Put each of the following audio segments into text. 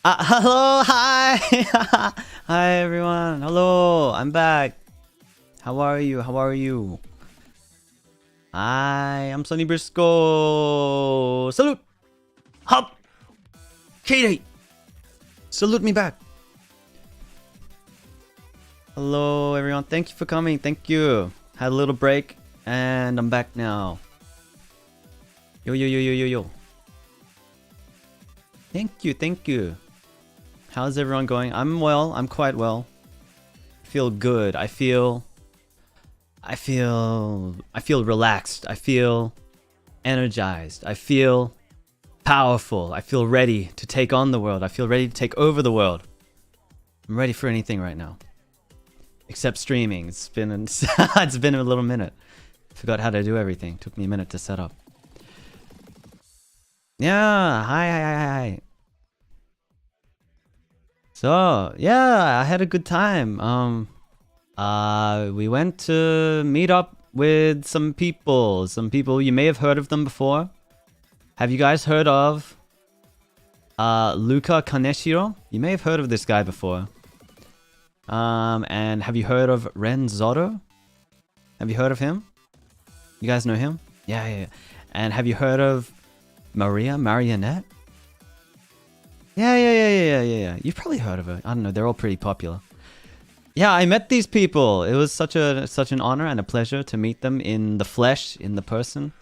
Hello, hi, hi everyone. Hello, I'm back. How are you? How are you? I'm Sonny Brisko. Salute. Hop. Katie. Salute me back. Hello, everyone. Thank you for coming. Thank you. Had a little break, and I'm back now. Yo, yo, yo, yo, yo, yo. Thank you, thank you. How's everyone going? I'm well. I'm quite well. I feel good. I feel relaxed. I feel energized. I feel powerful. I feel ready to take on the world. I feel ready to take over the world. I'm ready for anything right now. Except streaming. It's been a little minute. Forgot how to do everything. Took me a minute to set up. Yeah, hi. So, yeah, I had a good time. We went to meet up with some people. You may have heard of them before. Have you guys heard of Luca Kaneshiro? You may have heard of this guy before. And have you heard of Ren Zoro? Have you heard of him? You guys know him? Yeah. And have you heard of Maria Marionette? Yeah. You've probably heard of her. I don't know. They're all pretty popular. Yeah, I met these people. It was such an honor and a pleasure to meet them in the flesh, in the person.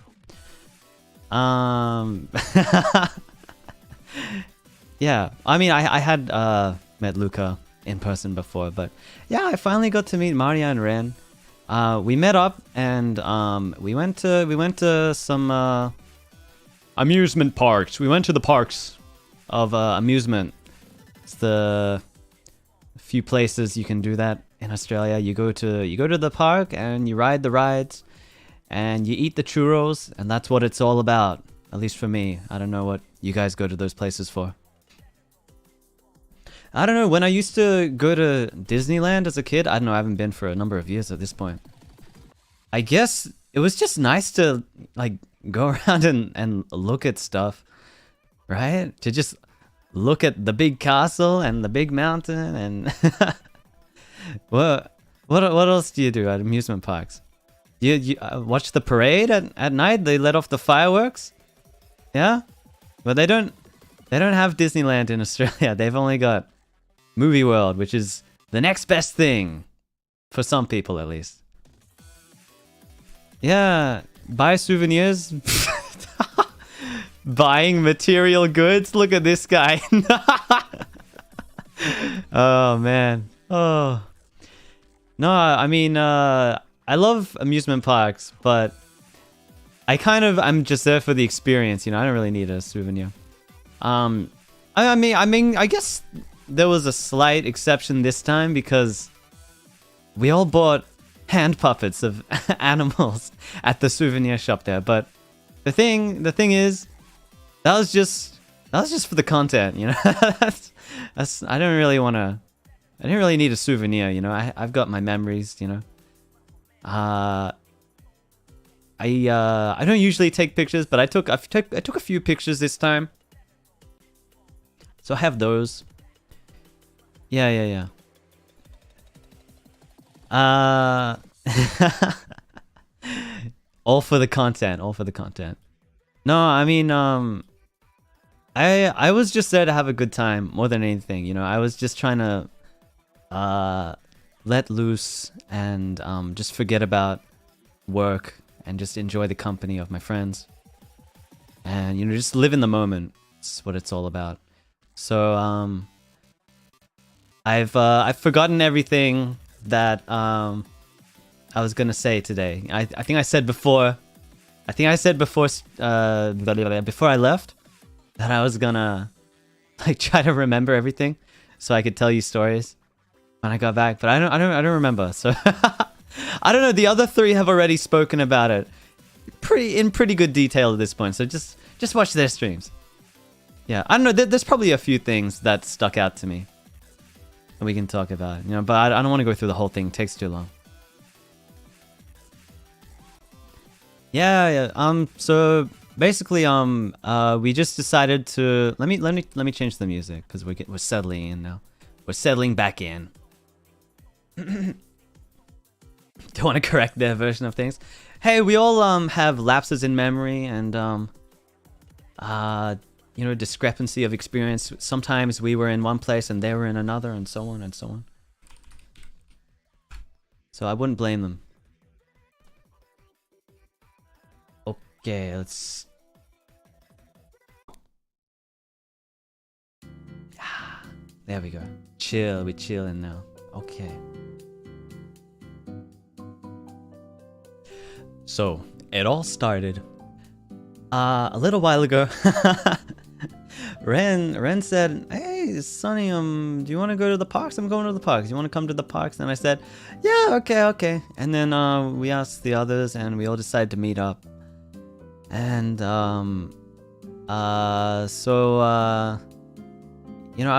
Yeah. I mean, I had met Luca in person before, but yeah, I finally got to meet Maria and Ren. We met up and we went to some amusement parks. We went to the parks of amusement. It's the few places you can do that in Australia. You go to the park and you ride the rides and you eat the churros, and that's what it's all about. At least for me. I don't know what you guys go to those places for. I don't know, when I used to go to Disneyland as a kid, I don't know, I haven't been for a number of years at this point. I guess it was just nice to like go around and look at stuff, right? To just look at the big castle and the big mountain and what else do you do at amusement parks? You watch the parade at night? They let off the fireworks? Yeah? But they don't have Disneyland in Australia. They've only got Movie World, which is the next best thing for some people, at least. Yeah, buy souvenirs. Buying material goods. Look at this guy. Oh man. Oh no, I mean I love amusement parks, but I'm just there for the experience, you know. I don't really need a souvenir. I mean I guess there was a slight exception this time because we all bought hand puppets of animals at the souvenir shop there. But the thing is, that was just for the content, you know. I didn't really need a souvenir, you know. I've got my memories, you know. I don't usually take pictures, but I took a few pictures this time. So I have those. Yeah. All for the content. No, I mean, I was just there to have a good time more than anything, you know. I was just trying to let loose and just forget about work and just enjoy the company of my friends. And, you know, just live in the moment. It's what it's all about. So, I've forgotten everything that I was gonna say today. I think I said before before I left that I was gonna like try to remember everything so I could tell you stories when I got back, but I don't remember. So I don't know. The other three have already spoken about it in pretty good detail at this point. So just watch their streams. Yeah, I don't know. There's probably a few things that stuck out to me and we can talk about it, you know, but I don't want to go through the whole thing. It takes too long. Yeah. So basically, we just decided to let me change the music because we're settling in now. We're settling back in. Don't want to correct their version of things. Hey, we all have lapses in memory and you know, discrepancy of experience. Sometimes we were in one place and they were in another, and so on and so on. So I wouldn't blame them. Okay, let's... There we go. Chill, we're chilling now. Okay. So, it all started a little while ago. Ren said, "Hey, Sonny, do you want to go to the parks? I'm going to the parks. You want to come to the parks?" And I said, "Yeah, okay." And then we asked the others, and we all decided to meet up. And you know,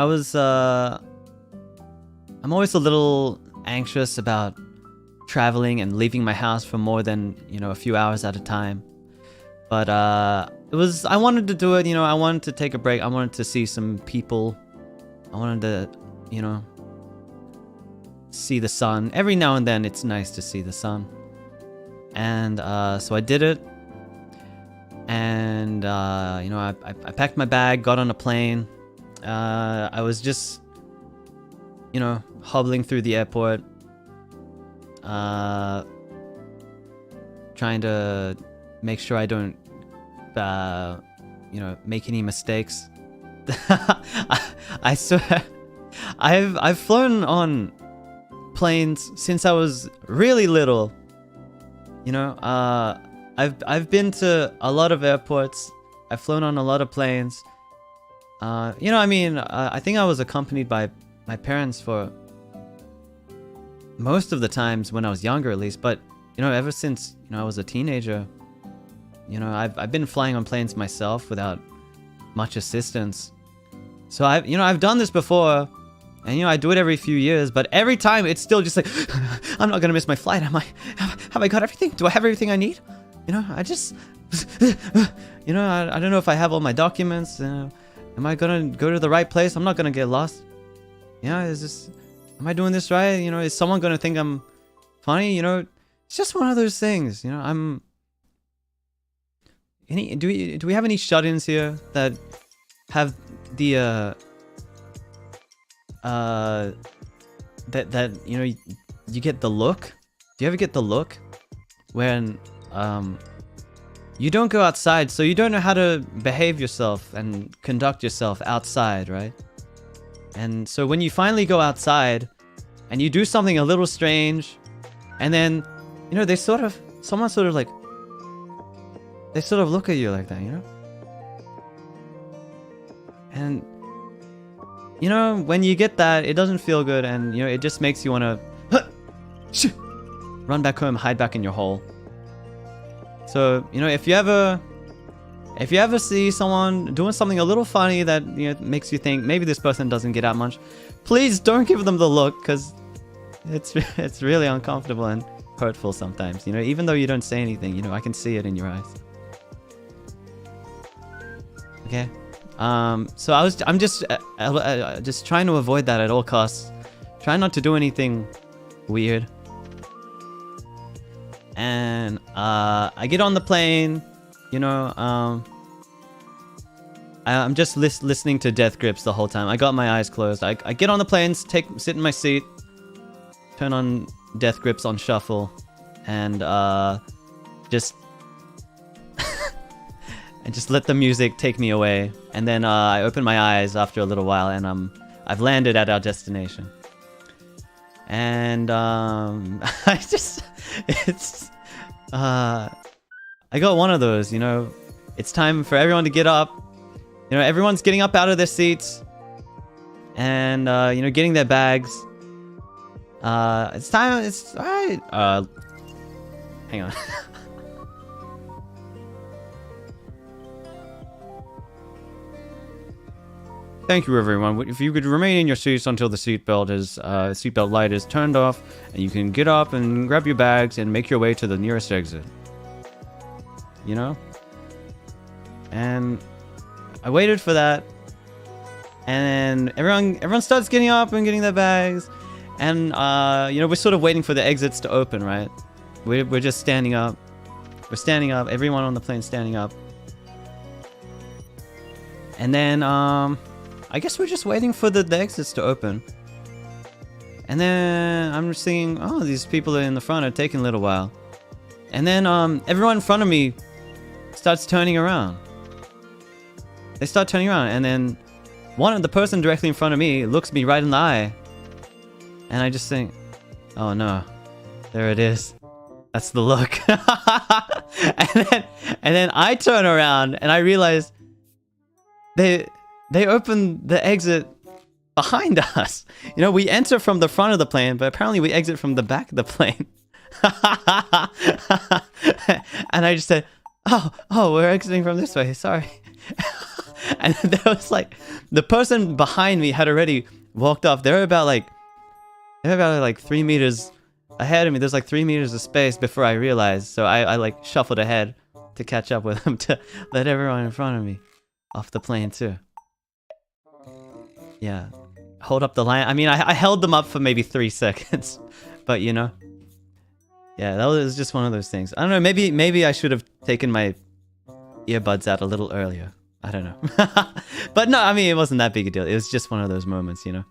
I'm always a little anxious about traveling and leaving my house for more than, you know, a few hours at a time. But I wanted to do it, you know, I wanted to take a break. I wanted to see some people. I wanted to, you know, see the sun. Every now and then it's nice to see the sun. And so I did it. And you know, I packed my bag, got on a plane. I was just, you know, hobbling through the airport, trying to make sure I don't, you know, make any mistakes. I swear, I've flown on planes since I was really little. You know, I've been to a lot of airports. I've flown on a lot of planes. You know, I mean, I think I was accompanied by my parents for most of the times when I was younger, at least. But you know, ever since, you know, I was a teenager, you know, I've been flying on planes myself without much assistance. So I've done this before, and you know, I do it every few years. But every time it's still just like, I'm not gonna miss my flight. Have I got everything? Do I have everything I need? You know, I just, you know, I don't know if I have all my documents. Am I gonna go to the right place? I'm not gonna get lost. Yeah, is this? Am I doing this right? You know, is someone gonna think I'm funny? You know, it's just one of those things. You know, do we have any shut-ins here that have the that you know, you get the look? Do you ever get the look when you don't go outside, so you don't know how to behave yourself and conduct yourself outside, right? And so when you finally go outside and you do something a little strange, and then, you know, they sort of look at you like that, you know? And, you know, when you get that, it doesn't feel good, and, you know, it just makes you want to run back home, hide back in your hole. So, you know, if you ever see someone doing something a little funny that, you know, makes you think maybe this person doesn't get out much, please don't give them the look, because it's really uncomfortable and hurtful sometimes. You know, even though you don't say anything, you know, I can see it in your eyes. Okay. So I'm just trying to avoid that at all costs. Try not to do anything weird. And I get on the plane, you know, I'm just listening to Death Grips the whole time. I got my eyes closed. I get on the plane, sit in my seat, turn on Death Grips on shuffle, and just and just let the music take me away. And then I open my eyes after a little while, and I've landed at our destination. And I got one of those, you know, it's time for everyone to get up. You know, everyone's getting up out of their seats and, you know, getting their bags. It's time, it's alright. Hang on. Thank you, everyone. If you could remain in your seats until the seatbelt light is turned off, and you can get up and grab your bags and make your way to the nearest exit. You know? And I waited for that. And then everyone starts getting up and getting their bags. And, you know, we're sort of waiting for the exits to open, right? We're just standing up. We're standing up. Everyone on the plane standing up. And then, I guess we're just waiting for the exits to open. And then I'm just thinking, oh, these people in the front are taking a little while. And then, everyone in front of me starts turning around. They start turning around, and then the person directly in front of me looks me right in the eye. And I just think, oh no, there it is. That's the look. and then I turn around and I realize they open the exit behind us. You know, we enter from the front of the plane, but apparently we exit from the back of the plane. And I just said, oh, we're exiting from this way. Sorry. And there was like, the person behind me had already walked off. They were about like 3 meters ahead of me. There's like 3 meters of space before I realized. So I like shuffled ahead to catch up with them to let everyone in front of me off the plane too. Yeah. Hold up the line. I mean, I held them up for maybe 3 seconds, but you know. Yeah, that was just one of those things. I don't know, maybe I should have taken my earbuds out a little earlier. I don't know. But no, I mean, it wasn't that big a deal. It was just one of those moments, you know.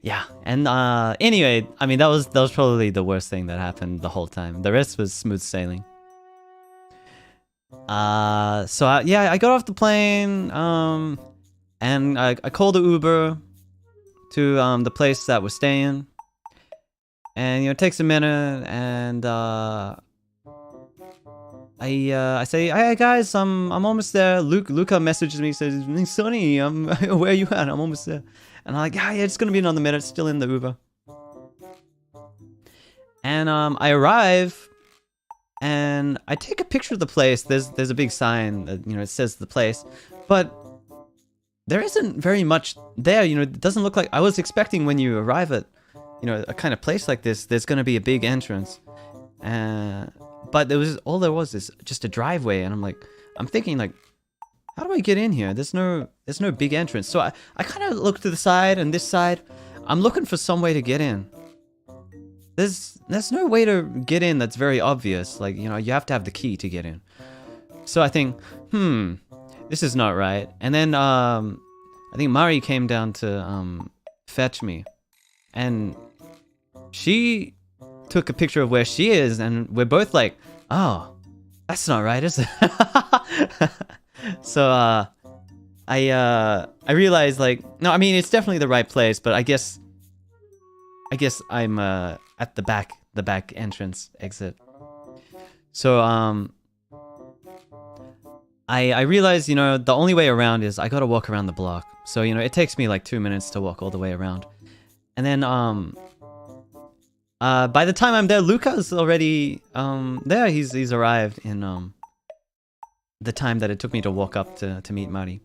Yeah, and anyway, I mean, that was probably the worst thing that happened the whole time. The rest was smooth sailing. So yeah, I got off the plane, and I called the Uber to the place that we're staying. And you know, it takes a minute, and I say, "Hey guys, I'm almost there." Luca messages me, says, "Sonny, where are you at? I'm almost there." And I'm like, yeah, it's gonna be another minute. Still in the Uber. And I arrive, and I take a picture of the place. There's a big sign that, you know, it says the place, but there isn't very much there. You know, it doesn't look like I was expecting when you arrive at, you know, a kind of place like this. There's gonna be a big entrance, but all there was is just a driveway, and I'm thinking like, how do I get in here? There's no big entrance. So I kind of look to the side and this side. I'm looking for some way to get in. There's no way to get in that's very obvious. Like, you know, you have to have the key to get in. So I think, this is not right. And then I think Mari came down to fetch me, and she took a picture of where she is, and we're both like, oh, that's not right, is it? So I realized, like, no, I mean, it's definitely the right place, but I guess I'm at the back entrance exit. So I realized, you know, the only way around is I gotta walk around the block. So, you know, it takes me like 2 minutes to walk all the way around. And then by the time I'm there, Luca's already there. He's arrived in the time that it took me to walk up to meet Mari.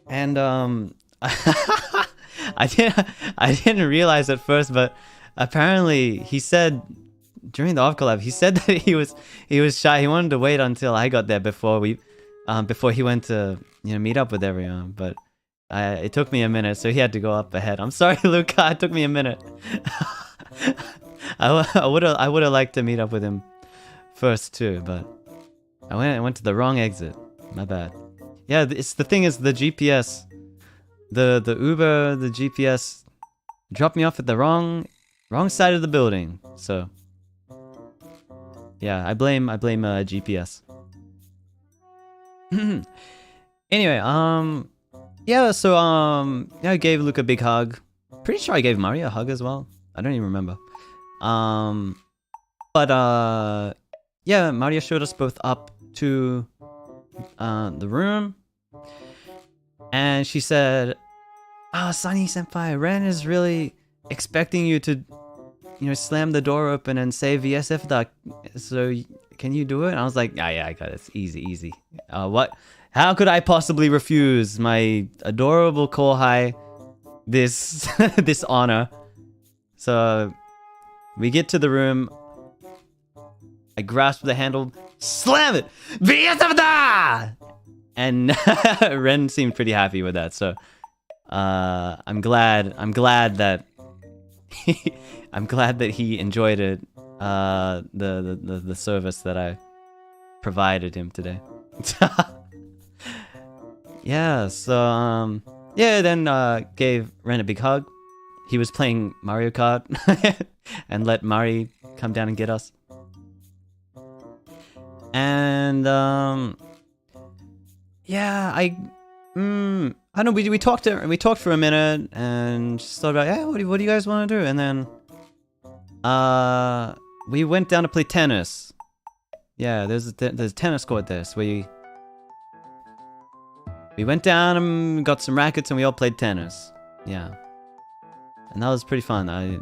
And I didn't realize at first, but apparently he said during the off collab, he said that he was shy. He wanted to wait until I got there before he went to, you know, meet up with everyone. But it took me a minute, so he had to go up ahead. I'm sorry, Luca. It took me a minute. I would have liked to meet up with him first too, but I went to the wrong exit. My bad. Yeah, it's the thing is the GPS, the Uber, the GPS dropped me off at the wrong side of the building. So yeah, I blame GPS. Anyway, yeah, so yeah, I gave Luke a big hug. Pretty sure I gave Mario a hug as well. I don't even remember. But yeah, Maria showed us both up to the room, and she said, "Ah, Sonny senpai, Ren is really expecting you to, you know, slam the door open and say VSF da. So can you do it?" And I was like, yeah, I got it. It's easy. What? How could I possibly refuse my adorable kohai this this honor? So we get to the room. I grasp the handle, Slam it! VTubers! And Ren seemed pretty happy with that, so I'm glad that I'm glad that he enjoyed it, the service that I provided him today. Yeah, so yeah, then gave Ren a big hug. He was playing Mario Kart and let Mari come down and get us. And yeah, I don't know. We talked for a minute and just thought about, yeah, what do you guys want to do? And then we went down to play tennis. Yeah, there's a tennis court there. So we went down and got some rackets and we all played tennis. Yeah, and that was pretty fun. That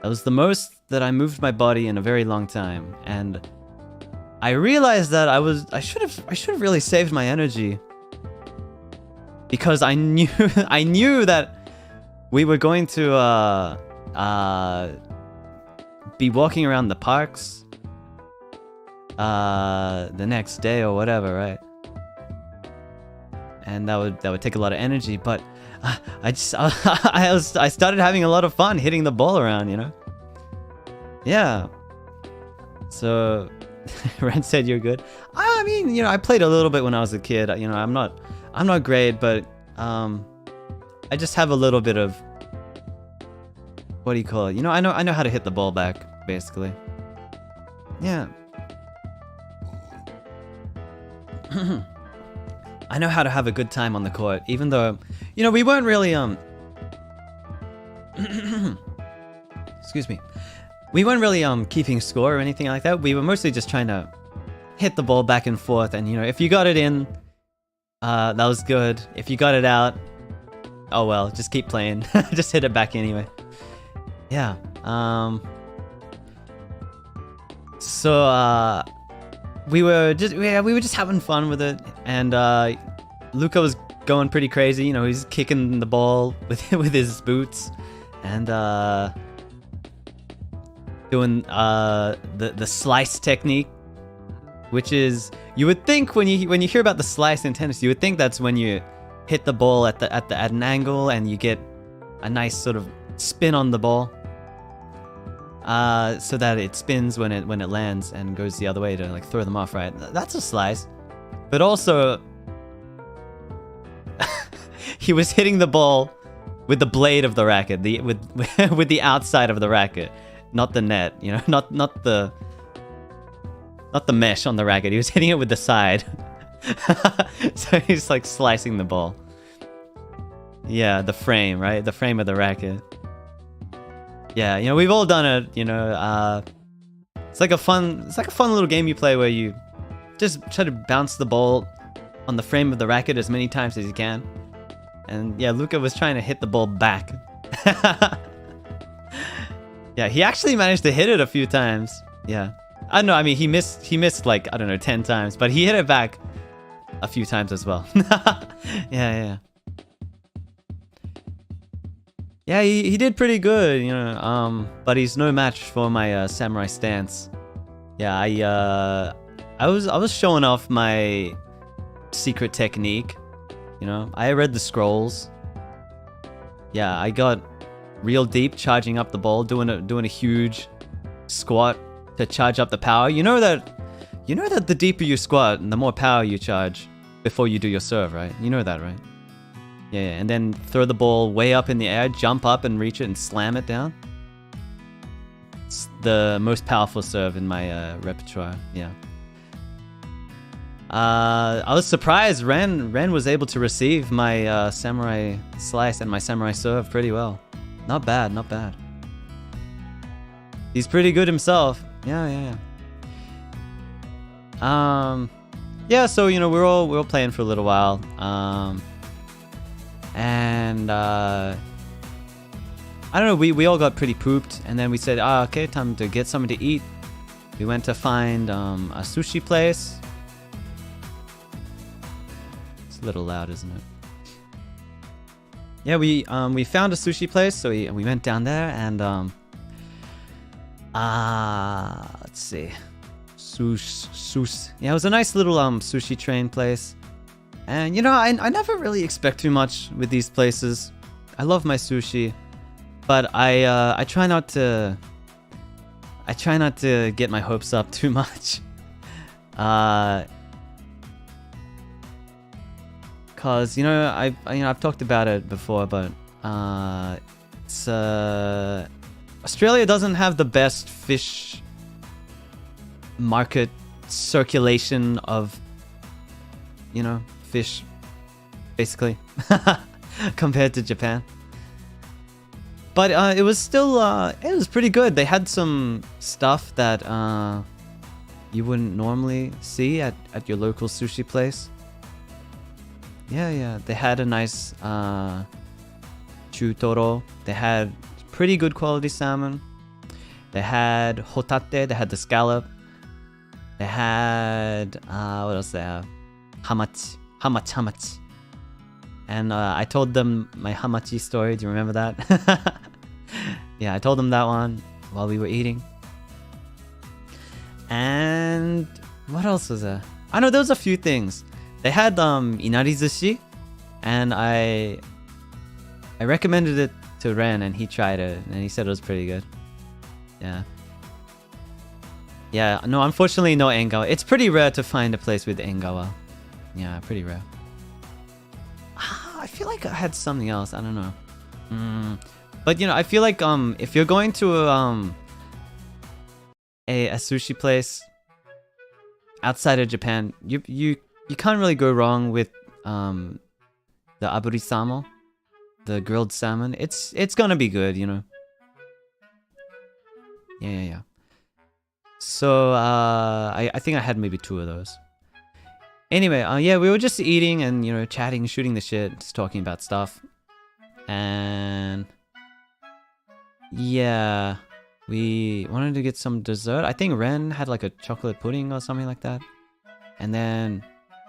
was the most that I moved my body in a very long time, and I realized that I should have really saved my energy, because I knew that we were going to be walking around the parks the next day or whatever, right? And that would take a lot of energy, but I started having a lot of fun hitting the ball around, you know? Yeah. So Ren said you're good. I mean, you know, I played a little bit when I was a kid. You know, I'm not great, but I just have a little bit of, what do you call it? You know, I know how to hit the ball back, basically. Yeah. I know how to have a good time on the court, even though, you know, we weren't really excuse me. We weren't really keeping score or anything like that. We were mostly just trying to hit the ball back and forth, and you know, if you got it in, that was good. If you got it out, oh well, just keep playing. Just hit it back anyway. Yeah. So we were just having fun with it, and Luca was going pretty crazy. You know, he's kicking the ball with his boots, and doing the slice technique, which is, you would think when you hear about the slice in tennis, you would think that's when you hit the ball at an angle and you get a nice sort of spin on the ball, so that it spins when it lands and goes the other way to like throw them off, right? That's a slice. But also he was hitting the ball with the blade of the racket, with the outside of the racket, not the net, you know, not the mesh on the racket. He was hitting it with the side. So he's like slicing the ball. Yeah, the frame, right? The frame of the racket. Yeah, you know, we've all done it, you know. It's like a fun little game you play where you just try to bounce the ball on the frame of the racket as many times as you can. And yeah, Luca was trying to hit the ball back. Yeah, he actually managed to hit it a few times. Yeah. I don't know, I mean, he missed like, I don't know, 10 times, but he hit it back a few times as well. Yeah. Yeah, he did pretty good, you know, but he's no match for my samurai stance. Yeah, I was showing off my secret technique, you know. I read the scrolls. Yeah, I got real deep, charging up the ball, doing a huge squat to charge up the power. You know that the deeper you squat, the more power you charge before you do your serve, right? You know that, right? Yeah, and then throw the ball way up in the air, jump up and reach it and slam it down. It's the most powerful serve in my repertoire, yeah. I was surprised Ren was able to receive my samurai slice and my samurai serve pretty well. Not bad, not bad. He's pretty good himself. Yeah. Yeah, so you know, we're all playing for a little while. And I don't know, we all got pretty pooped, and then we said, okay, time to get something to eat. We went to find a sushi place. It's a little loud, isn't it? Yeah, we found a sushi place, so we went down there, and let's see, Yeah, it was a nice little sushi train place. And you know, I never really expect too much with these places. I love my sushi, but I try not to get my hopes up too much. Cause you know I've talked about it before, but it's Australia doesn't have the best fish market circulation of, you know, fish, basically, compared to Japan. But it was still it was pretty good. They had some stuff that you wouldn't normally see at your local sushi place. Yeah, they had a nice chutoro. They had pretty good quality salmon. They had hotate. They had the scallop. They had what else they have? Hamachi. And I told them my hamachi story. Do you remember that? Yeah, I told them that one while we were eating. And what else was there? I know there was a few things. They had inarizushi, and I recommended it to Ren, and he tried it, and he said it was pretty good. Yeah, no, unfortunately no engawa. It's pretty rare to find a place with engawa. Yeah, pretty rare. I feel like I had something else. I don't know. But you know, I feel like if you're going to a sushi place outside of Japan, you can't really go wrong with the aburisamo, the grilled salmon. It's gonna be good, you know. Yeah. So I think I had maybe 2 of those. Anyway, yeah, we were just eating and, you know, chatting, shooting the shit, just talking about stuff. And yeah, we wanted to get some dessert. I think Ren had like a chocolate pudding or something like that. And then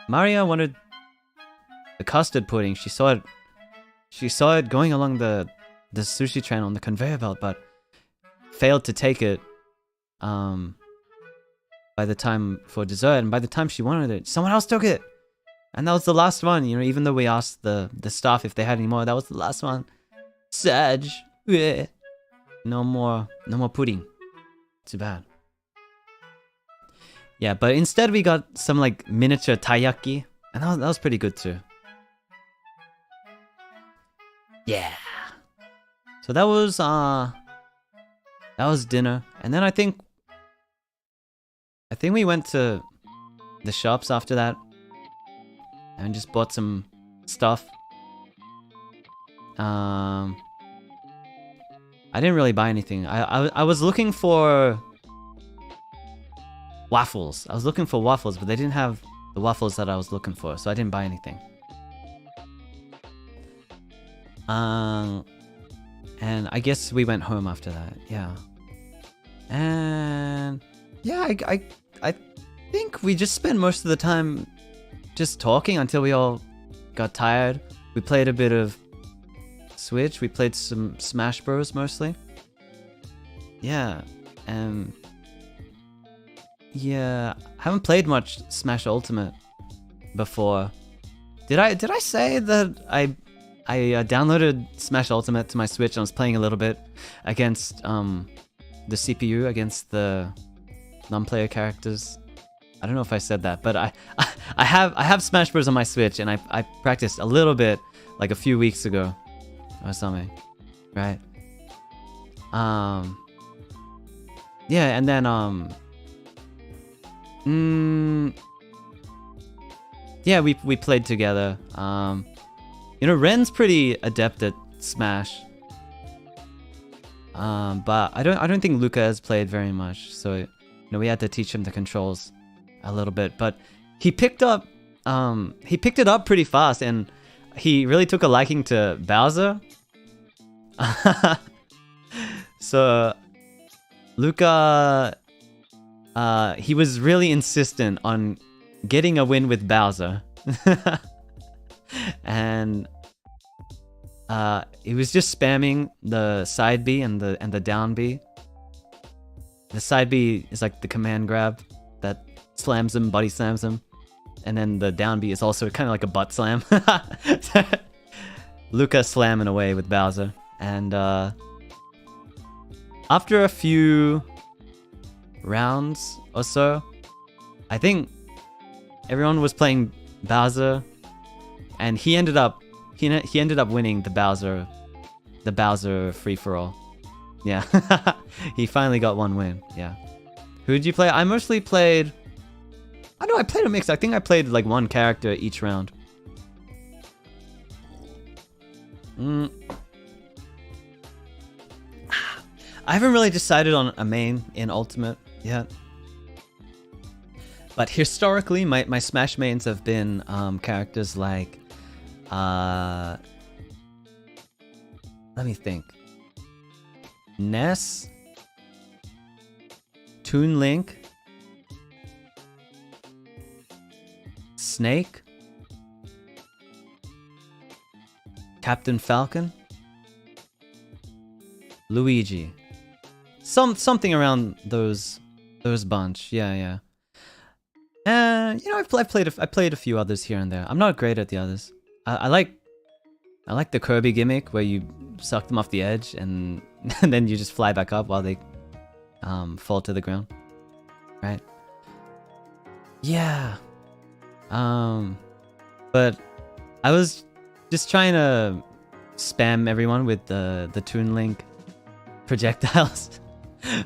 Maria wanted the custard pudding. She saw it going along the sushi train on the conveyor belt, but failed to take it by the time for dessert. And by the time she wanted it, someone else took it. And that was the last one, you know, even though we asked the staff if they had any more, that was the last one. Sag. No more pudding. Too bad. Yeah, but instead we got some like miniature taiyaki, and that was pretty good too. Yeah. So that was dinner, and then I think we went to the shops after that and just bought some stuff. I didn't really buy anything. I was looking for waffles. I was looking for waffles, but they didn't have the waffles that I was looking for, so I didn't buy anything. And I guess we went home after that. Yeah. And yeah, I think we just spent most of the time just talking until we all got tired. We played a bit of Switch. We played some Smash Bros mostly. Yeah, and yeah, I haven't played much Smash Ultimate before. Did I say that I downloaded Smash Ultimate to my Switch and I was playing a little bit against the CPU, against the non-player characters? I don't know if I said that, but I have Smash Bros on my Switch, and I practiced a little bit like a few weeks ago or something, right? Yeah, and then yeah, we played together. You know, Ren's pretty adept at Smash, but I don't think Luca has played very much, so you know, we had to teach him the controls a little bit. But he picked it up pretty fast, and he really took a liking to Bowser. So Luca, he was really insistent on getting a win with Bowser. And he was just spamming the side B and the down B. The side B is like the command grab that slams him, body slams him. And then the down B is also kind of like a butt slam. Luca slamming away with Bowser. And after a few rounds or so, I think everyone was playing Bowser, and he ended up winning the Bowser free-for-all. Yeah. He finally got one win. Yeah. Who did you play? I mostly played... I know I played a mix. I think I played like one character each round. I haven't really decided on a main in Ultimate yet. But historically, my Smash mains have been characters like... let me think. Ness, Toon Link, Snake, Captain Falcon, Luigi. Something around those bunch. Yeah. And you know, I played a few others here and there. I'm not great at the others. I like the Kirby gimmick where you suck them off the edge and, and then you just fly back up while they fall to the ground. Right? Yeah. But I was just trying to spam everyone with the Toon Link projectiles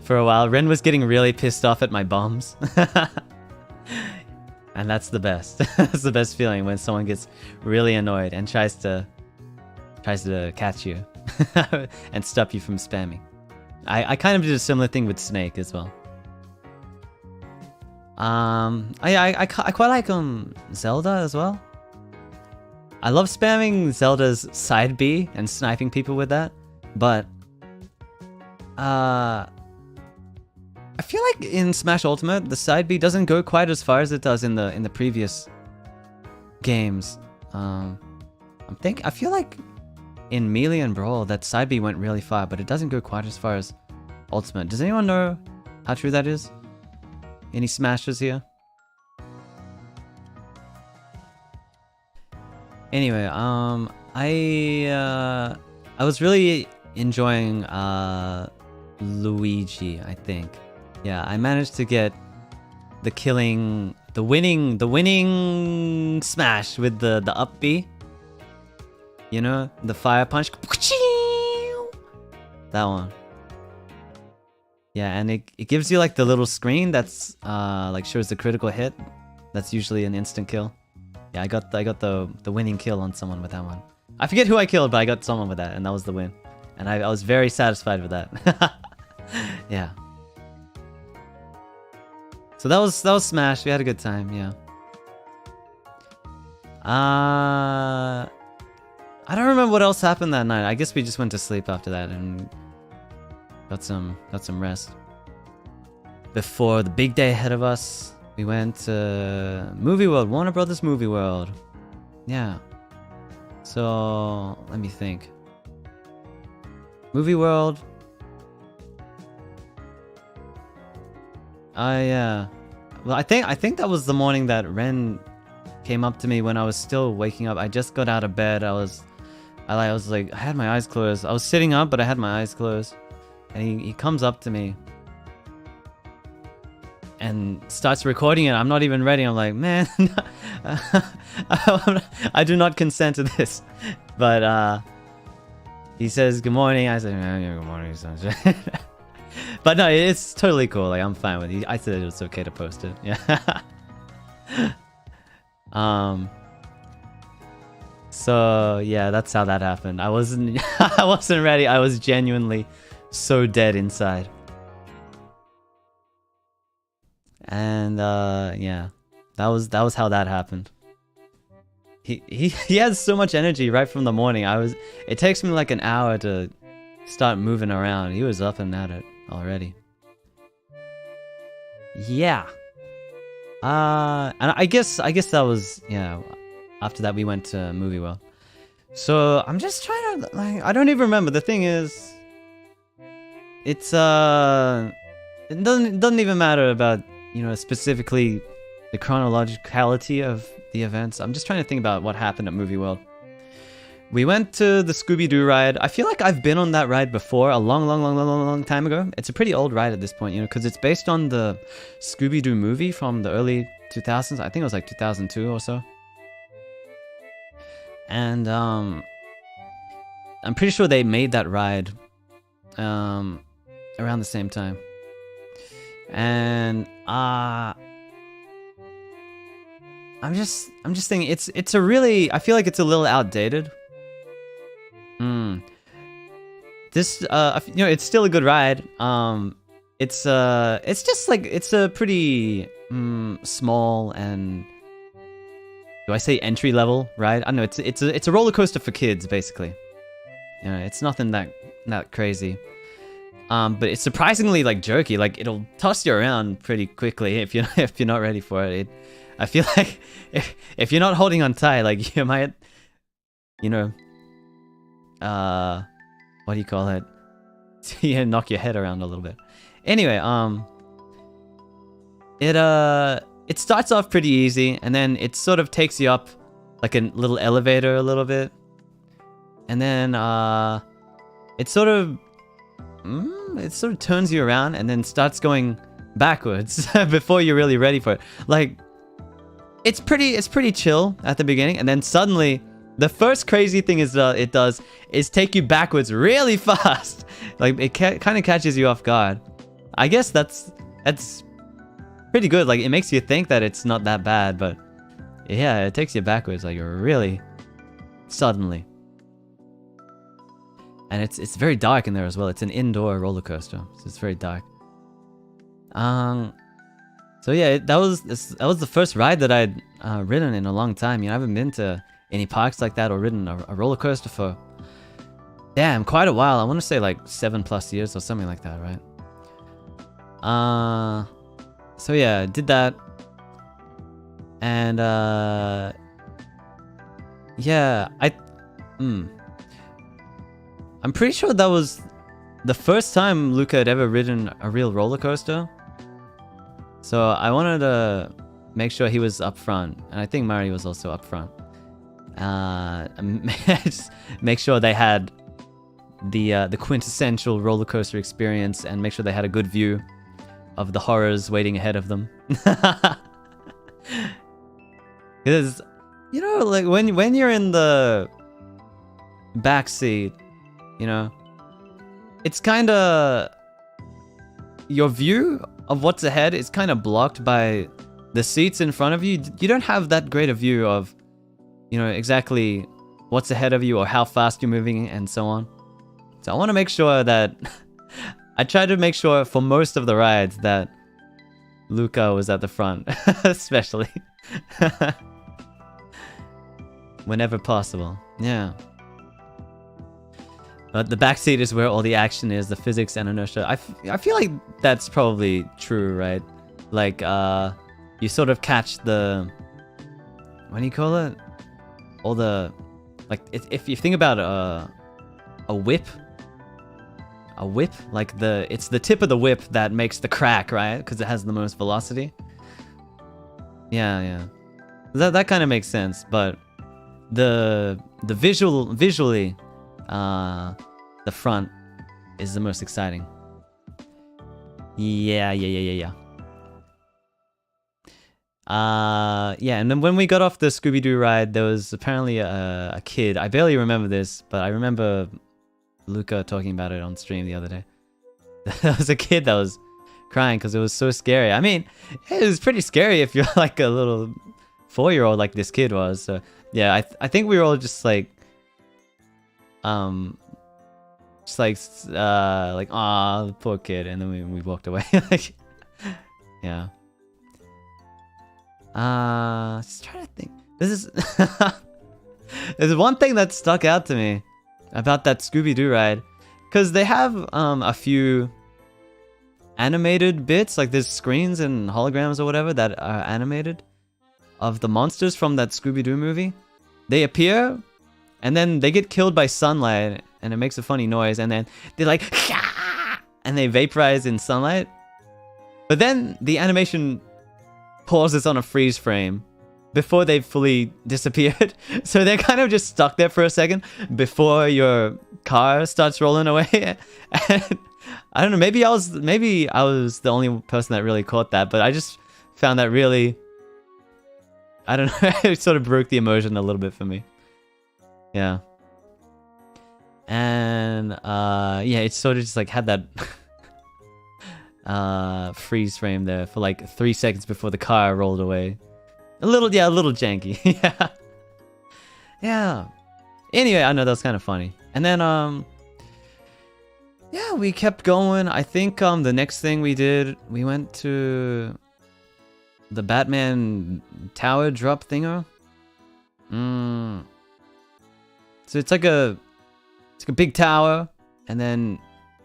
for a while. Ren was getting really pissed off at my bombs. And that's the best. That's the best feeling when someone gets really annoyed and tries to catch you and stop you from spamming. I kind of did a similar thing with Snake as well. I quite like Zelda as well. I love spamming Zelda's side B and sniping people with that, but I feel like in Smash Ultimate the side B doesn't go quite as far as it does in the previous games. I feel like in Melee and Brawl that side B went really far, but it doesn't go quite as far as Ultimate. Does anyone know how true that is? Any Smashers here? Anyway, I was really enjoying Luigi, I think. Yeah, I managed to get the winning smash with the up B. You know, the fire punch. That one. Yeah, and it gives you like the little screen that's like shows the critical hit. That's usually an instant kill. Yeah, I got the winning kill on someone with that one. I forget who I killed, but I got someone with that, and that was the win. And I was very satisfied with that. Yeah. So that was Smash. We had a good time. Yeah. I don't remember what else happened that night. I guess we just went to sleep after that and got some rest. Before the big day ahead of us, we went to Movie World, Warner Brothers Movie World. Yeah. So let me think. Movie World. Yeah. Well, I think that was the morning that Ren came up to me when I was still waking up. I just got out of bed. I was like, I had my eyes closed. I was sitting up, but I had my eyes closed. And he comes up to me and starts recording it. I'm not even ready. I'm like, man, I do not consent to this. But he says, good morning. I said, yeah, good morning, sunshine. But no, it's totally cool. Like, I'm fine with it. I said it was okay to post it. Yeah. So yeah, that's how that happened. I wasn't ready. I was genuinely so dead inside. And yeah, that was how that happened. He has so much energy right from the morning. It takes me like an hour to start moving around. He was up and at it already. Yeah. And I guess that was, yeah, after that we went to Movie World. So I'm just trying to, like, I don't even remember. The thing is, it doesn't even matter about, you know, specifically the chronologicality of the events. I'm just trying to think about what happened at Movie World. We went to the Scooby-Doo ride. I feel like I've been on that ride before a long time ago. It's a pretty old ride at this point, you know, because it's based on the Scooby-Doo movie from the early 2000s. I think it was like 2002 or so. And I'm pretty sure they made that ride around the same time. And I'm just thinking it's a really, I feel like it's a little outdated. This you know, it's still a good ride. It's just like, it's a pretty small and, do I say entry level ride? I don't know, it's a roller coaster for kids basically. You know, it's nothing that crazy. But it's surprisingly like jerky. Like it'll toss you around pretty quickly if you're not ready for it. I feel like if you're not holding on tight, like you might, you know, what do you call it? Yeah, knock your head around a little bit. Anyway, it starts off pretty easy, and then it sort of takes you up like a little elevator a little bit, and then it sort of turns you around and then starts going backwards before you're really ready for it. Like it's pretty chill at the beginning, and then suddenly the first crazy thing it does is take you backwards really fast. Like it kind of catches you off guard. I guess that's pretty good. Like it makes you think that it's not that bad, but yeah, it takes you backwards like really suddenly. And it's very dark in there as well. It's an indoor roller coaster, so it's very dark. So yeah, that was the first ride that I'd ridden in a long time. You know, I haven't been to any parks like that or ridden a roller coaster for, damn, quite a while. I want to say like 7+ years or something like that, right? So yeah, did that, and yeah, I'm pretty sure that was the first time Luca had ever ridden a real roller coaster. So I wanted to make sure he was up front, and I think Mari was also up front. Just make sure they had the quintessential roller coaster experience, and make sure they had a good view of the horrors waiting ahead of them. Because, you know, like when you're in the back seat, you know, it's kind of, your view of what's ahead is kind of blocked by the seats in front of you. You don't have that great a view of, you know, exactly what's ahead of you or how fast you're moving and so on. So I want to make sure that I tried to make sure for most of the rides that Luca was at the front, especially whenever possible. Yeah. But the backseat is where all the action is, the physics and inertia. I feel like that's probably true, right? Like, you sort of catch the, what do you call it? All the, like, if you think about a whip, like it's the tip of the whip that makes the crack, right? Because it has the most velocity. Yeah. That kind of makes sense, but the visually, the front is the most exciting. Yeah. Yeah, and then when we got off the Scooby-Doo ride, there was apparently a kid. I barely remember this, but I remember Luca talking about it on stream the other day. There was a kid that was crying because it was so scary. I mean, it was pretty scary if you're like a little 4-year-old like this kid was. So yeah, I think we were all just like, aw, poor kid, and then we walked away. Like, yeah. Just trying to think. This is there's one thing that stuck out to me about that Scooby-Doo ride, because they have a few animated bits, like there's screens and holograms or whatever that are animated of the monsters from that Scooby-Doo movie. They appear, and then they get killed by sunlight, and it makes a funny noise, and then they're like, and they vaporize in sunlight. But then the animation pauses on a freeze frame before they've fully disappeared. So they're kind of just stuck there for a second before your car starts rolling away. And I don't know, maybe I was the only person that really caught that, but I just found that really, I don't know, it sort of broke the immersion a little bit for me. Yeah. And yeah, it sort of just like had that freeze frame there for like 3 seconds before the car rolled away. A little janky. Yeah. Yeah. Anyway, I know that was kind of funny. And then yeah, we kept going. I think the next thing we did, we went to the Batman tower drop thinger. So it's like a big tower, and then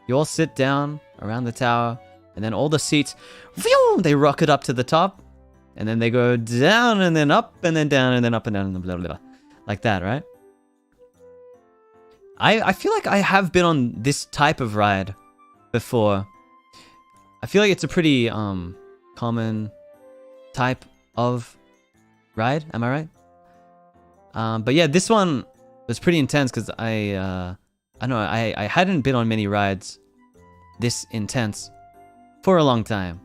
you all sit down around the tower, and then all the seats, they rocket up to the top, and then they go down and then up and then down and then up and down and blah, blah, blah. Like that, right? I feel like I have been on this type of ride before. I feel like it's a pretty common type of ride. Am I right? But yeah, this one was pretty intense because I know I hadn't been on many rides this intense for a long time.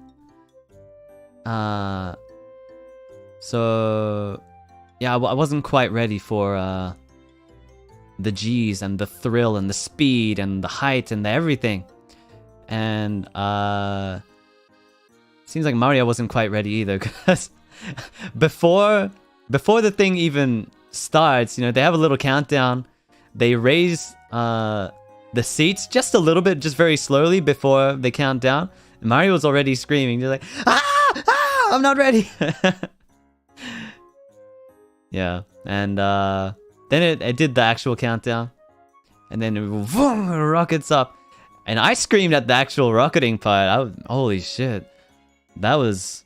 So yeah, I wasn't quite ready for the G's and the thrill and the speed and the height and the everything. And seems like Mario wasn't quite ready either, because before the thing even starts, you know, they have a little countdown. They raise the seats just a little bit, just very slowly before they count down. And Mario was already screaming. They're like, I'm not ready. Yeah, and then it did the actual countdown, and then it rockets up, and I screamed at the actual rocketing part. Holy shit, that was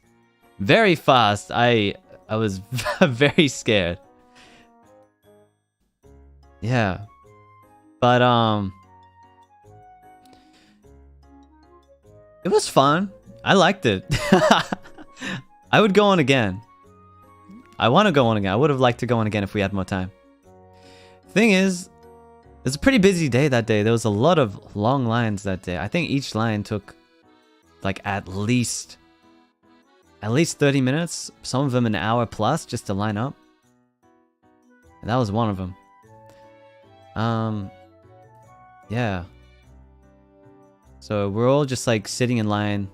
very fast. I was very scared. Yeah, but it was fun. I liked it. I would go on again. I want to go on again. I would have liked to go on again if we had more time. Thing is, it was a pretty busy day that day. There was a lot of long lines that day. I think each line took like at least 30 minutes. Some of them an hour plus just to line up. And that was one of them. Yeah. So we're all just like sitting in line,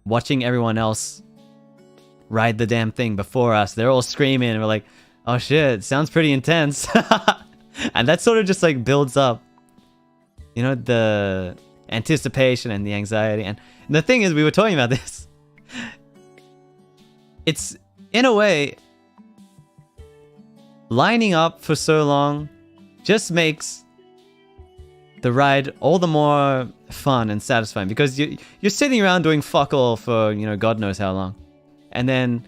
watching everyone else ride the damn thing before us. They're all screaming, and we're like, oh shit, sounds pretty intense. And that sort of just like builds up, you know, the anticipation and the anxiety. And the thing is, we were talking about this. It's, in a way, lining up for so long just makes the ride all the more fun and satisfying, because you're sitting around doing fuck all for, you know, God knows how long. And then,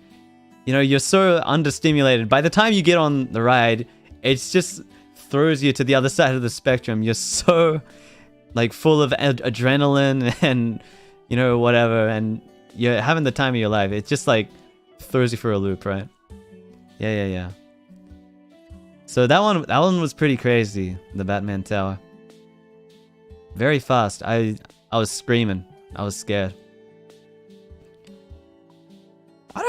you know, you're so understimulated. By the time you get on the ride, it's just throws you to the other side of the spectrum. You're so, like, full of adrenaline and, you know, whatever. And you're having the time of your life. It just, like, throws you for a loop, right? Yeah. So that one was pretty crazy, the Batman Tower. Very fast. I was screaming. I was scared.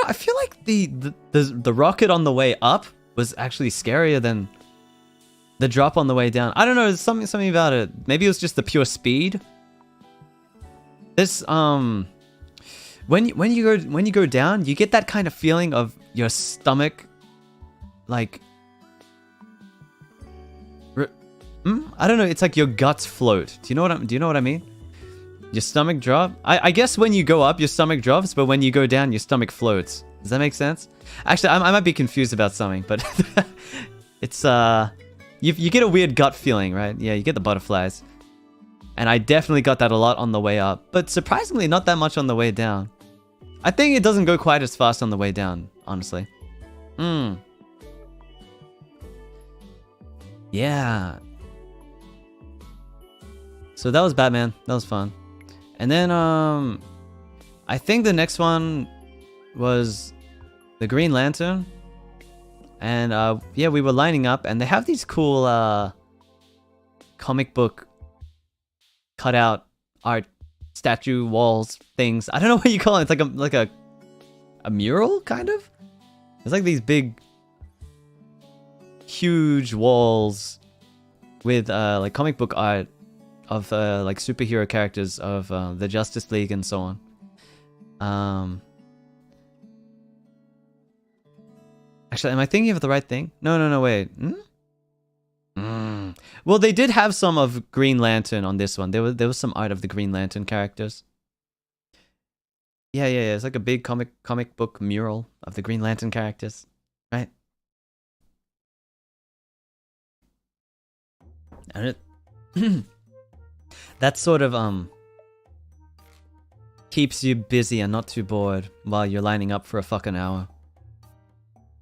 I feel like the rocket on the way up was actually scarier than the drop on the way down. I don't know, there's something about it. Maybe it was just the pure speed. This when you go down, you get that kind of feeling of your stomach, like, I don't know. It's like your guts float. Do you know what I mean? Your stomach drop. I guess when you go up, your stomach drops, but when you go down, your stomach floats. Does that make sense? Actually, I might be confused about something, but it's you get a weird gut feeling, right? Yeah, you get the butterflies, and I definitely got that a lot on the way up, but surprisingly, not that much on the way down. I think it doesn't go quite as fast on the way down, honestly. Yeah. So that was Batman. That was fun. And then I think the next one was the Green Lantern. And yeah, we were lining up, and they have these cool comic book cutout art statue walls things. I don't know what you call it. It's like a mural, kind of? It's like these big, huge walls with like comic book art of like superhero characters of the Justice League and so on. Actually, am I thinking of the right thing? No, wait. Well, they did have some of Green Lantern on this one. There was some art of the Green Lantern characters. Yeah. It's like a big comic book mural of the Green Lantern characters, right? And it that sort of keeps you busy and not too bored while you're lining up for a fucking hour.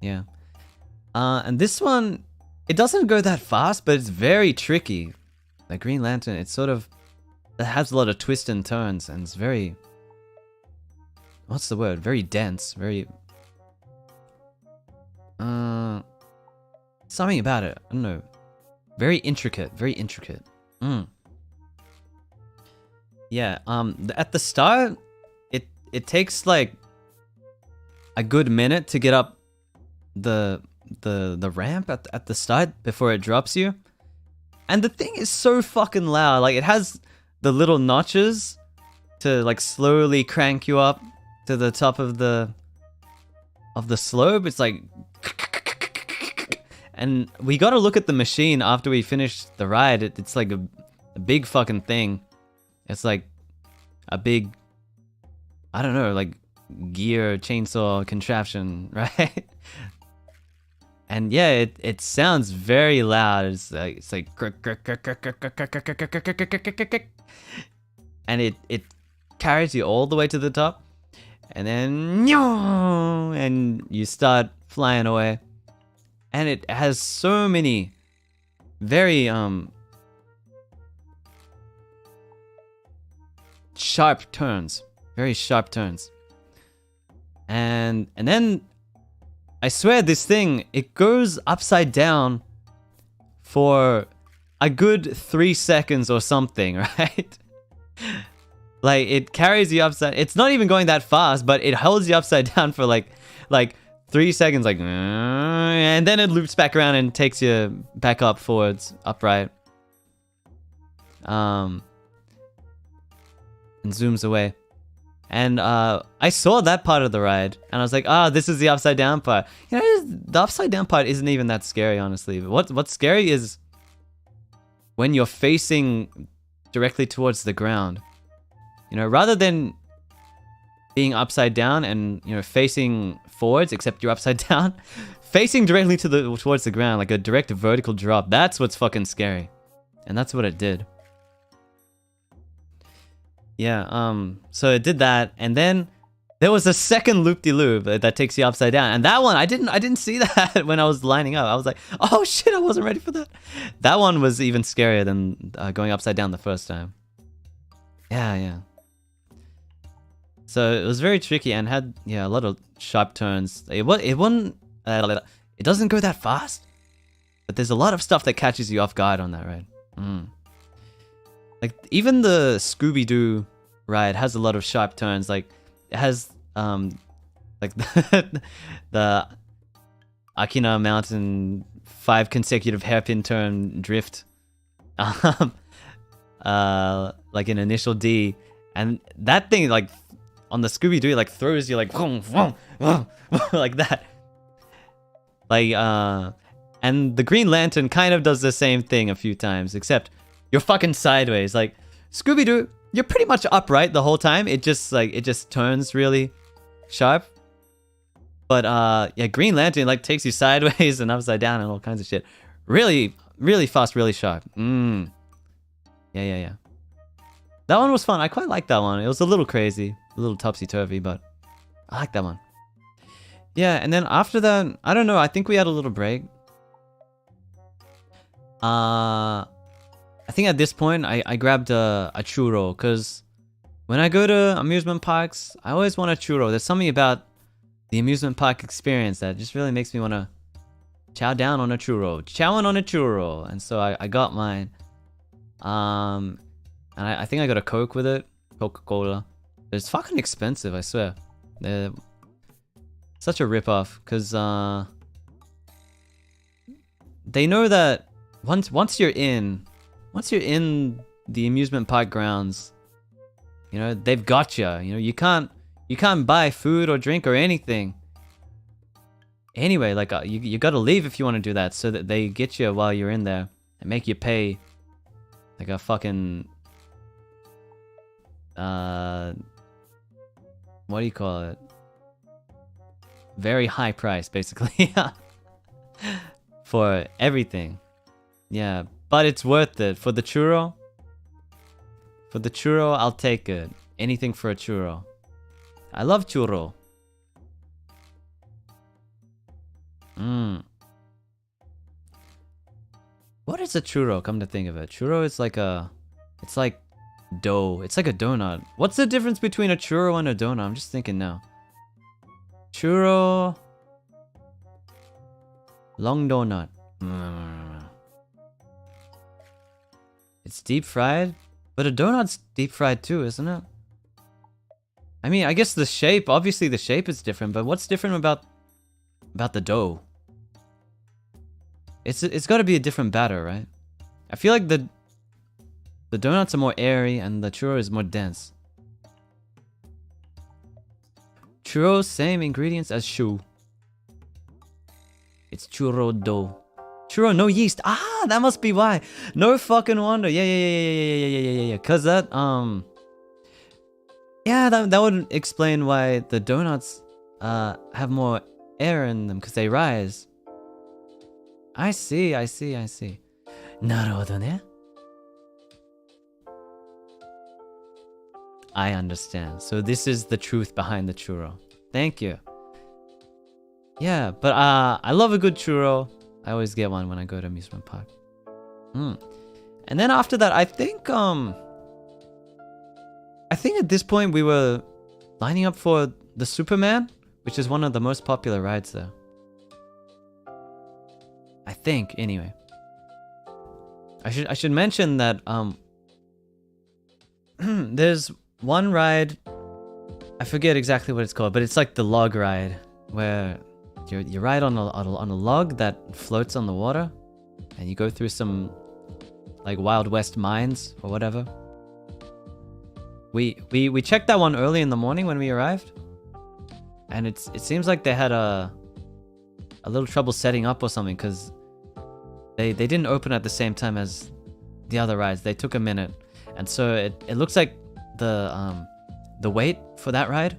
Yeah. And this one, it doesn't go that fast, but it's very tricky. Like Green Lantern, it has a lot of twists and turns, and it's very, what's the word? Very dense, very, something about it, I don't know. Very intricate, very intricate. Yeah, at the start, it takes like a good minute to get up the ramp at the start before it drops you. And the thing is so fucking loud. Like, it has the little notches to like slowly crank you up to the top of the slope. It's like, and we got to look at the machine after we finished the ride. It's like a big fucking thing. It's like a big, I don't know, like gear chainsaw contraption, right? And yeah, it sounds very loud. It's like and it carries you all the way to the top, and then and you start flying away. And it has so many very sharp turns, very sharp turns. And then I swear this thing, it goes upside down for a good 3 seconds or something, right? Like, it carries you upside. It's not even going that fast, but it holds you upside down for like 3 seconds, like, and then it loops back around and takes you back up, forwards, upright. And zooms away. And I saw that part of the ride, and I was like, this is the upside down part. You know, the upside down part isn't even that scary, honestly. But what's scary is when you're facing directly towards the ground. You know, rather than being upside down and, you know, facing forwards, except you're upside down, facing directly towards the ground, like a direct vertical drop. That's what's fucking scary, and that's what it did. Yeah, so it did that, and then there was a second loop-de-loop that takes you upside down, and that one I didn't see that when I was lining up. I was like, oh shit, I wasn't ready for that. That one was even scarier than going upside down the first time. Yeah. So it was very tricky and had a lot of sharp turns. It doesn't go that fast, but there's a lot of stuff that catches you off guard on that ride. Like, even the Scooby-Doo ride has a lot of sharp turns. Like, it has like the Akina Mountain 5 consecutive hairpin turn drift, like an initial D, and that thing, like on the Scooby-Doo, like throws you like like that. Like and the Green Lantern kind of does the same thing a few times, except you're fucking sideways. Like, Scooby-Doo, you're pretty much upright the whole time. It just turns really sharp. But yeah, Green Lantern like takes you sideways and upside down and all kinds of shit. Really, really fast, really sharp. Yeah. That one was fun. I quite liked that one. It was a little crazy, a little topsy-turvy, but I like that one. Yeah, and then after that, I don't know, I think we had a little break. I think at this point, I grabbed a churro, because when I go to amusement parks, I always want a churro. There's something about the amusement park experience that just really makes me want to chow down on a churro. Chowing on a churro. And so I got mine. And I think I got a Coke with it. Coca-Cola. It's fucking expensive, I swear. They're such a rip-off, because they know that once you're in the amusement park grounds, you know, they've got you. You know, you can't buy food or drink or anything. Anyway, like you gotta leave if you want to do that, so that they get you while you're in there and make you pay like a fucking what do you call it? Very high price, basically. For everything. Yeah, but it's worth it. For the churro, I'll take it. Anything for a churro. I love churro. What is a churro, come to think of it? Churro is like it's like dough. It's like a donut. What's the difference between a churro and a donut? I'm just thinking now. Churro. Long donut. It's deep fried, but a donut's deep fried too, isn't it? I mean, I guess the shape, obviously the shape is different, but what's different about the dough? It's got to be a different batter, right? I feel like the donuts are more airy and the churro is more dense. Churro, same ingredients as shoe. It's churro dough. Churro, no yeast. Ah, that must be why. No fucking wonder. Yeah. Cause that yeah, that would explain why the donuts have more air in them, cause they rise. I see. なるほどね. I understand. So this is the truth behind the churro. Thank you. Yeah, but I love a good churro. I always get one when I go to amusement park. And then after that, I think at this point we were lining up for the Superman, which is one of the most popular rides there. I think, anyway. I should mention that there's one ride, I forget exactly what it's called, but it's like the log ride, where you ride on a log that floats on the water, and you go through some like Wild West mines or whatever. We checked that one early in the morning when we arrived, and it seems like they had a little trouble setting up or something, because they didn't open at the same time as the other rides. They took a minute, and so it looks like the wait for that ride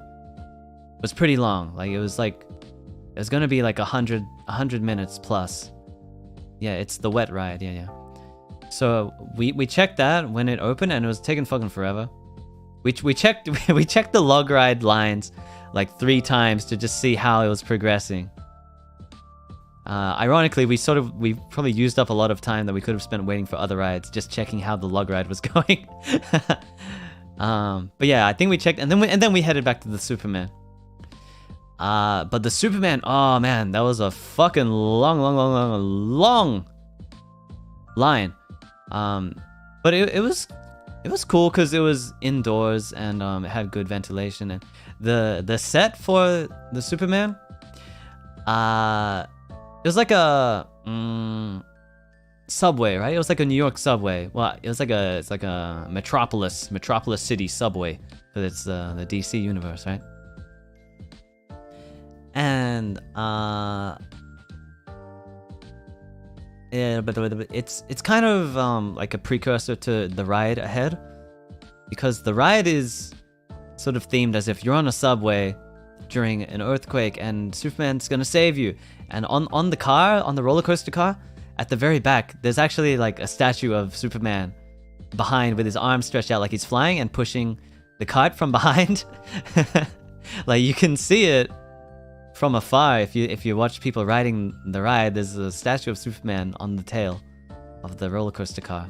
was pretty long. Like it was gonna be like 100 minutes plus. Yeah, it's the wet ride. Yeah. So we checked that when it opened, and it was taking fucking forever. We checked the log ride lines like 3 times to just see how it was progressing. Ironically, we probably used up a lot of time that we could have spent waiting for other rides, just checking how the log ride was going. But yeah, I think we checked, and then we headed back to the Superman. But the Superman, oh man, that was a fucking long line. But it was cool because it was indoors, and it had good ventilation, and the set for the Superman, it was like a subway, right? It was like a New York subway. Well, it's like a metropolis city subway, but it's the DC universe, right? And yeah, but it's kind of like a precursor to the ride ahead, because the ride is sort of themed as if you're on a subway during an earthquake and Superman's gonna save you. And on the roller coaster car, at the very back, there's actually like a statue of Superman behind with his arms stretched out like he's flying and pushing the cart from behind. Like you can see it from afar if you watch people riding the ride. There's a statue of Superman on the tail of the roller coaster car.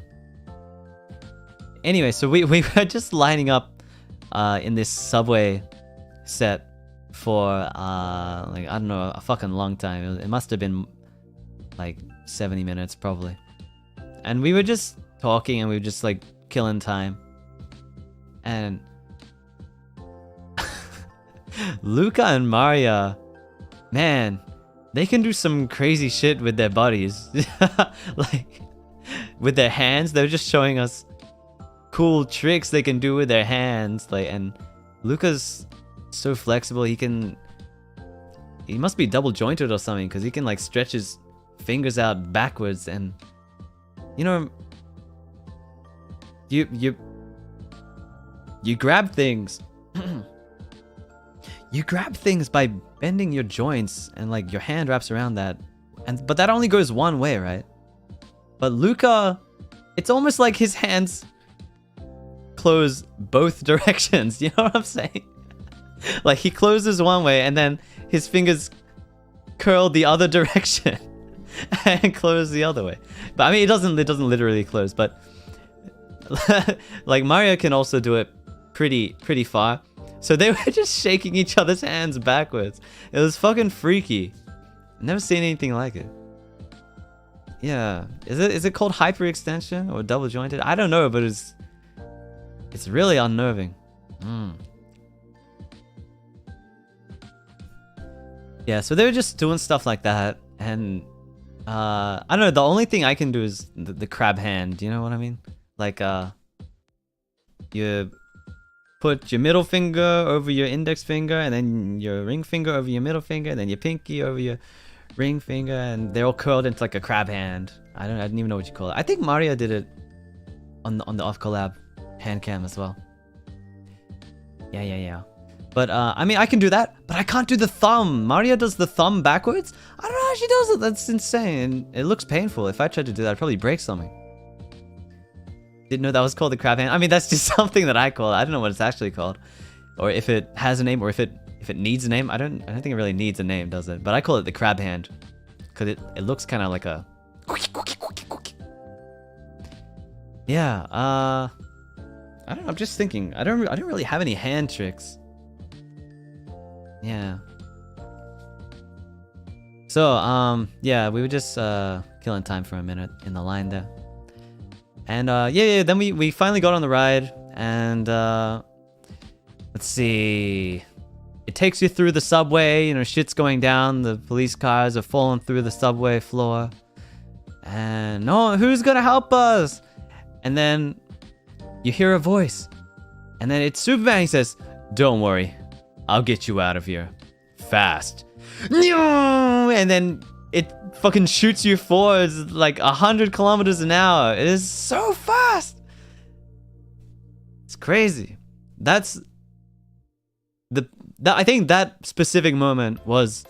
Anyway, so we were just lining up in this subway set for like, I don't know, a fucking long time. It must have been like 70 minutes probably. And we were just talking and we were just like killing time. And Luca and Maria, man, they can do some crazy shit with their bodies. Like, with their hands, they're just showing us cool tricks they can do with their hands. Like, and Luca's so flexible, he must be double jointed or something, because he can like stretch his fingers out backwards. And you know, you grab things. You grab things by bending your joints, and like your hand wraps around that, but that only goes one way, right? But Luca, it's almost like his hands close both directions. You know what I'm saying? Like, he closes one way and then his fingers curl the other direction and close the other way. But I mean, it doesn't literally close, but like Mario can also do it pretty far. So they were just shaking each other's hands backwards. It was fucking freaky. Never seen anything like it. Yeah, is it called hyperextension or double jointed? I don't know, but it's really unnerving. Yeah, so they were just doing stuff like that, and I don't know. The only thing I can do is the crab hand. You know what I mean? Like you put your middle finger over your index finger, and then your ring finger over your middle finger, and then your pinky over your ring finger, and they're all curled into like a crab hand. I didn't even know what you call it. I think Mario did it on the off collab hand cam as well. Yeah. But I mean, I can do that, but I can't do the thumb. Mario does the thumb backwards. I don't know how she does it. That's insane. It looks painful. If I tried to do that, I'd probably break something. Didn't know that was called the crab hand. I mean, that's just something that I call it. I don't know what it's actually called, or if it has a name, or if it needs a name. I don't think it really needs a name, does it? But I call it the crab hand because it looks kind of like a. Yeah. I don't know. I'm just thinking. I don't really have any hand tricks. Yeah. So yeah, we were just killing time for a minute in the line there. And yeah, then we finally got on the ride, and let's see. It takes you through the subway, you know, shit's going down, the police cars are falling through the subway floor. And no, who's gonna help us? And then you hear a voice. And then it's Superman. He says, "Don't worry, I'll get you out of here. Fast." And then it fucking shoots you forwards like 100 kilometers an hour. It is so fast. It's crazy. I think that specific moment was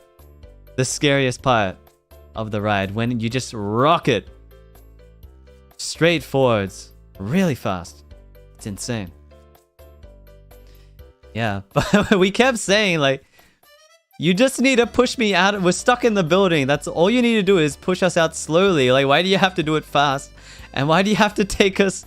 the scariest part of the ride, when you just rocket straight forwards really fast. It's insane. Yeah, but we kept saying like, you just need to push me out. We're stuck in the building. That's all you need to do, is push us out slowly. Like, why do you have to do it fast? And why do you have to take us,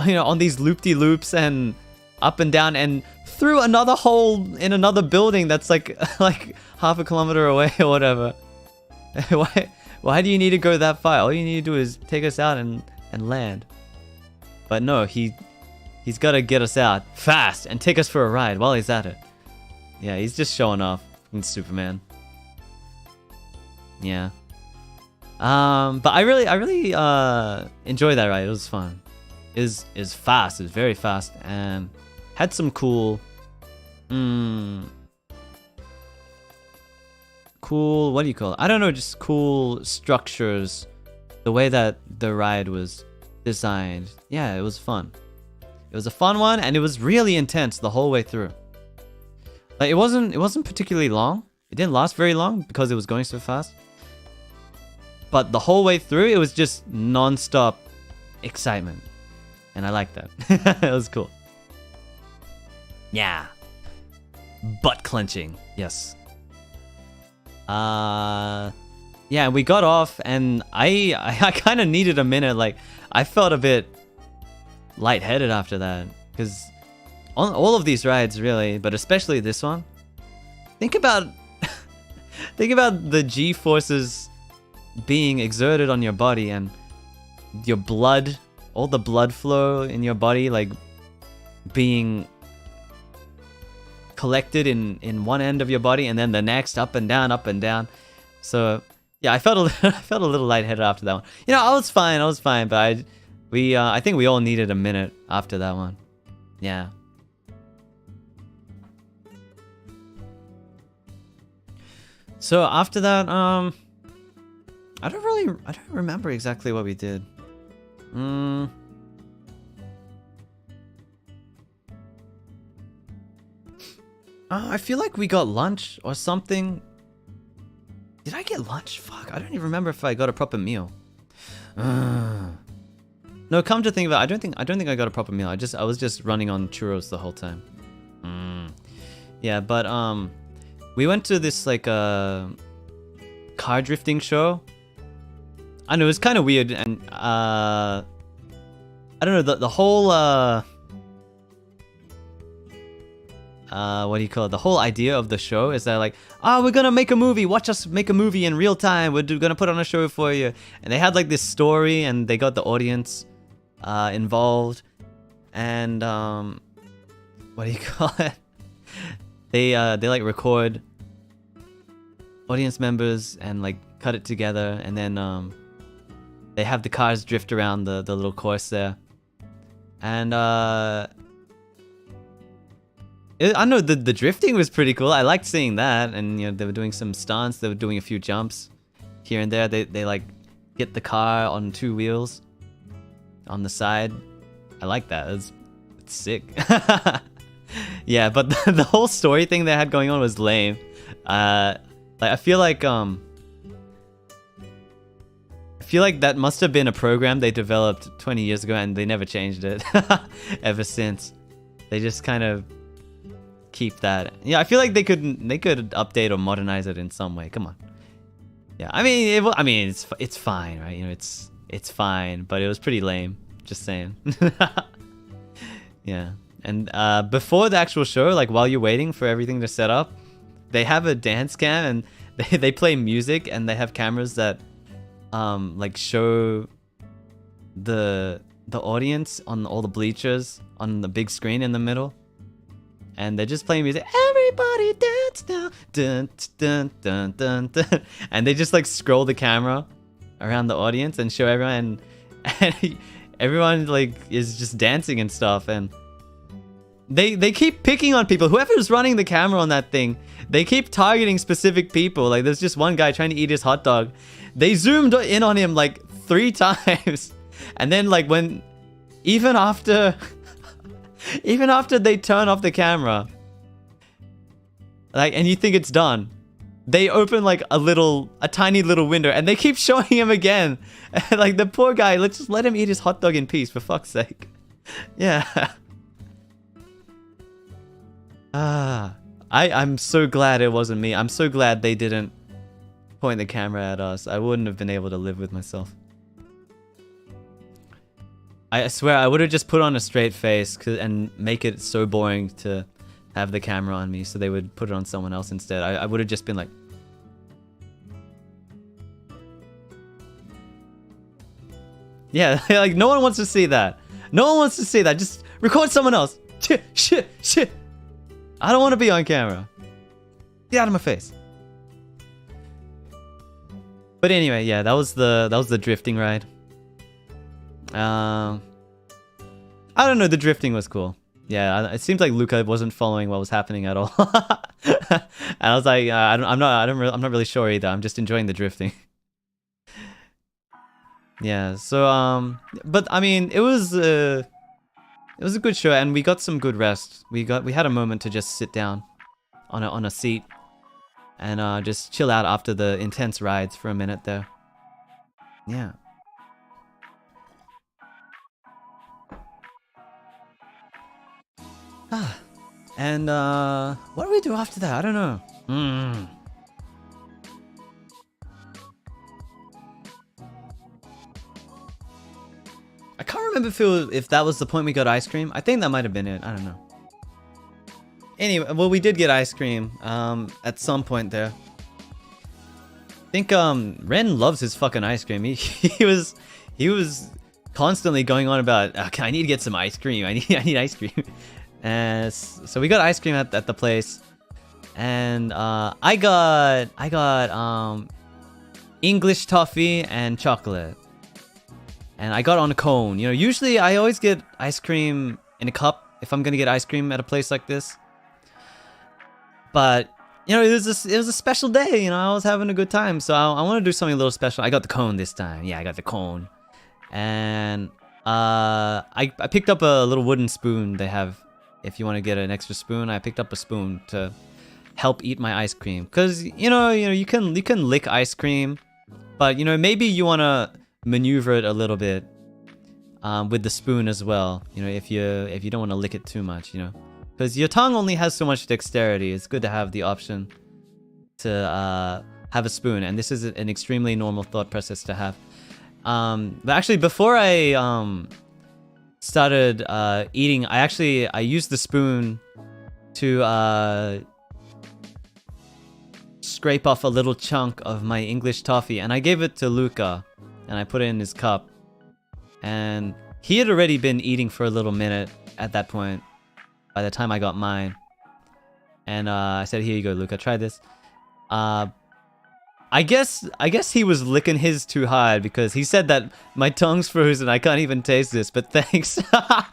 you know, on these loop-de-loops and up and down and through another hole in another building that's like half a kilometer away or whatever? Why do you need to go that far? All you need to do is take us out and land. But no, he's got to get us out fast and take us for a ride while he's at it. Yeah, he's just showing off. He's Superman. Yeah. But I really enjoyed that ride. It was fun. Is fast. It's very fast, and had some cool, cool. What do you call it? I don't know. Just cool structures. The way that the ride was designed. Yeah, it was fun. It was a fun one, and it was really intense the whole way through. Like, it wasn't particularly long. It didn't last very long because it was going so fast. But the whole way through, it was just non-stop excitement. And I like that. It was cool. Yeah. Butt clenching. Yes. Yeah, we got off, and I kind of needed a minute. Like, I felt a bit lightheaded after that, because on all of these rides, really, but especially this one, think about think about the G forces being exerted on your body and your blood, all the blood flow in your body, like being collected in one end of your body and then the next, up and down, up and down. So yeah, I felt I felt a little lightheaded after that one. You know, I was fine, but I think we all needed a minute after that one. Yeah. So after that, I don't remember exactly what we did. I feel like we got lunch or something. Did I get lunch? Fuck, I don't even remember if I got a proper meal. No, come to think of it, I don't think I got a proper meal. I was just running on churros the whole time. Yeah, but we went to this like car drifting show. I know it was kind of weird, and I don't know, the whole what do you call it? The whole idea of the show is that like, oh, we're gonna make a movie. Watch us make a movie in real time. We're gonna put on a show for you. And they had like this story, and they got the audience involved. And what do you call it? They like record audience members and like cut it together, and then they have the cars drift around the little course there. And I know the drifting was pretty cool. I liked seeing that, and you know, they were doing some stunts. They were doing a few jumps here and there. They like get the car on 2 wheels on the side. I like that. It's sick. Yeah, but the whole story thing they had going on was lame. Like I feel like that must have been a program they developed 20 years ago, and they never changed it ever since. They just kind of keep that. Yeah, I feel like they could update or modernize it in some way. Come on. Yeah, I mean, it's fine, right? You know, it's fine, but it was pretty lame. Just saying. Yeah, and before the actual show, like while you're waiting for everything to set up, they have a dance cam, and they play music, and they have cameras that like show the audience on all the bleachers on the big screen in the middle. And they're just playing music. Everybody dance now. Dun, dun, dun, dun, dun. And they just like scroll the camera around the audience and show everyone. And everyone like is just dancing and stuff. And they keep picking on people. Whoever's running the camera on that thing, they keep targeting specific people. Like there's just one guy trying to eat his hot dog. They zoomed in on him like 3 times. And then like even after they turn off the camera, like, and you think it's done, they open like a tiny little window, and they keep showing him again. And, like, the poor guy, let's just let him eat his hot dog in peace, for fuck's sake. Yeah. I'm so glad it wasn't me. I'm so glad they didn't point the camera at us. I wouldn't have been able to live with myself. I swear I would have just put on a straight face and make it so boring to have the camera on me, so they would put it on someone else instead. I would have just been like... Yeah, like no one wants to see that. No one wants to see that. Just record someone else. Shit. I don't want to be on camera. Get out of my face. But anyway, yeah, that was the drifting ride. I don't know, the drifting was cool. Yeah, it seems like Luca wasn't following what was happening at all. And I was like, I'm not really sure either. I'm just enjoying the drifting. Yeah, so but I mean, it was a good show, and we got some good rest. We had a moment to just sit down on a seat and just chill out after the intense rides for a minute there. Yeah. And what do we do after that? I don't know. I can't remember if that was the point we got ice cream. I think that might have been it. I don't know. Anyway, well, we did get ice cream at some point there. I think Ren loves his fucking ice cream. He was constantly going on about, okay, I need to get some ice cream. I need ice cream. And so we got ice cream at the place, and I got English toffee and chocolate, and I got on a cone. You know, usually I always get ice cream in a cup if I'm gonna get ice cream at a place like this. But you know, it was a special day. You know, I was having a good time, so I want to do something a little special. I got the cone this time. Yeah, I got the cone, and I picked up a little wooden spoon they have. If you want to get an extra spoon, I picked up a spoon to help eat my ice cream. Cause you know you can lick ice cream, but you know, maybe you want to maneuver it a little bit with the spoon as well. You know, if you don't want to lick it too much, you know, because your tongue only has so much dexterity. It's good to have the option to have a spoon, and this is an extremely normal thought process to have. But actually, before I started eating, I used the spoon to scrape off a little chunk of my English toffee, and I gave it to Luca, and I put it in his cup. And he had already been eating for a little minute at that point by the time I got mine. And I said, here you go, Luca, try this. I guess he was licking his too hard, because he said that my tongue's frozen, I can't even taste this, but thanks. I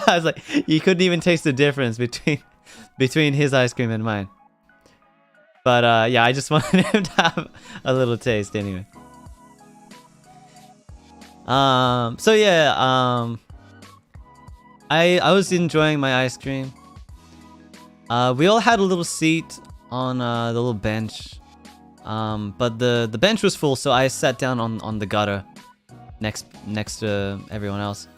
was like, you couldn't even taste the difference between his ice cream and mine. But yeah, I just wanted him to have a little taste anyway. So yeah, I was enjoying my ice cream. We all had a little seat on the little bench. But the bench was full, so I sat down on the gutter next to everyone else.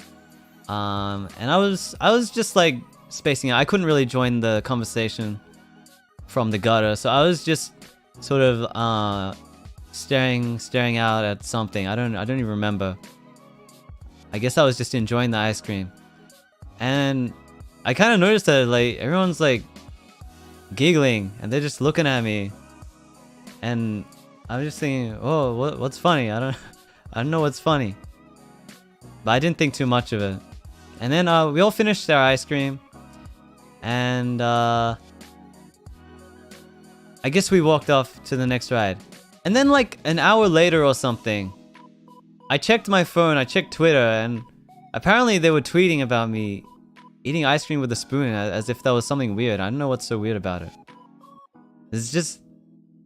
And I was just like spacing out. I couldn't really join the conversation from the gutter, so I was just sort of staring out at something. I don't even remember. I guess I was just enjoying the ice cream. And I kind of noticed that like everyone's like giggling and they're just looking at me. And I'm just thinking, oh, what's funny? I don't know what's funny. But I didn't think too much of it. And then we all finished our ice cream, and I guess we walked off to the next ride. And then like an hour later or something, I checked my phone, I checked Twitter, and apparently they were tweeting about me eating ice cream with a spoon as if that was something weird. I don't know what's so weird about it. It's just,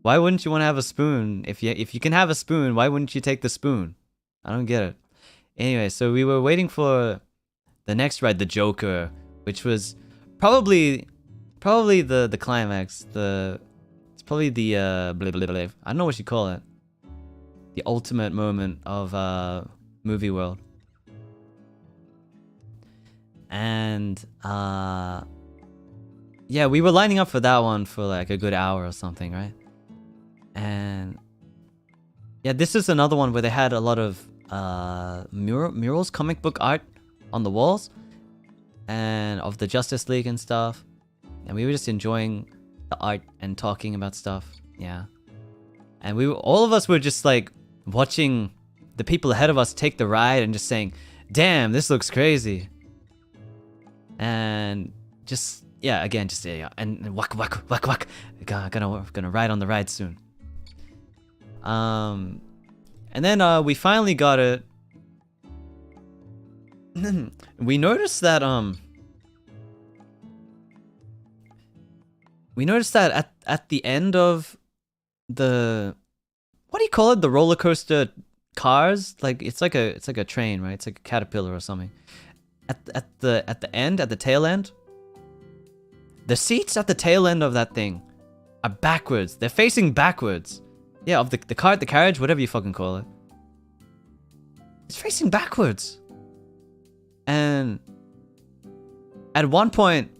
why wouldn't you want to have a spoon? If you can have a spoon, why wouldn't you take the spoon? I don't get it. Anyway, so we were waiting for the next ride, the Joker, which was probably the climax. It's probably the blah, blah, blah. I don't know what you call it. The ultimate moment of movie world. And yeah, we were lining up for that one for like a good hour or something, right? And yeah, this is another one where they had a lot of murals, comic book art on the walls, and of the Justice League and stuff. And we were just enjoying the art and talking about stuff. Yeah. And all of us were just like watching the people ahead of us take the ride and just saying, damn, this looks crazy. And just, yeah, again, just, yeah, and whack, whack, whack, whack. Gonna ride on the ride soon. And then we finally got it. We noticed that at the end of the, what do you call it? The roller coaster cars? Like it's like a train, right? It's like a caterpillar or something. At the end, at the tail end, the seats at the tail end of that thing are backwards. They're facing backwards. Yeah, of the cart, the carriage, whatever you fucking call it. It's facing backwards. And at one point,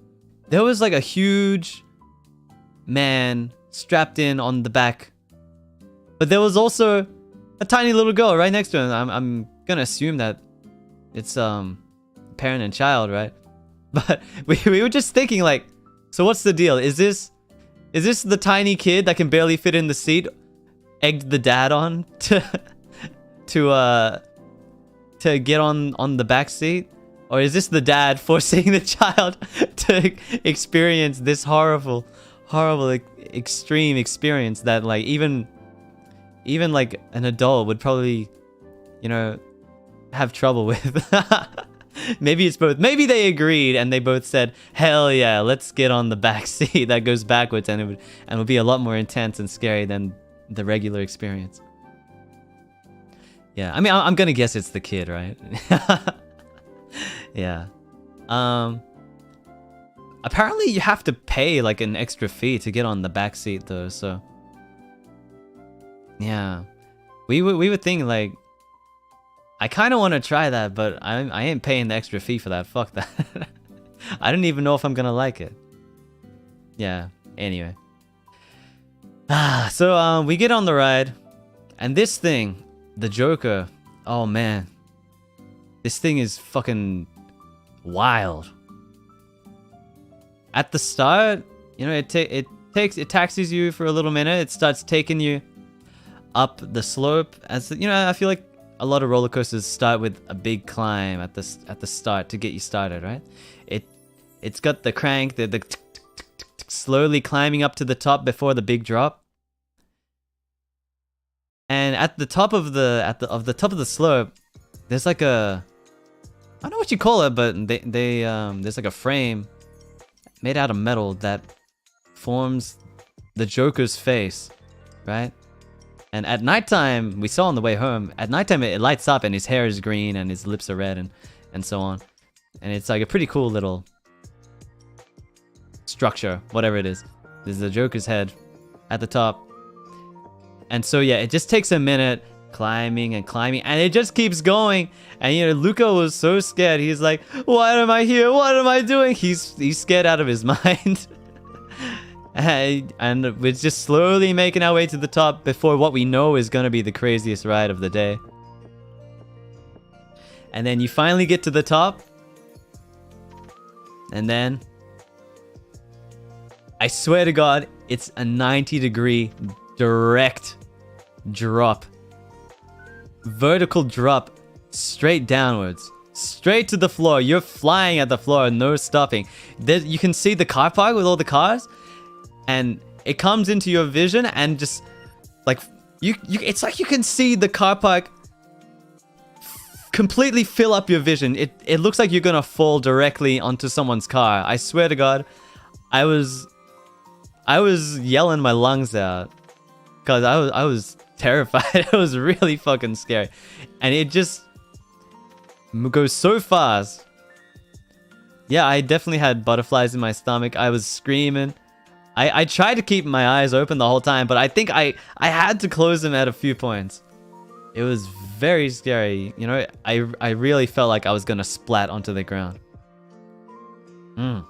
there was like a huge man strapped in on the back. But there was also a tiny little girl right next to him. I'm gonna assume that it's parent and child, right? But we were just thinking like, So what's the deal? Is this the tiny kid that can barely fit in the seat, egged the dad on to get on the back seat? Or is this the dad forcing the child to experience this horrible extreme experience that like even like an adult would probably, you know, have trouble with? Maybe it's both. Maybe they agreed and they both said, hell yeah, let's get on the back seat that goes backwards, and it would be a lot more intense and scary than the regular experience. Yeah, I mean, I'm gonna guess it's the kid, right? Yeah. Apparently you have to pay like an extra fee to get on the back seat though, so yeah. We were thinking like, I kind of want to try that, but I ain't paying the extra fee for that. Fuck that. I don't even know if I'm gonna like it. Yeah, anyway. So we get on the ride, and this thing, the Joker, oh man, this thing is fucking wild. At the start, you know, it taxis you for a little minute. It starts taking you up the slope. As you know, I feel like a lot of roller coasters start with a big climb at the start to get you started, right? It's got the crank, the slowly climbing up to the top before the big drop. And at the top of the top of the slope, there's like a, I don't know what you call it, but there's like a frame made out of metal that forms the Joker's face, right? And at nighttime, we saw on the way home, at nighttime it lights up and his hair is green and his lips are red and so on. And it's like a pretty cool little structure, whatever it is. There's the Joker's head at the top. And so yeah, it just takes a minute climbing and climbing, and it just keeps going. And you know, Luca was so scared. He's like, why am I here? What am I doing? He's scared out of his mind. And we're just slowly making our way to the top before what we know is going to be the craziest ride of the day. And then you finally get to the top. And then, I swear to God, it's a 90-degree direct drop. Vertical drop straight downwards. Straight to the floor. You're flying at the floor, no stopping. You can see the car park with all the cars. And it comes into your vision and just like it's like you can see the car park completely fill up your vision. It looks like you're gonna fall directly onto someone's car. I swear to God, I was yelling my lungs out because I was terrified. It was really fucking scary, and it just goes so fast. Yeah, I definitely had butterflies in my stomach. I was screaming. I tried to keep my eyes open the whole time, but I think I had to close them at a few points. It was very scary. You know, I really felt like I was gonna splat onto the ground. And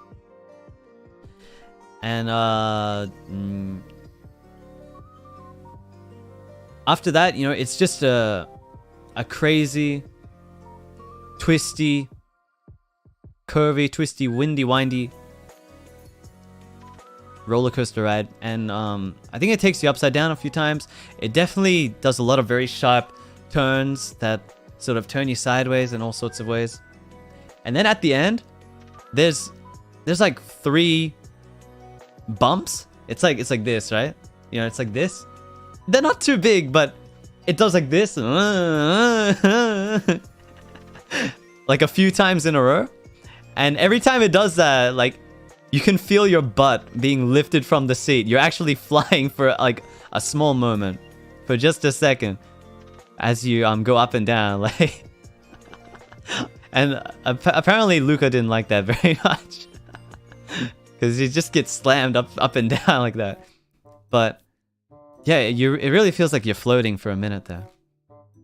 after that, you know, it's just a crazy, twisty, curvy, twisty, windy, windy roller coaster ride. And I think it takes you upside down a few times. It definitely does a lot of very sharp turns that sort of turn you sideways in all sorts of ways. And then at the end, there's like 3 bumps. It's like this, right? You know, it's like this. They're not too big, but it does like this. Like a few times in a row. And every time it does that, like, you can feel your butt being lifted from the seat. You're actually flying for like a small moment, for just a second, as you go up and down, like. And apparently Luca didn't like that very much, because he just gets slammed up and down like that. But yeah, it really feels like you're floating for a minute there.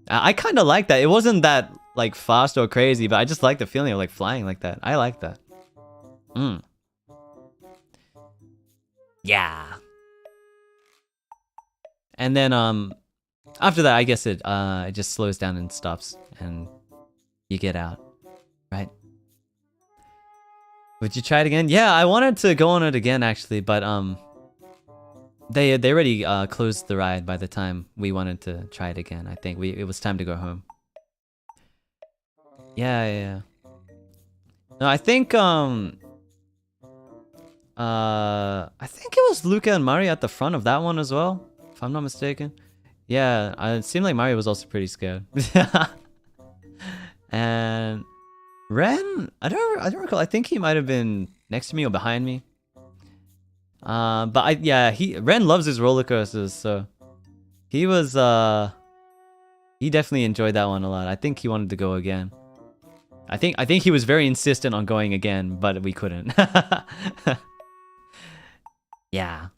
I kind of like that. It wasn't that like fast or crazy, but I just like the feeling of like flying like that. I like that. Yeah. And then after that, I guess it just slows down and stops, and you get out, right? Would you try it again? Yeah, I wanted to go on it again actually, but they already closed the ride by the time we wanted to try it again. I think it was time to go home. Yeah. No, I think it was Luca and Mari at the front of that one as well, if I'm not mistaken. Yeah, it seemed like Mari was also pretty scared. And Ren, I don't recall. I think he might have been next to me or behind me. But Ren loves his roller coasters, so he was he definitely enjoyed that one a lot. I think he wanted to go again. I think he was very insistent on going again, but we couldn't. Yeah.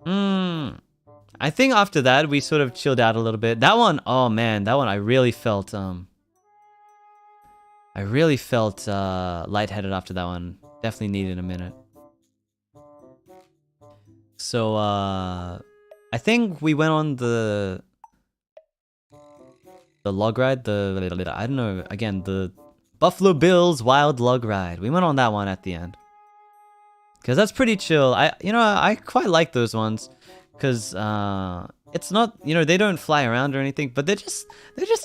I think after that we sort of chilled out a little bit. That one, oh man, that one I really felt lightheaded after that one. Definitely needed a minute. So I think we went on the log ride, I don't know, again, the Buffalo Bills Wild Log Ride. We went on that one at the end. Cause that's pretty chill. I quite like those ones. Cause it's not, they don't fly around or anything, but they're just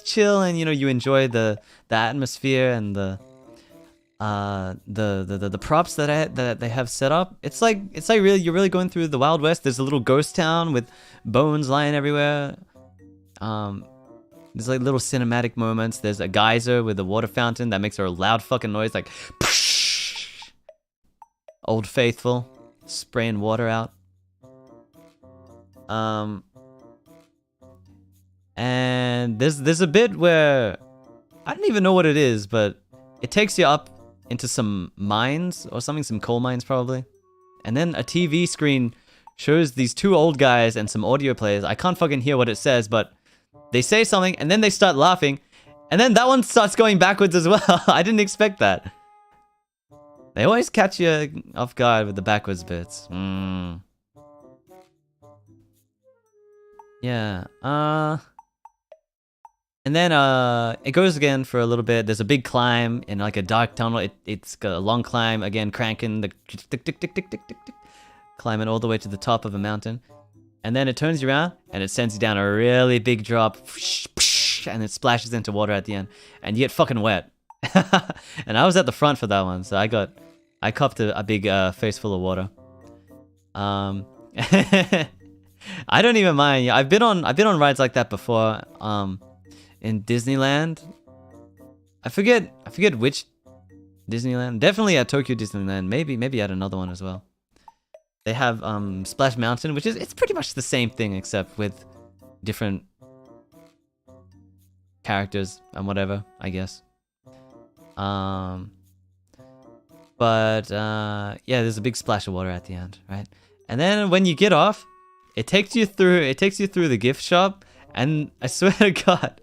chill, and you enjoy the atmosphere and the props that they have set up. It's like really, you're really going through the Wild West. There's a little ghost town with bones lying everywhere. There's like little cinematic moments. There's a geyser with a water fountain that makes a loud fucking noise, like Old Faithful spraying water out. And there's a bit where I don't even know what it is, but it takes you up into some mines or something, some coal mines probably. And then a TV screen shows these two old guys and some audio players. I can't fucking hear what it says, but they say something and then they start laughing. And then that one starts going backwards as well. I didn't expect that. They always catch you off guard with the backwards bits. Yeah. And then it goes again for a little bit. There's a big climb in like a dark tunnel. It's got a long climb, again cranking the tick tick tick tick tick tick tick, climbing all the way to the top of a mountain. And then it turns you around and it sends you down a really big drop, and it splashes into water at the end, and you get fucking wet. And I was at the front for that one, so I copped a big face full of water. I don't even mind. I've been on rides like that before. In Disneyland, I forget which Disneyland. Definitely at Tokyo Disneyland. Maybe at another one as well. They have Splash Mountain, which it's pretty much the same thing except with different characters and whatever, I guess. But yeah, there's a big splash of water at the end, right? And then when you get off, it takes you through the gift shop, and I swear to God,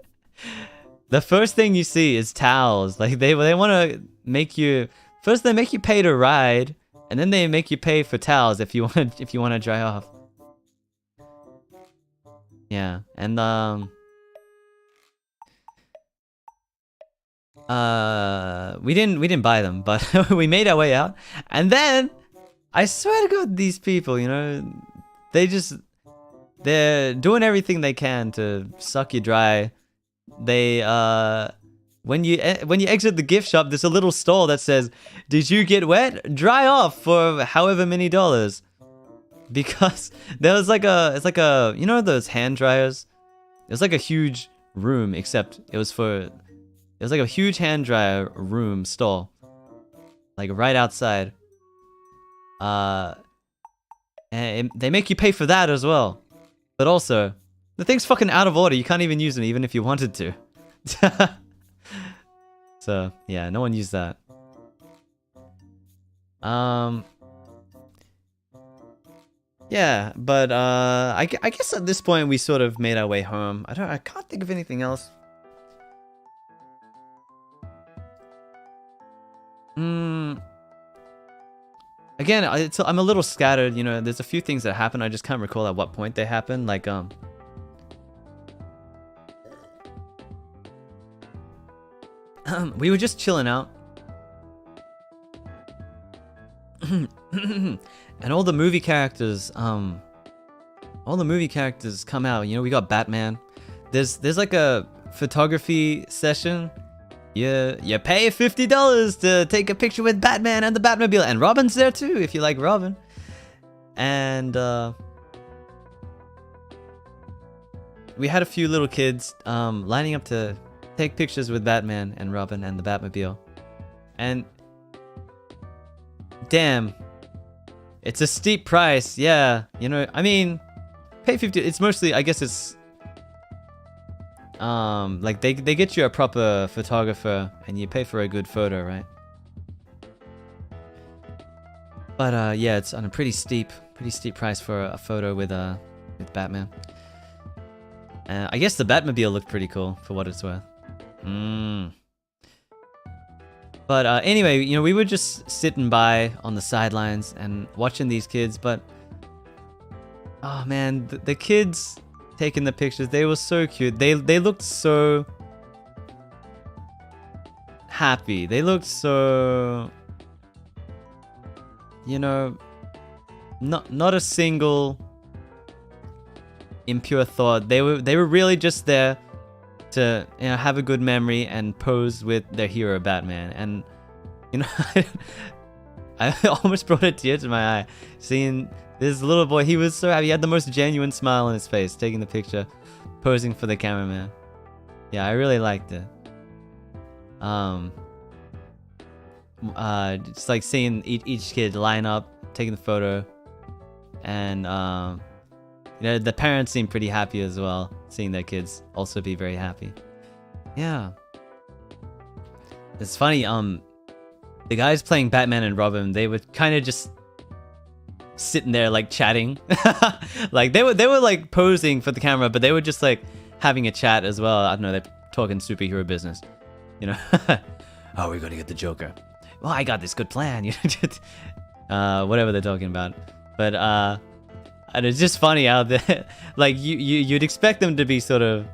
the first thing you see is towels. Like they want to make you first, they make you pay to ride, and then they make you pay for towels if you want to dry off. Yeah, and we didn't buy them, but we made our way out, and then I swear to God, these people, they're doing everything they can to suck you dry. They when you exit the gift shop, there's a little stall that says, "Did you get wet? Dry off for however many dollars." Because there was it's like a those hand dryers. It was like a huge room, except it was like a huge hand dryer room stall, like right outside. And they make you pay for that as well. But also, the thing's fucking out of order. You can't even use them, even if you wanted to. So yeah, no one used that. Yeah, but I guess at this point we sort of made our way home. I can't think of anything else. Again, I'm a little scattered, there's a few things that happen, I just can't recall at what point they happened, like, we were just chilling out. And all the movie characters come out. You know, we got Batman. There's like a photography session. You pay $50 to take a picture with Batman and the Batmobile, and Robin's there too if you like Robin. And we had a few little kids lining up to take pictures with Batman and Robin and the Batmobile. And damn, it's a steep price. Yeah, you know, I mean, pay 50. It's mostly, I guess it's like they get you a proper photographer and you pay for a good photo, right? But yeah, it's on a pretty steep price for a photo with Batman. I guess the Batmobile looked pretty cool for what it's worth. But anyway, you know, we were just sitting by on the sidelines and watching these kids, but oh man, the kids taking the pictures, they were so cute. They looked so happy. They looked so, you know, not a single impure thought. They were really just there to, you know, have a good memory and pose with their hero Batman. And you know, I almost brought a tear to my eye seeing this little boy. He was so happy. He had the most genuine smile on his face, taking the picture, posing for the cameraman. Yeah, I really liked it. Just like seeing each kid line up, taking the photo, and you know, the parents seemed pretty happy as well, seeing their kids also be very happy. Yeah, it's funny. The guys playing Batman and Robin, they were kind of just sitting there like chatting. Like they were like posing for the camera, but they were just like having a chat as well. I don't know, they're talking superhero business, you know. Oh, we're gonna get the Joker. Well, I got this good plan, you know. Whatever they're talking about. But and it's just funny how they, like you'd expect them to be sort of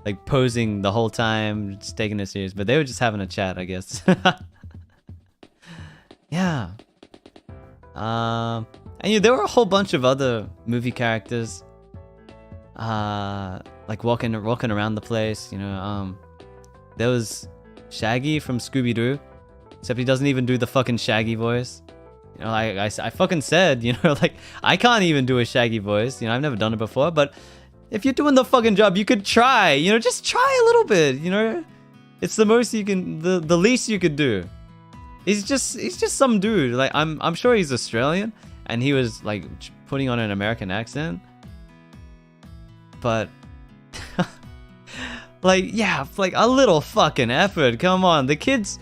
like posing the whole time, just taking it serious, but they were just having a chat, I guess. Yeah. And you know, there were a whole bunch of other movie characters, like walking around the place. You know, there was Shaggy from Scooby-Doo, except he doesn't even do the fucking Shaggy voice. You know, I fucking said, you know, like I can't even do a Shaggy voice. You know, I've never done it before, but if you're doing the fucking job, you could try. You know, just try a little bit. You know, it's the most you can, the least you could do. He's just some dude. Like I'm sure he's Australian and he was like putting on an American accent. But like, yeah, like a little fucking effort. Come on, the kids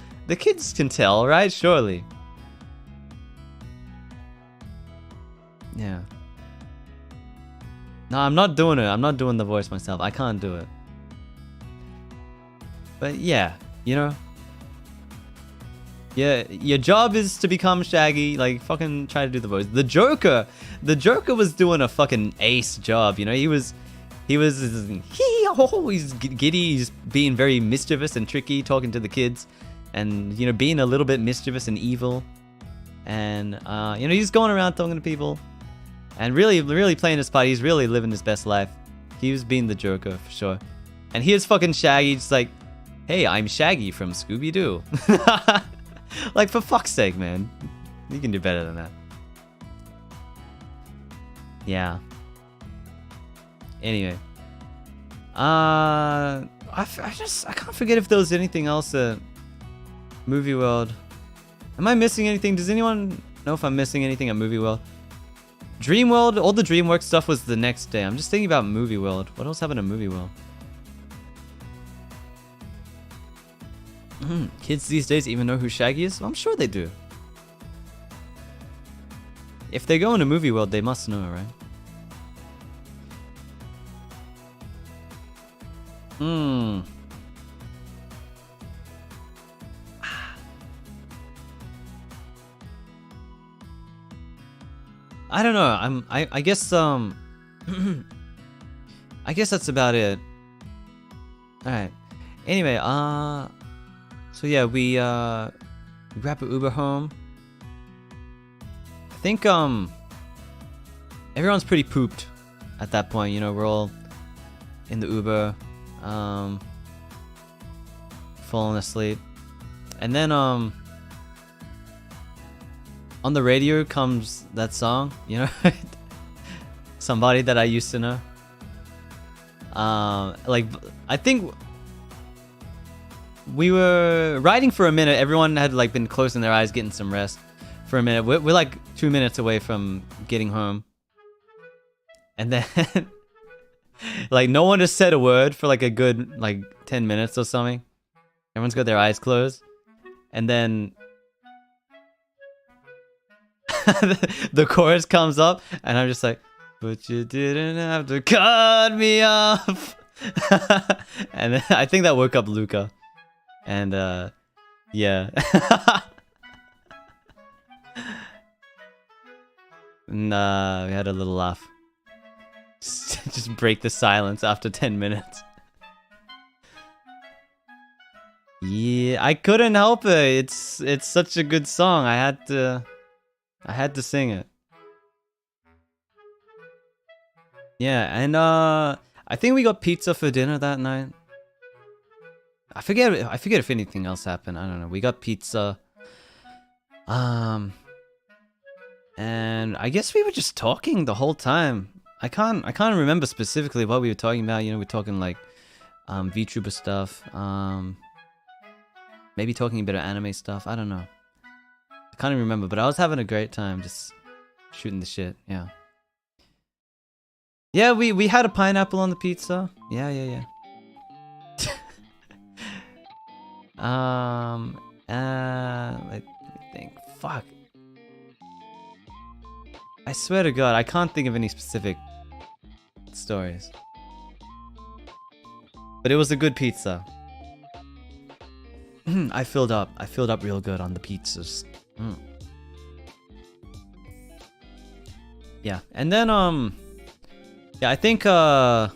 can tell, right? Surely. Yeah. No, I'm not doing it. I'm not doing the voice myself. I can't do it. But yeah, you know. Yeah, your job is to become Shaggy. Like, fucking try to do the voice. The Joker was doing a fucking ace job. You know, he's giddy. He's being very mischievous and tricky, talking to the kids, and you know, being a little bit mischievous and evil. And you know, he's going around talking to people, and really playing his part. He's really living his best life. He was being the Joker for sure. And here's fucking Shaggy, just like, hey, I'm Shaggy from Scooby-Doo. Like, for fuck's sake, man. You can do better than that. Yeah. Anyway. I can't forget if there was anything else at Movie World. Am I missing anything? Does anyone know if I'm missing anything at Movie World? Dream World, all the DreamWorks stuff was the next day. I'm just thinking about Movie World. What else happened at Movie World? Kids these days even know who Shaggy is? Well, I'm sure they do. If they go into Movie World, they must know, right? I don't know. I guess I guess that's about it. All right. Anyway, so yeah, we We grab an Uber home. I think everyone's pretty pooped at that point. You know, we're all in the Uber, falling asleep, and then on the radio comes that song. You know, Somebody That I Used to Know. Like, I think we were riding for a minute. Everyone had like been closing their eyes, getting some rest for a minute. We're like 2 minutes away from getting home, and then like no one has said a word for like a good like 10 minutes or something. Everyone's got their eyes closed, and then the chorus comes up, and I'm just like, but you didn't have to cut me off. And then I think that woke up Luca. And yeah. Nah, we had a little laugh. Just break the silence after 10 minutes. Yeah, I couldn't help it. It's such a good song. I had to sing it. Yeah, and I think we got pizza for dinner that night. I forget if anything else happened. I don't know. We got pizza. And I guess we were just talking the whole time. I can't remember specifically what we were talking about. You know, we're talking like VTuber stuff. Maybe talking a bit of anime stuff. I don't know. I can't even remember, but I was having a great time just shooting the shit. Yeah. Yeah, we had a pineapple on the pizza. Yeah. Let me think. Fuck. I swear to God, I can't think of any specific stories. But it was a good pizza. I filled up real good on the pizzas. Yeah, and then yeah, I think I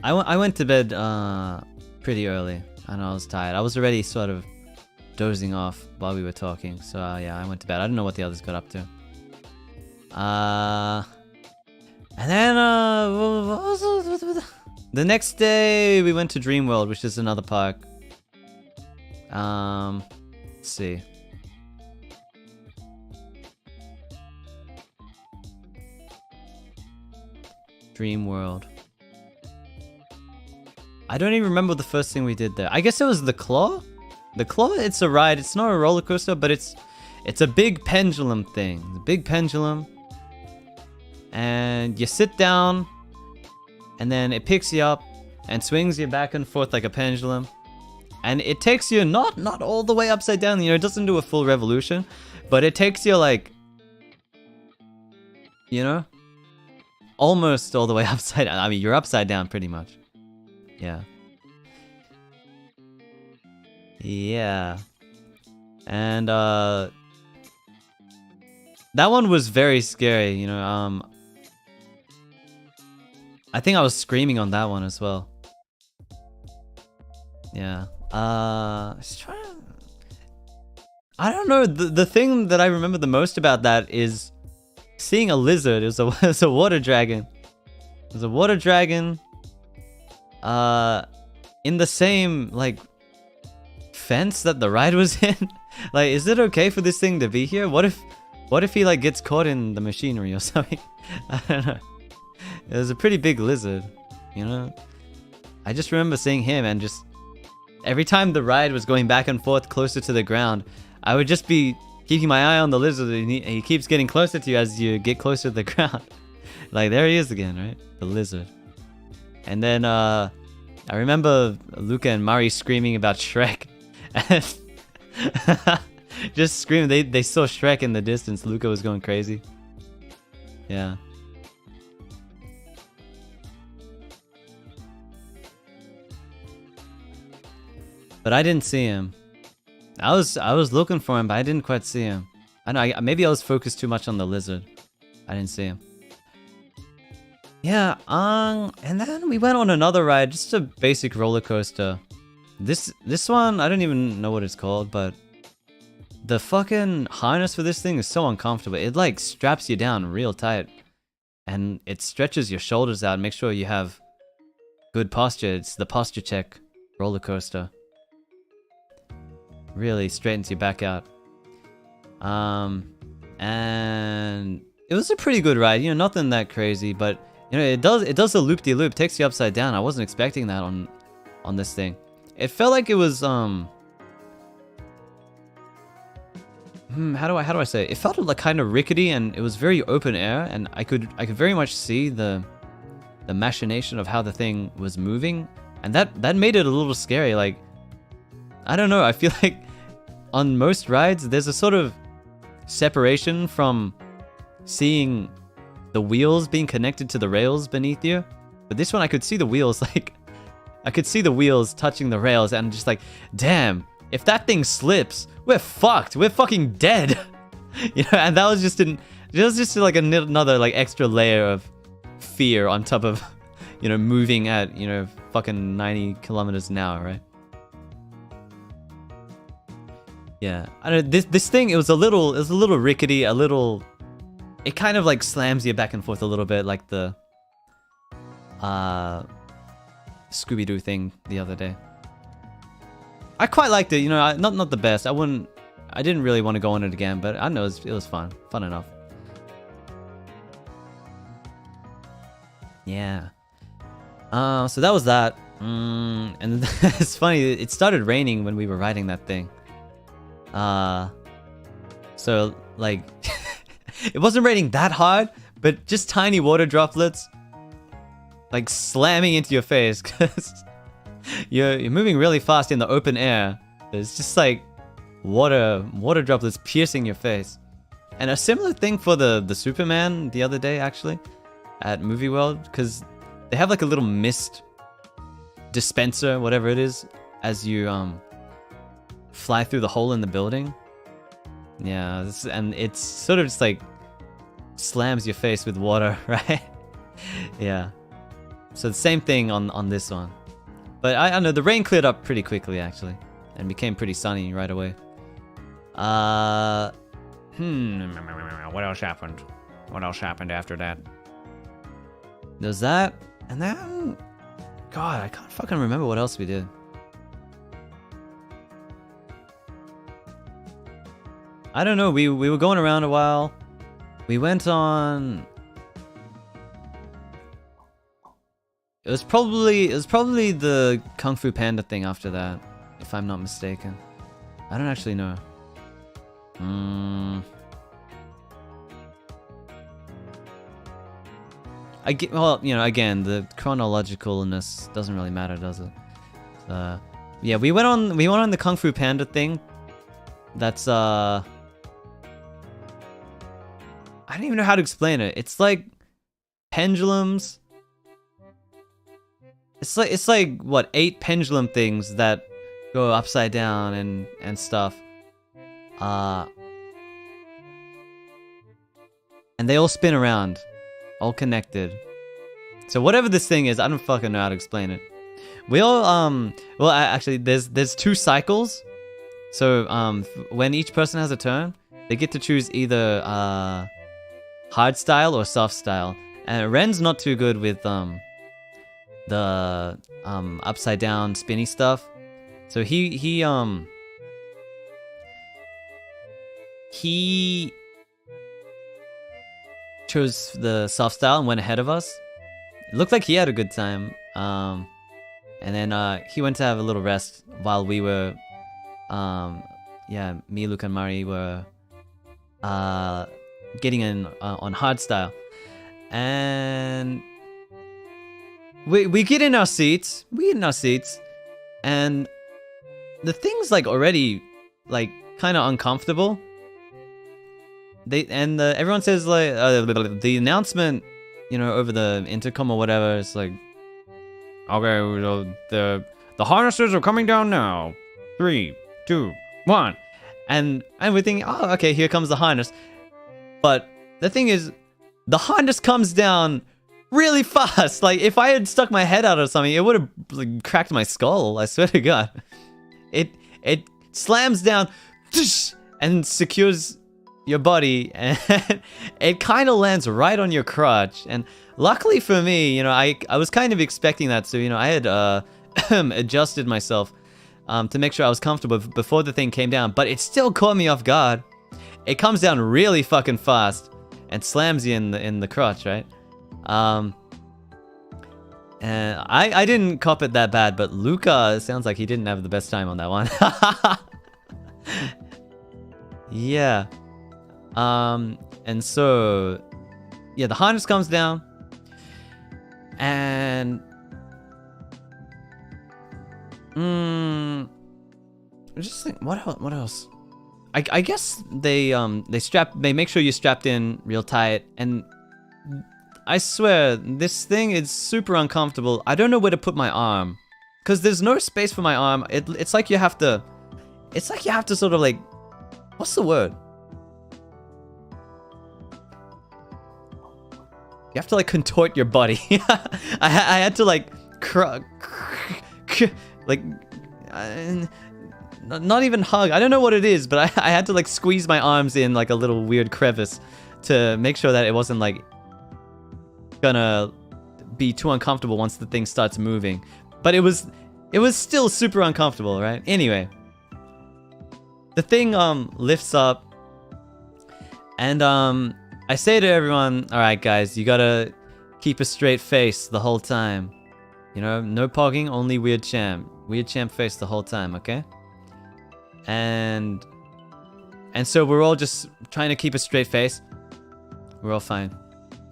went to bed pretty early, and I was tired. I was already sort of dozing off while we were talking, so yeah, I went to bed. I don't know what the others got up to. And then the next day we went to Dream World, which is another park. Let's see. Dream World. I don't even remember the first thing we did there. I guess it was the Claw? The Claw, it's a ride. It's not a roller coaster, but it's a big pendulum thing. The big pendulum. And you sit down, and then it picks you up and swings you back and forth like a pendulum. And it takes you not all the way upside down, you know, it doesn't do a full revolution, but it takes you like, you know, almost all the way upside down. I mean, you're upside down pretty much. Yeah. Yeah. And that one was very scary, you know. I think I was screaming on that one as well. Yeah. I don't know. The thing that I remember the most about that is seeing a lizard. It was a water dragon. It was a water dragon. In the same like fence that the ride was in. Like, is it okay for this thing to be here? What if he like gets caught in the machinery or something? I don't know. It was a pretty big lizard, you know. I just remember seeing him, and just every time the ride was going back and forth closer to the ground, I would just be keeping my eye on the lizard, and he keeps getting closer to you as you get closer to the ground. Like, there he is again, right? The lizard. And then I remember Luca and Mari screaming about Shrek. And just screaming. They saw Shrek in the distance. Luca was going crazy. Yeah. But I didn't see him. I was looking for him, but I didn't quite see him. I know. Maybe I was focused too much on the lizard. I didn't see him. Yeah. And then we went on another ride, just a basic roller coaster. This one, I don't even know what it's called, but the fucking harness for this thing is so uncomfortable. It like straps you down real tight. And it stretches your shoulders out. Make sure you have good posture. It's the posture check roller coaster. Really straightens your back out. And it was a pretty good ride. You know, nothing that crazy, but you know, it does a loop-de-loop, takes you upside down. I wasn't expecting that on this thing. It felt like it was how do I say it? It felt like kind of rickety, and it was very open air, and I could very much see the machination of how the thing was moving, and that made it a little scary. Like, I don't know, I feel like on most rides there's a sort of separation from seeing the wheels being connected to the rails beneath you, but this one I could see the wheels, like I could see the wheels touching the rails, and just like, damn, if that thing slips, we're fucked. We're fucking dead. You know, and that was just like another like extra layer of fear on top of, you know, moving at, you know, fucking 90 kilometers an hour, right? Yeah, I don't know, this thing, it was a little rickety, it kind of like slams you back and forth a little bit, like the Scooby-Doo thing the other day. I quite liked it, you know, not the best. I didn't really want to go on it again, but I know it was fun enough. Yeah. So that was that. And it's funny, it started raining when we were riding that thing. So like, it wasn't raining that hard, but just tiny water droplets, like slamming into your face, because you're moving really fast in the open air. There's just like water droplets piercing your face. And a similar thing for the Superman the other day, actually, at Movie World, because they have like a little mist dispenser, whatever it is, as you fly through the hole in the building. Yeah, and it's sort of just like slams your face with water, right? Yeah. So the same thing on this one. But I don't know, the rain cleared up pretty quickly, actually, and became pretty sunny right away. What else happened? What else happened after that? There's that, and then, God, I can't fucking remember what else we did. I don't know, we were going around a while. We went on... It was probably the Kung Fu Panda thing after that, if I'm not mistaken. I don't actually know. Well, you know, again, the chronologicalness doesn't really matter, does it? Yeah, we went on the Kung Fu Panda thing. That's I don't even know how to explain it. It's like pendulums. It's like what, 8 pendulum things that go upside down and stuff. And they all spin around, all connected. So whatever this thing is, I don't fucking know how to explain it. We all well, actually there's 2 cycles. So when each person has a turn, they get to choose either hard style or soft style. And Ren's not too good with the upside down spinny stuff. So he chose the soft style and went ahead of us. It looked like he had a good time. And then he went to have a little rest while we were yeah, me, Luke, and Mari were getting in on hard style. And we get in our seats. And the thing's like already like kind of uncomfortable. Everyone says like the announcement, you know, over the intercom or whatever. It's like, okay, the harnesses are coming down now. 3, 2, 1, and we're thinking, oh, okay, here comes the harness. But the thing is, the harness comes down really fast. Like, if I had stuck my head out or something, it would have like cracked my skull. I swear to God. It slams down, and secures your body, and it kind of lands right on your crotch. And luckily for me, you know, I was kind of expecting that, so, you know, I had adjusted myself to make sure I was comfortable before the thing came down, but it still caught me off guard. It comes down really fucking fast and slams you in the crotch, right? And I didn't cop it that bad, but Luca sounds like he didn't have the best time on that one. Yeah. And so, yeah, the harness comes down, and I'm just think, what else? I guess they make sure you're strapped in real tight, and I swear this thing is super uncomfortable. I don't know where to put my arm, because there's no space for my arm. It's like you have to sort of like, what's the word? You have to like contort your body. I had to like not even hug. I don't know what it is, but I had to like squeeze my arms in like a little weird crevice to make sure that it wasn't like gonna be too uncomfortable once the thing starts moving. But it was still super uncomfortable, right? Anyway, the thing lifts up, and I say to everyone, all right, guys, you gotta keep a straight face the whole time. You know, no pogging, only weird champ face the whole time, okay? And so we're all just trying to keep a straight face. We're all fine.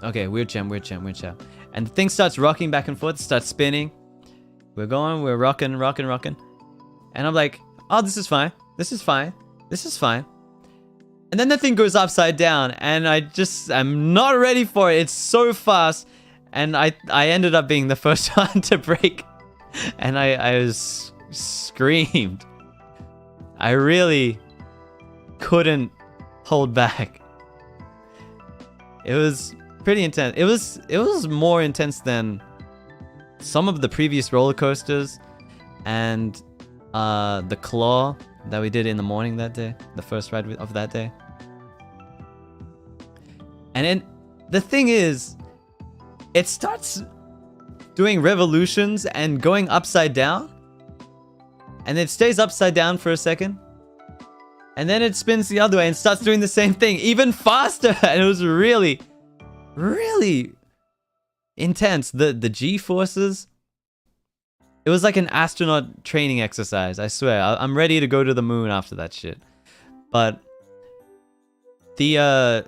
Okay, weird champ. And the thing starts rocking back and forth, starts spinning. We're rocking. And I'm like, oh, this is fine. And then the thing goes upside down, and I'm not ready for it. It's so fast, and I ended up being the first one to break, and I was screamed. I really couldn't hold back. It was pretty intense. It was more intense than some of the previous roller coasters, and the claw that we did in the morning that day, the first ride of that day. And then the thing is, it starts doing revolutions and going upside down, and it stays upside down for a second, and then it spins the other way and starts doing the same thing even faster. And it was really, really intense. The G forces. It was like an astronaut training exercise, I swear. I'm ready to go to the moon after that shit. But the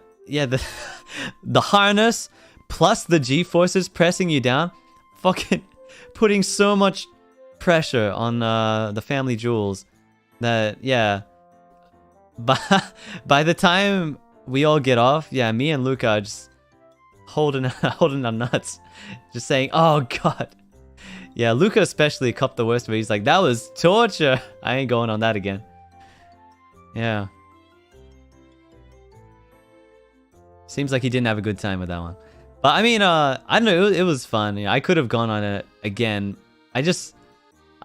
the harness plus the G forces pressing you down, fucking putting so much pressure on the family jewels that, yeah, by the time we all get off, yeah, me and Luca are just holding our nuts, just saying, oh god. Yeah, Luca especially copped the worst of it. He's like, that was torture. I ain't going on that again. Yeah. Seems like he didn't have a good time with that one. But I mean, I don't know, it was fun. Yeah, I could have gone on it again. I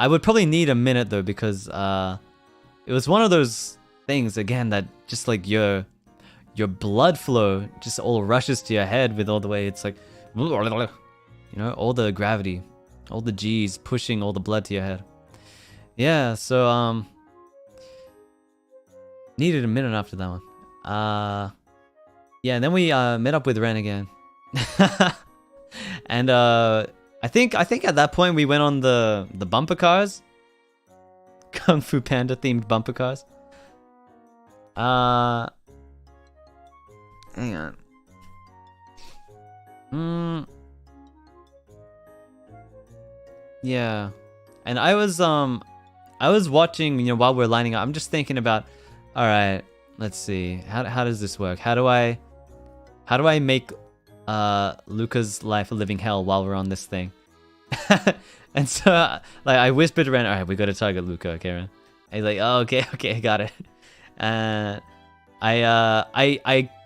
would probably need a minute though, because it was one of those things, again, that just like your blood flow just all rushes to your head with all the way it's like, you know, all the gravity. All the G's pushing all the blood to your head. Yeah, so needed a minute after that one. Yeah, and then we met up with Ren again. And I think at that point we went on the bumper cars. Kung Fu Panda themed bumper cars. Hang on. Yeah, and I was watching, you know, while we're lining up. I'm just thinking about, all right, let's see, how does this work? How do I make Luca's life a living hell while we're on this thing? And so, like, I whispered around, all right, we got to target Luca, Karen. And he's like, oh, okay, got it. I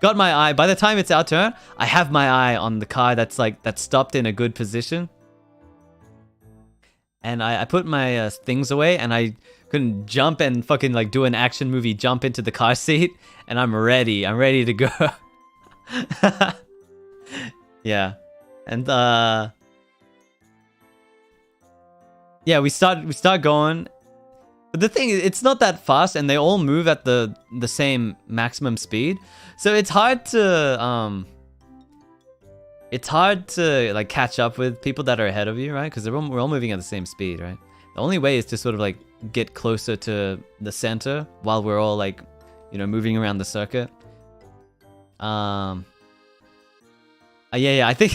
got my eye. By the time it's our turn, I have my eye on the car that's stopped in a good position. and I put my things away, and I couldn't jump and fucking like do an action movie jump into the car seat, and I'm ready to go. Yeah, and yeah, we start going. But the thing is, it's not that fast, and they all move at the same maximum speed, so it's hard to like catch up with people that are ahead of you, right? Because we're all moving at the same speed, right? The only way is to sort of like get closer to the center while we're all like, you know, moving around the circuit. Yeah, I think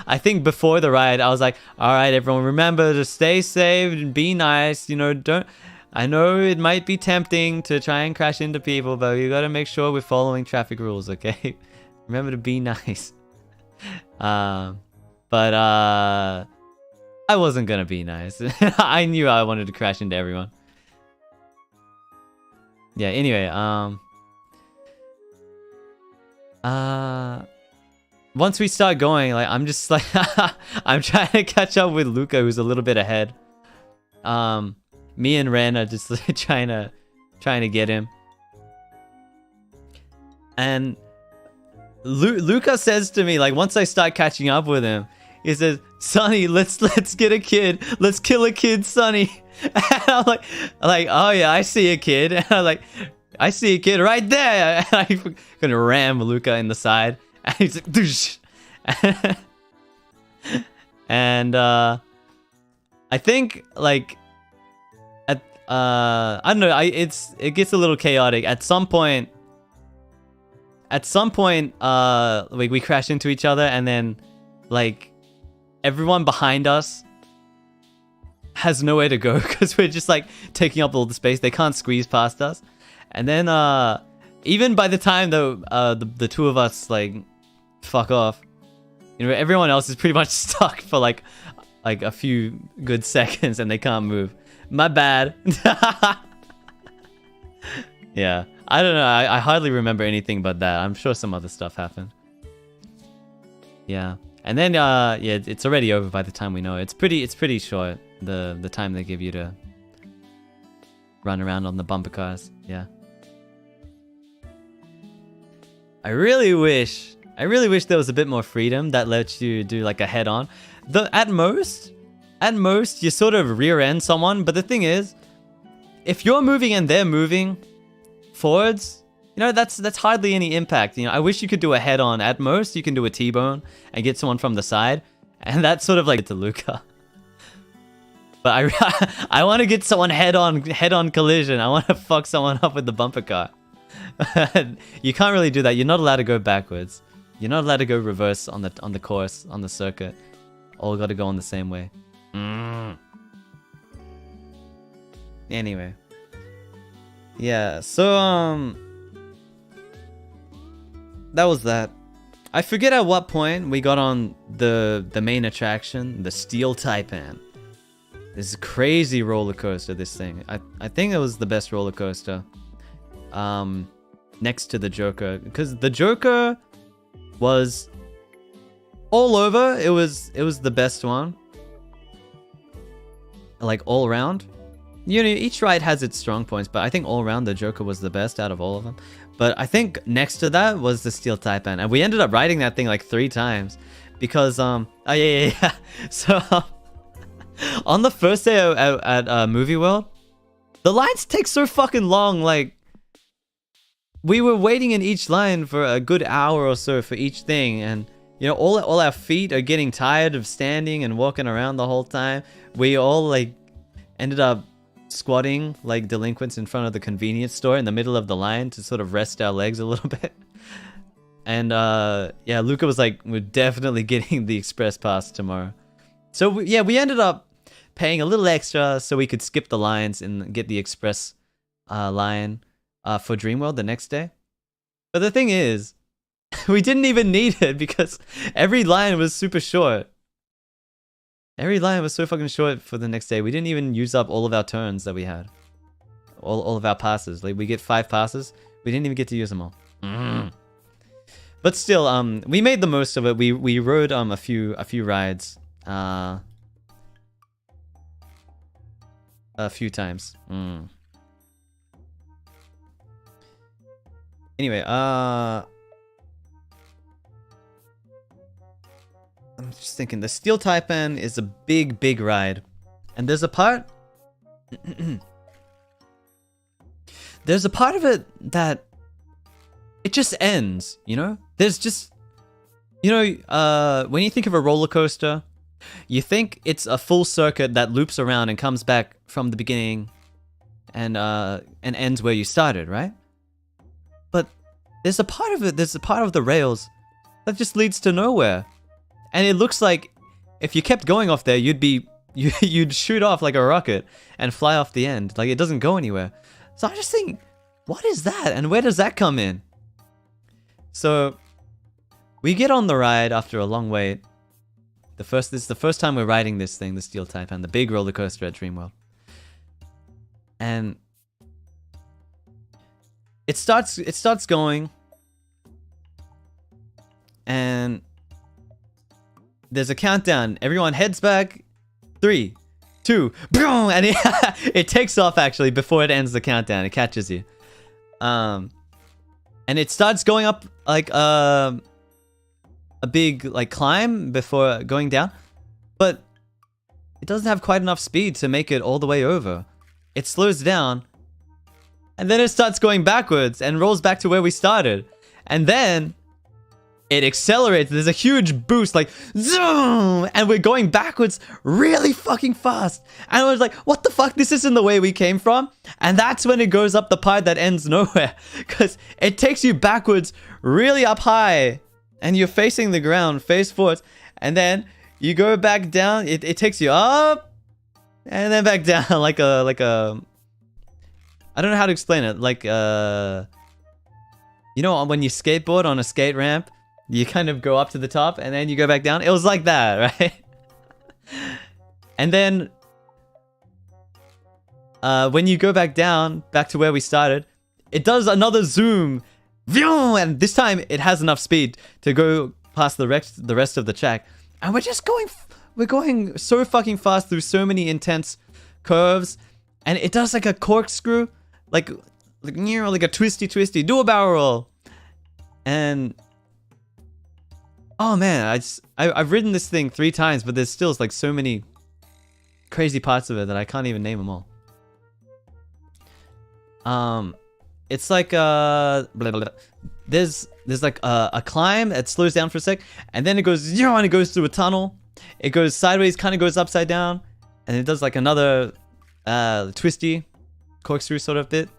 I think before the ride I was like, all right, everyone, remember to stay safe and be nice. You know, I know it might be tempting to try and crash into people, but you gotta make sure we're following traffic rules, okay? Remember to be nice. But I wasn't gonna be nice. I knew I wanted to crash into everyone. Yeah, anyway, once we start going, like, I'm just like I'm trying to catch up with Luca, who's a little bit ahead. Me and Ren are just like, trying to get him. And Luca says to me, like, once I start catching up with him, he says, "Sonny, let's get a kid. Let's kill a kid, Sonny." And I'm like, oh yeah, I see a kid. And I'm like, I see a kid right there. And I'm gonna ram Luca in the side. And he's like, "Doosh." And I think like at I don't know, it gets a little chaotic at some point. Like we crash into each other, and then like everyone behind us has nowhere to go because we're just like taking up all the space. They can't squeeze past us. And then even by the time the two of us like fuck off, you know, everyone else is pretty much stuck for like a few good seconds, and they can't move. My bad. Yeah, I don't know. I hardly remember anything but that. I'm sure some other stuff happened. Yeah, and then yeah, it's already over by the time we know it. It's pretty short, the time they give you to run around on the bumper cars. Yeah. I really wish there was a bit more freedom that lets you do like a head-on. At most you sort of rear end someone, but the thing is, if you're moving and they're moving forwards, you know, that's hardly any impact. You know, I wish you could do a head-on. At most you can do a T-bone and get someone from the side, and that's sort of like to Luca. But I want to get someone head-on collision. I want to fuck someone up with the bumper car. You can't really do that. You're not allowed to go backwards. You're not allowed to go reverse on the course, on the circuit. All got to go on the same way. Anyway. Yeah, so that was that. I forget at what point we got on the main attraction, the Steel Taipan. This crazy roller coaster, this thing. I think it was the best roller coaster. Next to the Joker, because the Joker was all over. It was the best one, like all around. You know, each ride has its strong points, but I think all around the Joker was the best out of all of them. But I think next to that was the Steel Taipan, and we ended up riding that thing like 3 times because oh yeah. So on the first day at Movie World, the lines take so fucking long. Like, we were waiting in each line for a good hour or so for each thing, and you know, all our feet are getting tired of standing and walking around the whole time. We all like ended up squatting like delinquents in front of the convenience store in the middle of the line to sort of rest our legs a little bit. And yeah, Luca was like, we're definitely getting the express pass tomorrow. So we ended up paying a little extra so we could skip the lines and get the express line for Dreamworld the next day. But the thing is, we didn't even need it because every line was super short. Every line was so fucking short for the next day. We didn't even use up all of our turns that we had. All of our passes. Like, we get 5 passes. We didn't even get to use them all. But still, we made the most of it. We rode a few rides. a few times. Anyway, I'm just thinking the Steel Taipan is a big ride. And there's a part there's a part of it that it just ends, you know? There's just, you know, when you think of a roller coaster, you think it's a full circuit that loops around and comes back from the beginning and ends where you started, right? But there's a part of it, there's a part of the rails that just leads to nowhere. And it looks like if you kept going off there, you'd shoot off like a rocket and fly off the end. Like, it doesn't go anywhere. So I just think, what is that? And where does that come in? So we get on the ride after a long wait. This is the first time we're riding this thing, the Steel Taipan, the big roller coaster at Dreamworld. And it starts going. And there's a countdown. Everyone heads back. 3, 2, boom, and it takes off actually before it ends the countdown. It catches you. And it starts going up like a big like climb before going down, but it doesn't have quite enough speed to make it all the way over. It slows down, and then it starts going backwards and rolls back to where we started, and then it accelerates. There's a huge boost, like zoom, and we're going backwards really fucking fast. And I was like, what the fuck? This isn't the way we came from. And that's when it goes up the part that ends nowhere, because it takes you backwards really up high, and you're facing the ground face forwards, and then you go back down. It takes you up and then back down like a I don't know how to explain it. Like you know, when you skateboard on a skate ramp, you kind of go up to the top and then you go back down. It was like that, right? And then when you go back down, back to where we started, it does another zoom. And this time it has enough speed to go past the rest of the track. And we're just going so fucking fast through so many intense curves. And it does like a corkscrew, like you know, like a twisty do a barrel roll. And oh man, I've ridden this thing 3 times, but there's still like so many crazy parts of it that I can't even name them all. It's like blah, blah, blah. There's like a climb that slows down for a sec, and then it goes, you know, and it goes through a tunnel. It goes sideways, kind of goes upside down, and it does like another twisty corkscrew sort of bit.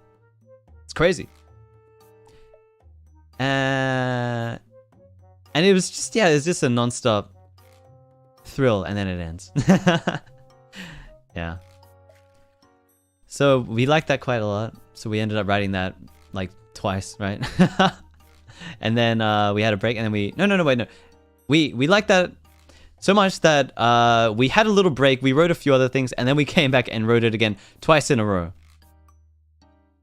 It's crazy. And it was just, yeah, it's just a non-stop thrill, and then it ends. Yeah. So we liked that quite a lot. So we ended up riding that like twice, right? And then we had a break, and then we no. We liked that so much that we had a little break. We rode a few other things, and then we came back and rode it again twice in a row.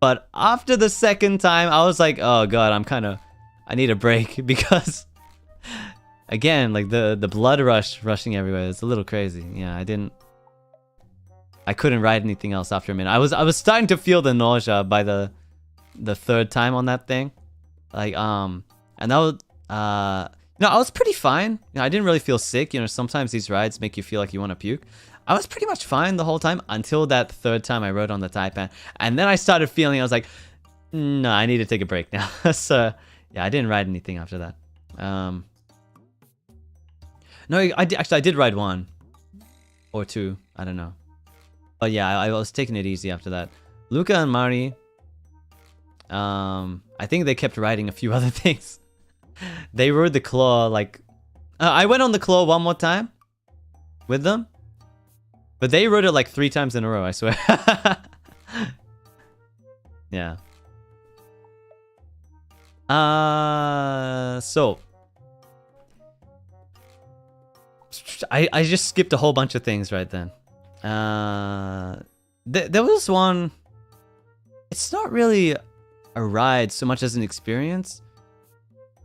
But after the second time, I was like, oh god, I need a break, because again, like the blood rushing everywhere. It's a little crazy. Yeah, I couldn't ride anything else after a minute. I was starting to feel the nausea by the third time on that thing. Like and that was no, I was pretty fine. You know, I didn't really feel sick. You know, sometimes these rides make you feel like you want to puke. I was pretty much fine the whole time until that third time I rode on the Taipan. And then I started feeling, I was like, no, I need to take a break now. So yeah, I didn't ride anything after that. No, I did ride 1 or 2. I don't know. But yeah, I was taking it easy after that. Luca and Mari, I think they kept riding a few other things. They rode the claw like... I went on the claw 1 more time with them. But they rode it like 3 times in a row, I swear. Yeah. So... I just skipped a whole bunch of things right then. There was one... It's not really a ride so much as an experience.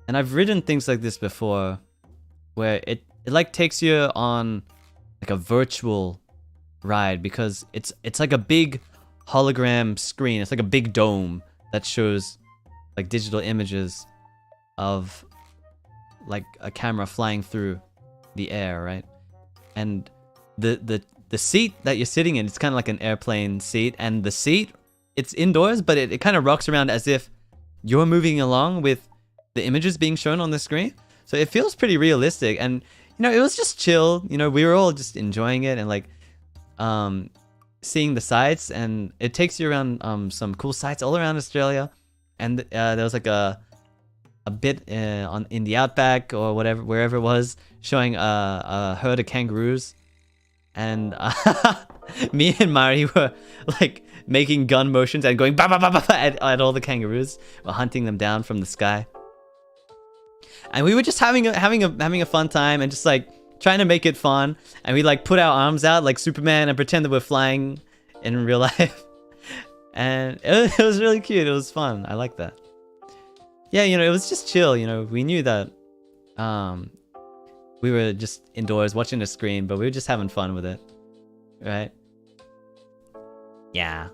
And I've ridden things like this before, where it like takes you on like a virtual ride because it's like a big hologram screen. It's like a big dome that shows like digital images of like a camera flying through the air, right? And the seat that you're sitting in, it's kind of like an airplane seat, and the seat, it's indoors, but it kind of rocks around as if you're moving along with the images being shown on the screen. So it feels pretty realistic, and you know, it was just chill. You know, we were all just enjoying it and like seeing the sights, and it takes you around some cool sites all around Australia. And there was like a bit in the outback or whatever, wherever it was, showing a herd of kangaroos, and me and Mari were like making gun motions and going ba ba ba ba at all the kangaroos. We're hunting them down from the sky, and we were just having a fun time and just like trying to make it fun. And we like put our arms out like Superman and pretend that we're flying in real life, and it was really cute. It was fun. I like that. Yeah, you know, it was just chill. You know, we knew that we were just indoors watching the screen, but we were just having fun with it, right? Yeah.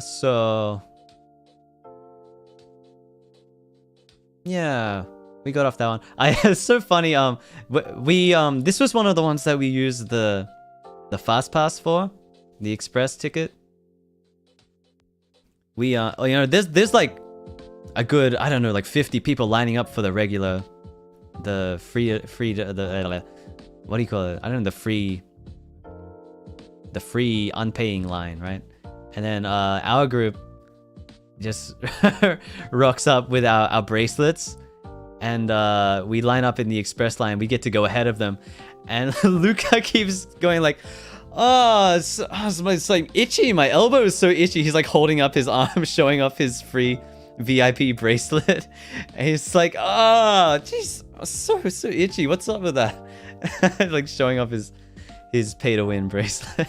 So yeah, we got off that one. It's so funny. We this was one of the ones that we used the fast pass for, the express ticket. We you know, there's like a good, I don't know, like 50 people lining up for the regular, the free what do you call it? I don't know, the free unpaying line, right? And then our group just rocks up with our bracelets, and we line up in the express line. We get to go ahead of them, and Luca keeps going like, oh, it's like itchy. My elbow is so itchy. He's like holding up his arm, showing off his free VIP bracelet. And he's like, oh, jeez, so itchy. What's up with that? Like showing off his pay to win bracelet.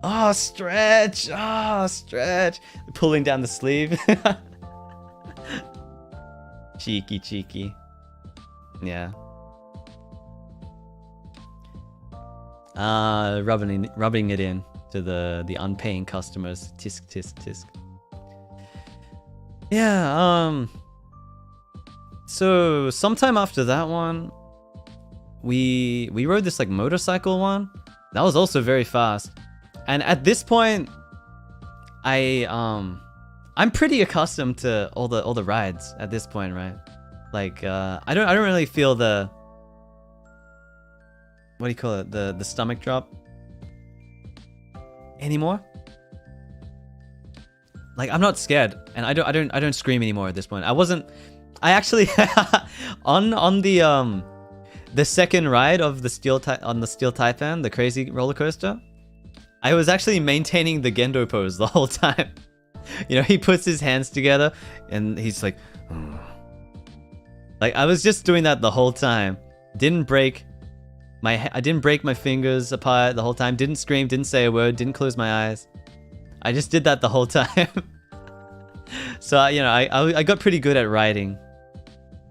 Oh, stretch. Oh, stretch. Pulling down the sleeve. Cheeky. Yeah. Rubbing it in to the unpaying customers. Tisk. Yeah, so sometime after that one, we rode this like motorcycle one. That was also very fast. And at this point, I'm pretty accustomed to all the rides at this point, right? Like I don't really feel the, what do you call it? The stomach drop anymore. Like I'm not scared, and I don't scream anymore at this point. I actually on the second ride of the Steel Taipan, the crazy roller coaster, I was actually maintaining the Gendo pose the whole time. You know, he puts his hands together and he's like, like I was just doing that the whole time. I didn't break my fingers apart the whole time. Didn't scream, didn't say a word, didn't close my eyes. I just did that the whole time. So you know, I got pretty good at riding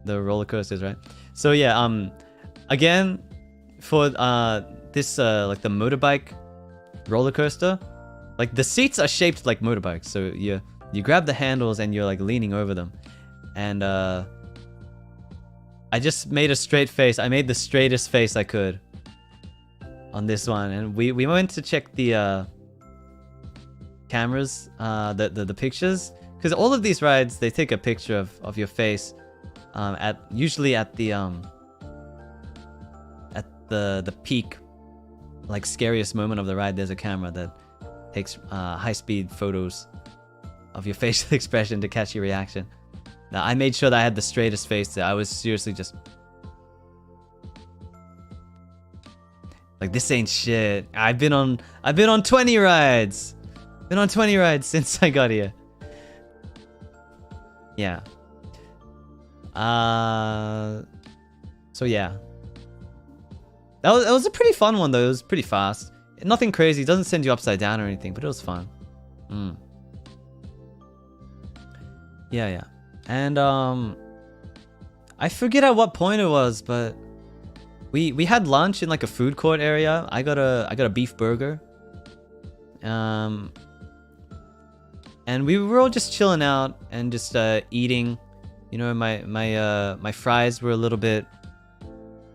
the roller coasters, right? So yeah, again, for this like the motorbike roller coaster, like the seats are shaped like motorbikes. So you grab the handles and you're like leaning over them, and I just made a straight face. I made the straightest face I could on this one, and we went to check the cameras, the pictures, because all of these rides, they take a picture of your face usually at the peak, like scariest moment of the ride. There's a camera that takes high-speed photos of your facial expression to catch your reaction. Now I made sure that I had the straightest face there. I was seriously just like, this ain't shit. I've been on 20 rides. Been on 20 rides since I got here. Yeah. So yeah. That was a pretty fun one though. It was pretty fast. Nothing crazy. It doesn't send you upside down or anything, but it was fun. Yeah. And I forget at what point it was, but we had lunch in like a food court area. I got a beef burger. And we were all just chilling out and just eating. You know, my fries were a little bit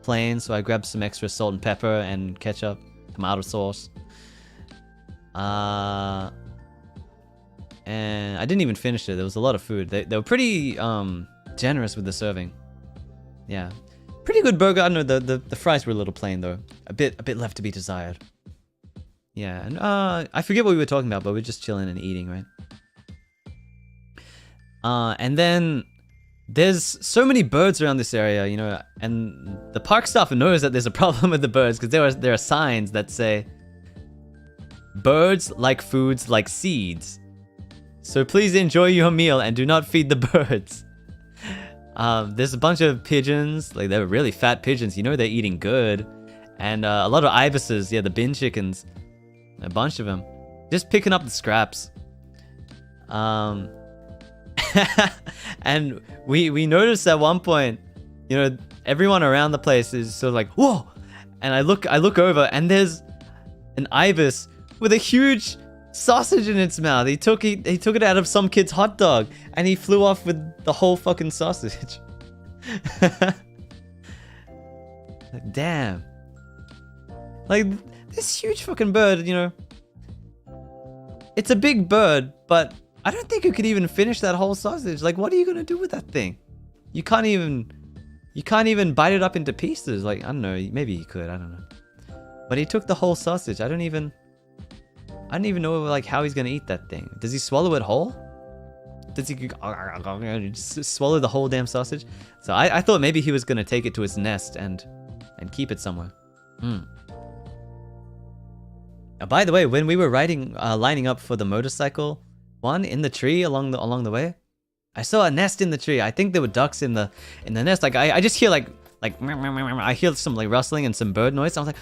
plain, so I grabbed some extra salt and pepper and ketchup, tomato sauce. And I didn't even finish it. There was a lot of food. They were pretty generous with the serving. Yeah, pretty good burger. I don't know, the fries were a little plain though. A bit left to be desired. Yeah, and I forget what we were talking about, but we're just chilling and eating, right? And then there's so many birds around this area, you know, and the park staff knows that there's a problem with the birds because there are signs that say, "Birds like foods like seeds. So please enjoy your meal and do not feed the birds." There's a bunch of pigeons, like they're really fat pigeons, you know they're eating good. And a lot of ibises, yeah, the bin chickens. A bunch of them. Just picking up the scraps. And we noticed at one point, you know, everyone around the place is sort of like, whoa! And I look over and there's an ibis with a huge sausage in its mouth. He took it out of some kid's hot dog and he flew off with the whole fucking sausage. Damn. Like, this huge fucking bird, you know. It's a big bird, but I don't think you could even finish that whole sausage. Like, what are you gonna do with that thing? You can't even bite it up into pieces. Like, I don't know, maybe you could, I don't know. But he took the whole sausage. I don't even know like how he's gonna eat that thing. Does he swallow it whole? Does he just swallow the whole damn sausage? So I thought maybe he was gonna take it to his nest and keep it somewhere. By the way, when we were lining up for the motorcycle one in the tree along the way, I saw a nest in the tree. I think there were ducks in the nest. Like I just hear like I hear some like rustling and some bird noise. I was like,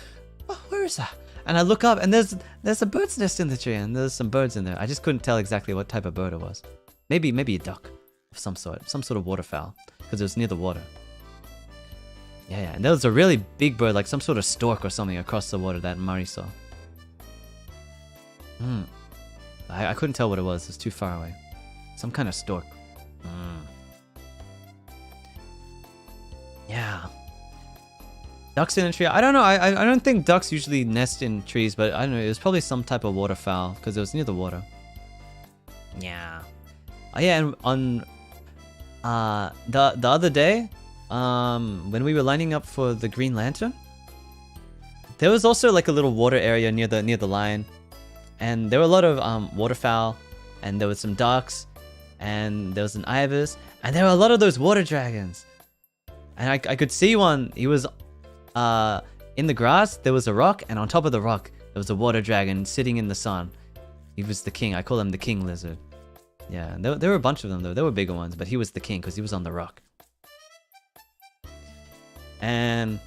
oh, where is that? And I look up and there's a bird's nest in the tree and there's some birds in there. I just couldn't tell exactly what type of bird it was. Maybe a duck of some sort of waterfowl because it was near the water. Yeah, and there was a really big bird, like some sort of stork or something across the water that Mari saw. I couldn't tell what it was. It's too far away. Some kind of stork. Yeah. Ducks in a tree. I don't know. I don't think ducks usually nest in trees, but I don't know. It was probably some type of waterfowl because it was near the water. Yeah. Oh yeah, and on the other day, when we were lining up for the Green Lantern, there was also like a little water area near the line. And there were a lot of waterfowl, and there was some ducks, and there was an ibis, and there were a lot of those water dragons. And I could see one. He was in the grass. There was a rock, and on top of the rock there was a water dragon sitting in the sun. He was the king. I call him the king lizard. Yeah, and there were a bunch of them though. There were bigger ones, but he was the king because he was on the rock. And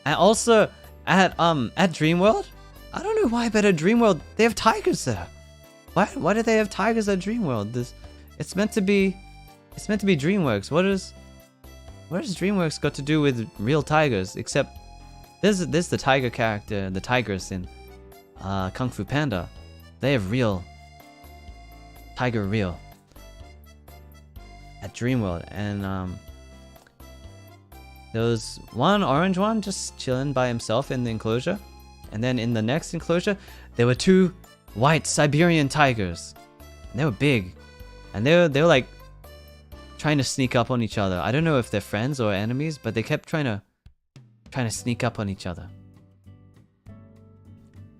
also at Dreamworld. I don't know why, but at Dreamworld they have tigers there. Why do they have tigers at Dreamworld? It's meant to be DreamWorks. What does DreamWorks got to do with real tigers? Except there's the tiger character, the tigers in Kung Fu Panda. They have tiger real at Dreamworld, and there was one orange one just chilling by himself in the enclosure. And then in the next enclosure, there were two white Siberian tigers. And they were big. And they were like trying to sneak up on each other. I don't know if they're friends or enemies, but they kept trying to sneak up on each other.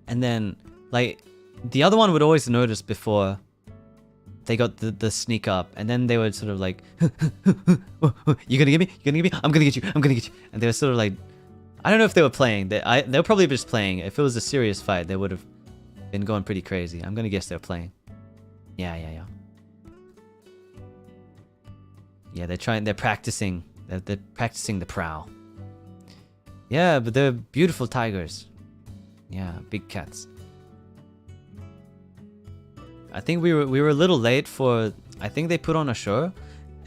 And then like the other one would always notice before they got the sneak up, and then they would sort of like, you gonna get me? You gonna get me? I'm gonna get you. I'm gonna get you. And they were sort of like, I don't know if they were playing. They were probably just playing. If it was a serious fight, they would have been going pretty crazy. I'm gonna guess they're playing. Yeah. Yeah, they're practicing. They're practicing the prowl. Yeah, but they're beautiful tigers. Yeah, big cats. I think we were a little late for. I think they put on a show,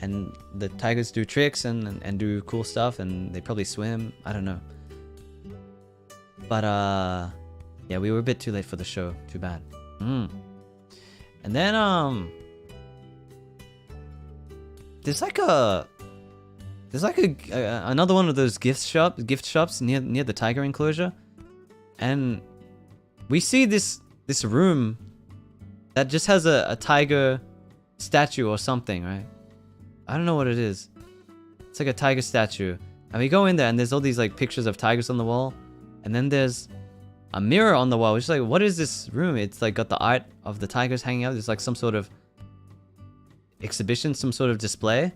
and the tigers do tricks and do cool stuff, and they probably swim. I don't know. But yeah, we were a bit too late for the show. Too bad. And then there's like another one of those gift shops near the tiger enclosure, and we see this room that just has a tiger statue or something, right? I don't know what it is. It's like a tiger statue, and we go in there and there's all these like pictures of tigers on the wall, and then there's a mirror on the wall, which is like, what is this room? It's like got the art of the tigers hanging out. There's like some sort of exhibition, some sort of display,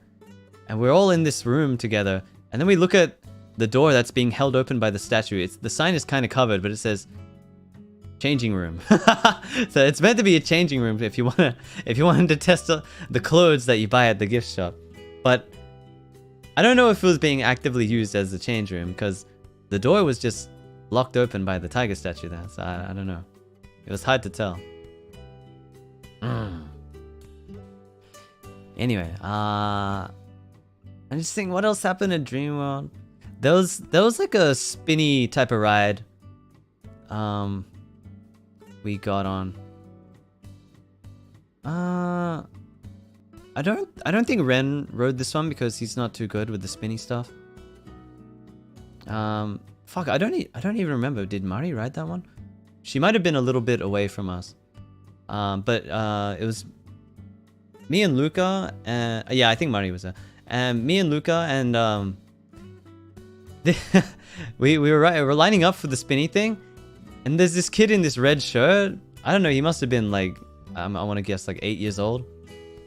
and we're all in this room together, and then we look at the door that's being held open by the statue. The sign is kind of covered, but it says changing room. So it's meant to be a changing room if you wanted to test the clothes that you buy at the gift shop. But I don't know if it was being actively used as the change room, because the door was just locked open by the tiger statue there, so I don't know. It was hard to tell. Anyway, I'm just thinking, what else happened at Dreamworld? There was like a spinny type of ride we got on. I don't think Ren rode this one because he's not too good with the spinny stuff. Fuck, I don't even remember. Did Mari ride that one? She might have been a little bit away from us. But it was me and Luca, and yeah, I think Mari was there. And me and Luca, and we were lining up for the spinny thing, and there's this kid in this red shirt. I don't know, he must have been like, I want to guess like 8 years old.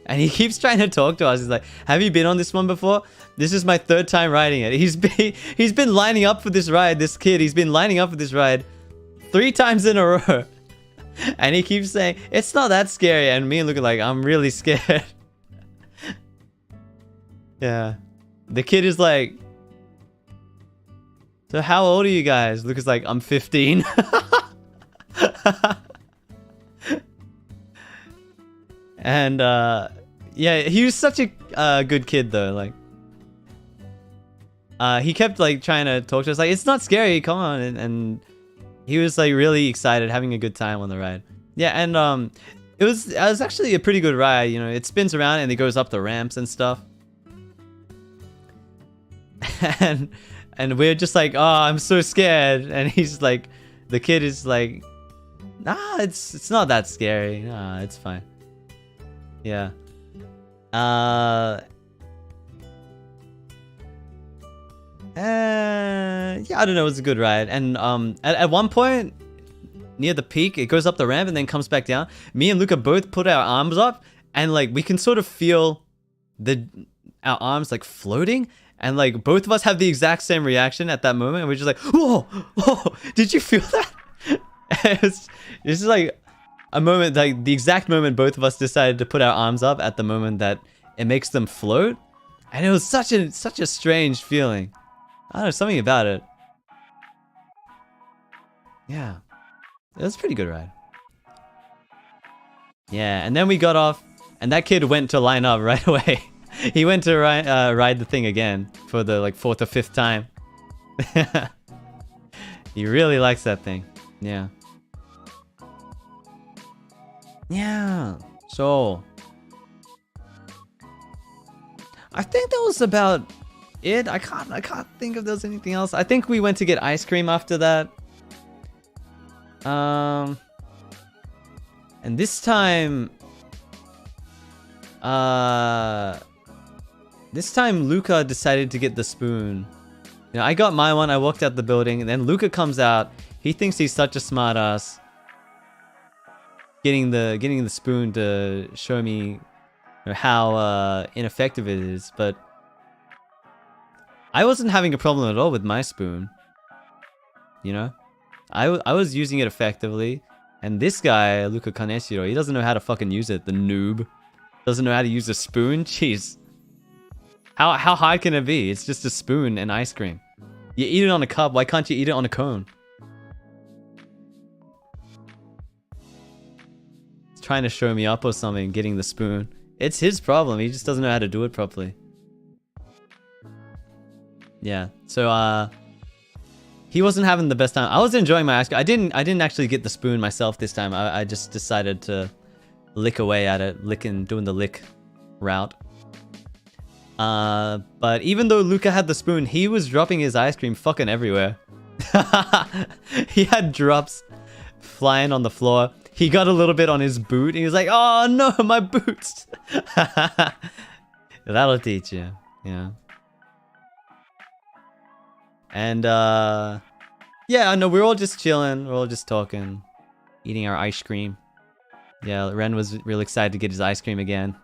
And he keeps trying to talk to us. He's like, have you been on this one before? This is my 3rd time riding it. He's been lining up for this ride, this kid. He's been lining up for this ride 3 times in a row. And he keeps saying, it's not that scary. And me and Luca like, I'm really scared. Yeah. The kid is like, so how old are you guys? Luca's like, I'm 15. And yeah, he was such a good kid though. Like, he kept like trying to talk to us, like, it's not scary, come on. And he was like really excited, having a good time on the ride. Yeah, and it was actually a pretty good ride. You know, it spins around and it goes up the ramps and stuff. And we're just like, oh, I'm so scared. And he's like, the kid is like, nah, it's not that scary. Nah, it's fine. Yeah. Yeah, I don't know, it was a good ride. And at one point near the peak, it goes up the ramp and then comes back down. Me and Luca both put our arms up, and like we can sort of feel our arms like floating, and like both of us have the exact same reaction at that moment. And we're just like, whoa, whoa, did you feel that? It's just like a moment, like the exact moment both of us decided to put our arms up at the moment that it makes them float. And it was such a strange feeling. I don't know, something about it. Yeah. It was a pretty good ride. Yeah, and then we got off, and that kid went to line up right away. He went to ride the thing again for the like 4th or 5th time. He really likes that thing. Yeah. Yeah. So I think that was about it. I can't think if there was anything else. I think we went to get ice cream after that. And this time Luca decided to get the spoon. You know, I got my one, I walked out the building, and then Luca comes out. He thinks he's such a smart ass, getting the spoon to show me how ineffective it is. But I wasn't having a problem at all with my spoon. You know, I was using it effectively, and this guy Luca Kaneshiro, he doesn't know how to fucking use it. The noob doesn't know how to use a spoon. Jeez, how hard can it be? It's just a spoon and ice cream. You eat it on a cup. Why can't you eat it on a cone? He's trying to show me up or something, getting the spoon. It's his problem. He just doesn't know how to do it properly. Yeah. So he wasn't having the best time. I was enjoying my ice cream. I didn't actually get the spoon myself this time. I just decided to lick away at it, doing the lick route. But even though Luca had the spoon, he was dropping his ice cream fucking everywhere. He had drops flying on the floor. He got a little bit on his boot. He was like, "Oh no, my boots!" That'll teach you. Yeah. And yeah, I know we're all just chilling. We're all just talking, eating our ice cream. Yeah, Ren was real excited to get his ice cream again.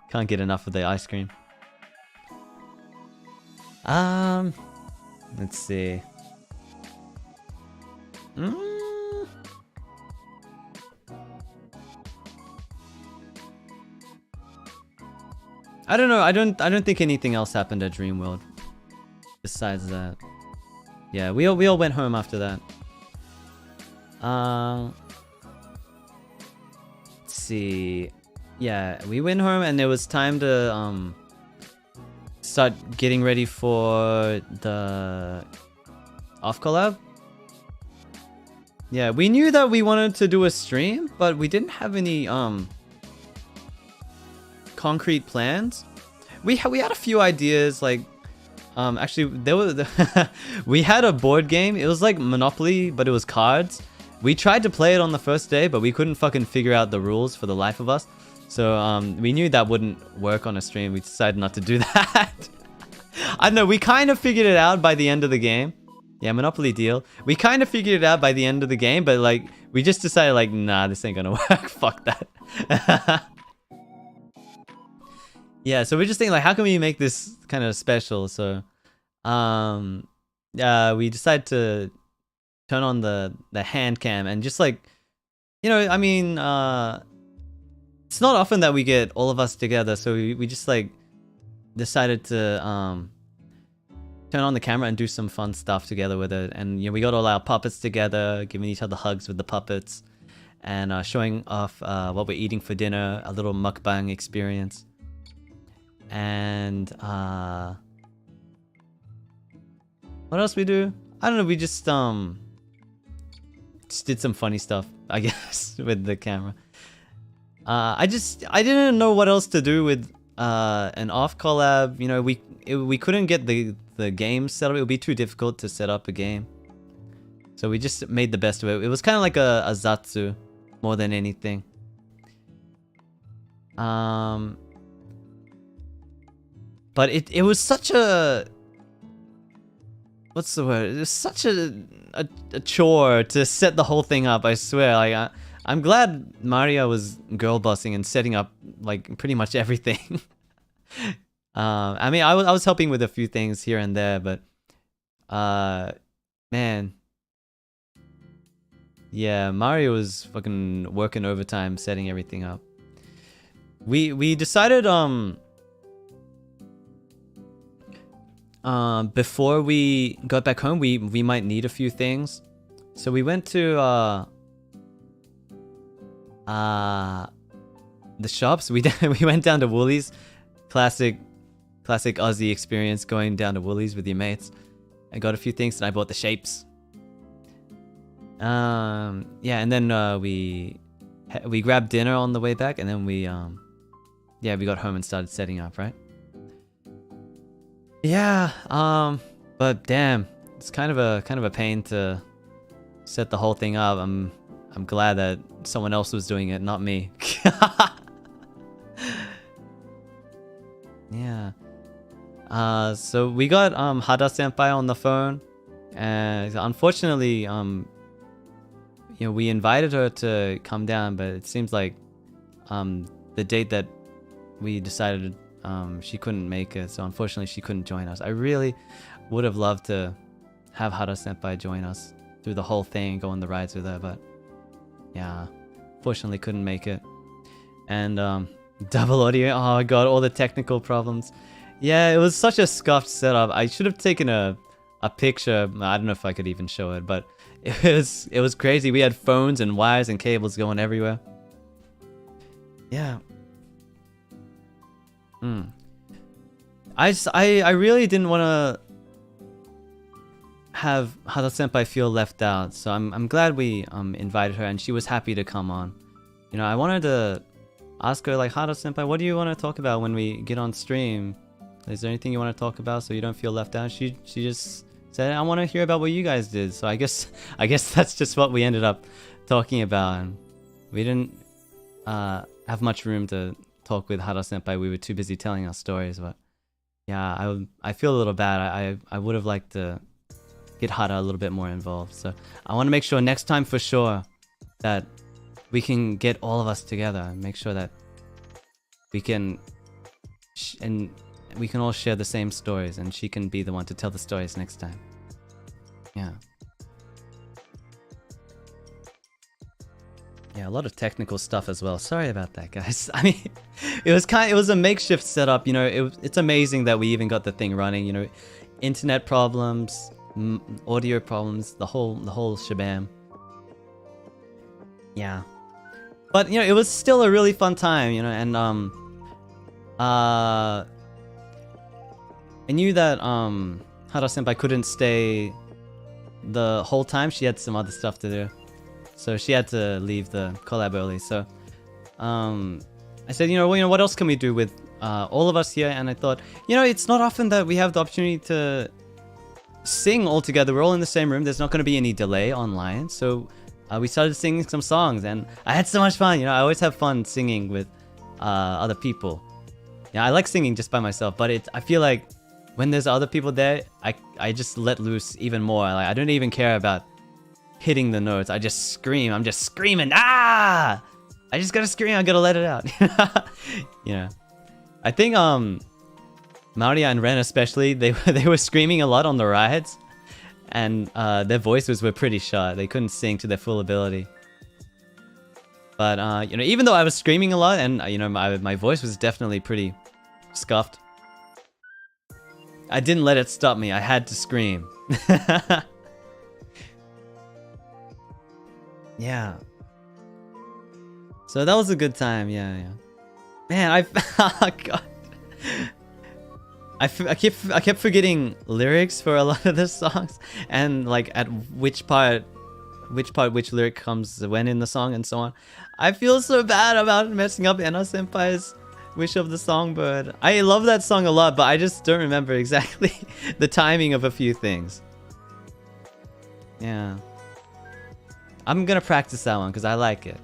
Can't get enough of the ice cream. Let's see. I don't know. I don't think anything else happened at Dreamworld. Besides that, yeah, we all went home after that. Let's see. Yeah, we went home and it was time to start getting ready for the off collab. Yeah, we knew that we wanted to do a stream, but we didn't have any concrete plans. We had a few ideas, like actually there was we had a board game. It was like Monopoly, but it was cards. We tried to play it on the first day, but we couldn't fucking figure out the rules for the life of us. So we knew that wouldn't work on a stream. We decided not to do that. I don't know, we kind of figured it out by the end of the game. Yeah, Monopoly deal. We kind of figured it out by the end of the game, but like we just decided like, nah, this ain't gonna work. Fuck that. Yeah, so we're just thinking like, how can we make this kind of special? So we decided to turn on the hand cam and just like, you know, I mean, it's not often that we get all of us together, so we just like decided to turn on the camera and do some fun stuff together with it. And you know, we got all our puppets together, giving each other hugs with the puppets, and showing off what we're eating for dinner, a little mukbang experience. And what else we do? I don't know, we just did some funny stuff, I guess, with the camera. I didn't know what else to do with an off collab. You know, we couldn't get the game set up. It would be too difficult to set up a game, so we just made the best of it. It was kind of like a Zatsu more than anything. But it was such a, what's the word? It was such a chore to set the whole thing up. I swear, like I'm glad Maria was girl bossing and setting up like pretty much everything. I mean, I was helping with a few things here and there, but man, yeah, Mario was fucking working overtime setting everything up. We decided before we got back home, we might need a few things, so we went to the shops. We went down to Woolies. Classic Aussie experience, going down to Woolies with your mates. I got a few things and I bought the shapes. Yeah, and then we grabbed dinner on the way back, and then we got home and started setting up, right? Yeah, but damn, it's kind of a pain to set the whole thing up. I'm glad that someone else was doing it, not me. Yeah. So we got Hada senpai on the phone, and unfortunately, you know, we invited her to come down, but it seems like the date that we decided she couldn't make it, so unfortunately she couldn't join us. I really would have loved to have Hada senpai join us through the whole thing, go on the rides with her, but yeah, fortunately couldn't make it. And double audio, oh my god, all the technical problems. Yeah, it was such a scuffed setup. I should have taken a picture. I don't know if I could even show it, but it was crazy. We had phones and wires and cables going everywhere. Yeah. I really didn't want to have Hara Senpai feel left out. So I'm glad we invited her, and she was happy to come on. You know, I wanted to ask her, like, Hara Senpai, what do you want to talk about when we get on stream? Is there anything you want to talk about so you don't feel left out? She just said, I want to hear about what you guys did. So I guess that's just what we ended up talking about. And we didn't have much room to talk with Hara Senpai. We were too busy telling our stories. But yeah, I feel a little bad. I would have liked to get Hara a little bit more involved. So I want to make sure next time for sure that we can get all of us together and make sure that we can we can all share the same stories, and she can be the one to tell the stories next time. Yeah. Yeah, a lot of technical stuff as well. Sorry about that, guys. I mean, it was a makeshift setup, you know. It's amazing that we even got the thing running, you know. Internet problems, audio problems, the whole shabam. Yeah. But, you know, it was still a really fun time, you know, and I knew that Hara Senpai couldn't stay the whole time. She had some other stuff to do, so she had to leave the collab early. So I said, you know, what else can we do with all of us here? And I thought, you know, it's not often that we have the opportunity to sing all together. We're all in the same room. There's not going to be any delay online, so we started singing some songs, and I had so much fun. You know, I always have fun singing with other people. Yeah, I like singing just by myself, but I feel like when there's other people there, I just let loose even more. Like, I don't even care about hitting the notes. I just scream. I'm just screaming. Ah! I just gotta scream. I gotta let it out. You know, I think Maria and Ren especially, they were screaming a lot on the rides, and their voices were pretty shot. They couldn't sing to their full ability. But you know, even though I was screaming a lot, and you know, my voice was definitely pretty scuffed, I didn't let it stop me. I had to scream. Yeah. So that was a good time. Yeah. Man, oh God. I kept forgetting lyrics for a lot of the songs, and like at which part which lyric comes when in the song and so on. I feel so bad about messing up Anna Senpai's Wish of the Songbird. I love that song a lot, but I just don't remember exactly the timing of a few things. Yeah. I'm gonna practice that one because I like it.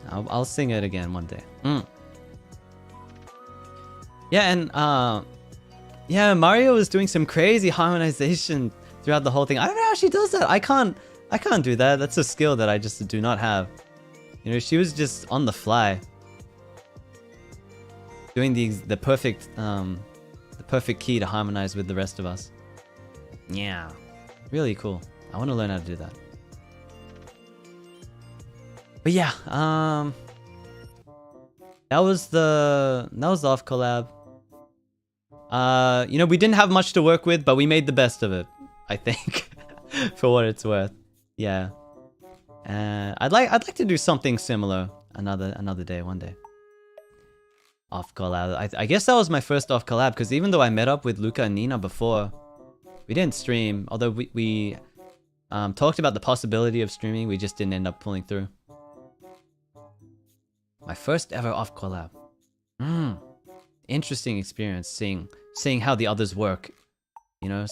I'll sing it again one day. Yeah, and yeah, Mario was doing some crazy harmonization throughout the whole thing. I don't know how she does that. I can't do that. That's a skill that I just do not have. You know, she was just on the fly, doing the perfect key to harmonize with the rest of us. Yeah, really cool. I want to learn how to do that. But yeah, that was the off collab. You know, we didn't have much to work with, but we made the best of it, I think, for what it's worth. Yeah. I'd like to do something similar another day, one day. Off collab. I guess that was my first off collab, because even though I met up with Luca and Nina before, we didn't stream. Although we talked about the possibility of streaming, we just didn't end up pulling through. My first ever off collab. Interesting experience seeing how the others work. You know,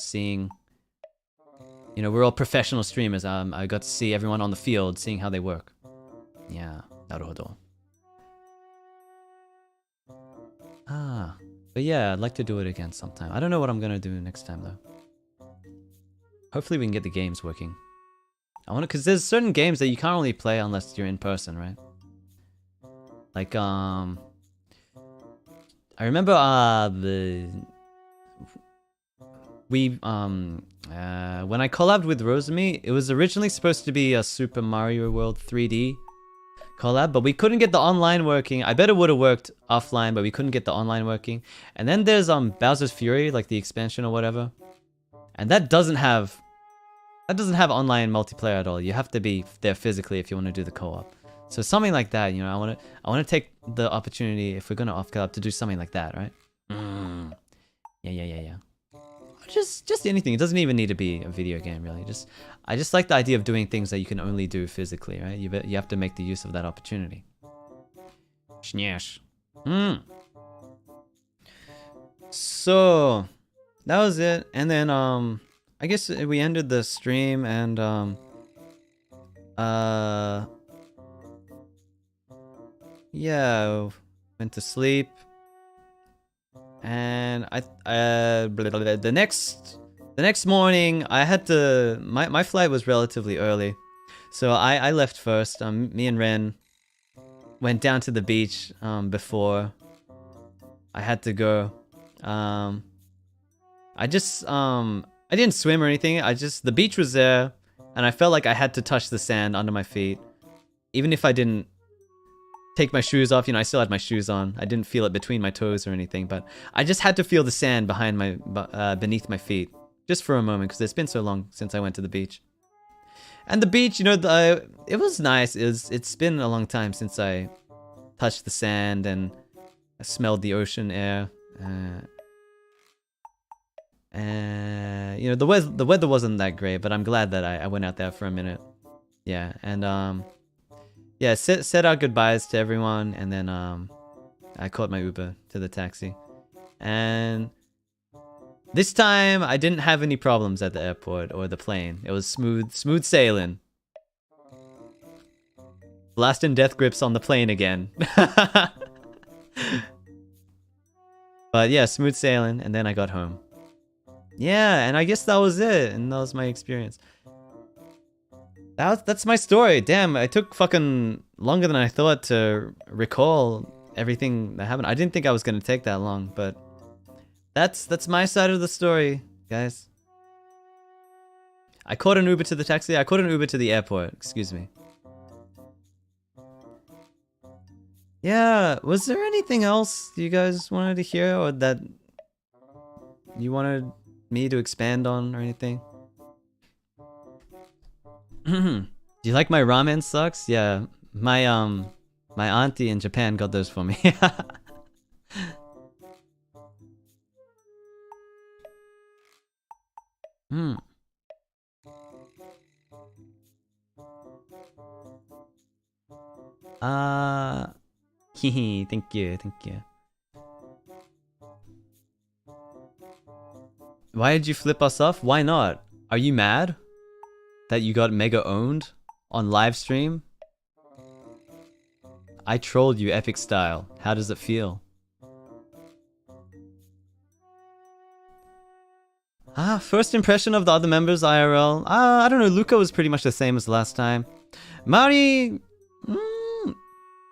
you know, we're all professional streamers. I got to see everyone on the field, seeing how they work. Yeah, naruhodo. But yeah, I'd like to do it again sometime. I don't know what I'm gonna do next time though. Hopefully we can get the games working. Cause there's certain games that you can't really play unless you're in person, right? Like I remember when I collabed with Rosemi, it was originally supposed to be a Super Mario World 3D collab, but we couldn't get the online working. I bet it would have worked offline, but we couldn't get the online working. And then there's Bowser's Fury, like the expansion or whatever, and that doesn't have online multiplayer at all. You have to be there physically if you want to do the co-op. So something like that, you know, I want to take the opportunity, if we're gonna off collab, to do something like that, right? Yeah. just anything. It doesn't even need to be a video game, really. I just like the idea of doing things that you can only do physically, right? You have to make the use of that opportunity. Shnesh. So that was it, and then I guess we ended the stream, and yeah, went to sleep, and the next morning I had to my flight was relatively early, so I left first. Me and Ren went down to the beach before I had to go. I didn't swim or anything. The beach was there, and I felt like I had to touch the sand under my feet, even if I didn't take my shoes off. You know, I still had my shoes on. I didn't feel it between my toes or anything, but I just had to feel the sand behind beneath my feet, just for a moment, because it's been so long since I went to the beach. And the beach, you know, it was nice. It's been a long time since I touched the sand and I smelled the ocean air. You know, the weather wasn't that great, but I'm glad that I went out there for a minute. Yeah, and yeah, said our goodbyes to everyone, and then I caught my Uber to the taxi. And this time I didn't have any problems at the airport or the plane. It was smooth sailing. Blast and death grips on the plane again. But yeah, smooth sailing, and then I got home. Yeah, and I guess that was it, and that was my experience. That's my story. Damn, it took fucking longer than I thought to recall everything that happened. I didn't think I was gonna take that long, but that's my side of the story, guys. I caught an Uber to the taxi. I caught an Uber to the airport. Excuse me. Yeah, was there anything else you guys wanted to hear, or that you wanted me to expand on or anything? Do you like my ramen socks? Yeah, my auntie in Japan got those for me. Thank you. Why did you flip us off? Why not? Are you mad that you got mega owned on live stream? I trolled you epic style. How does it feel? First impression of the other members IRL. I don't know, Luca was pretty much the same as last time. Mari,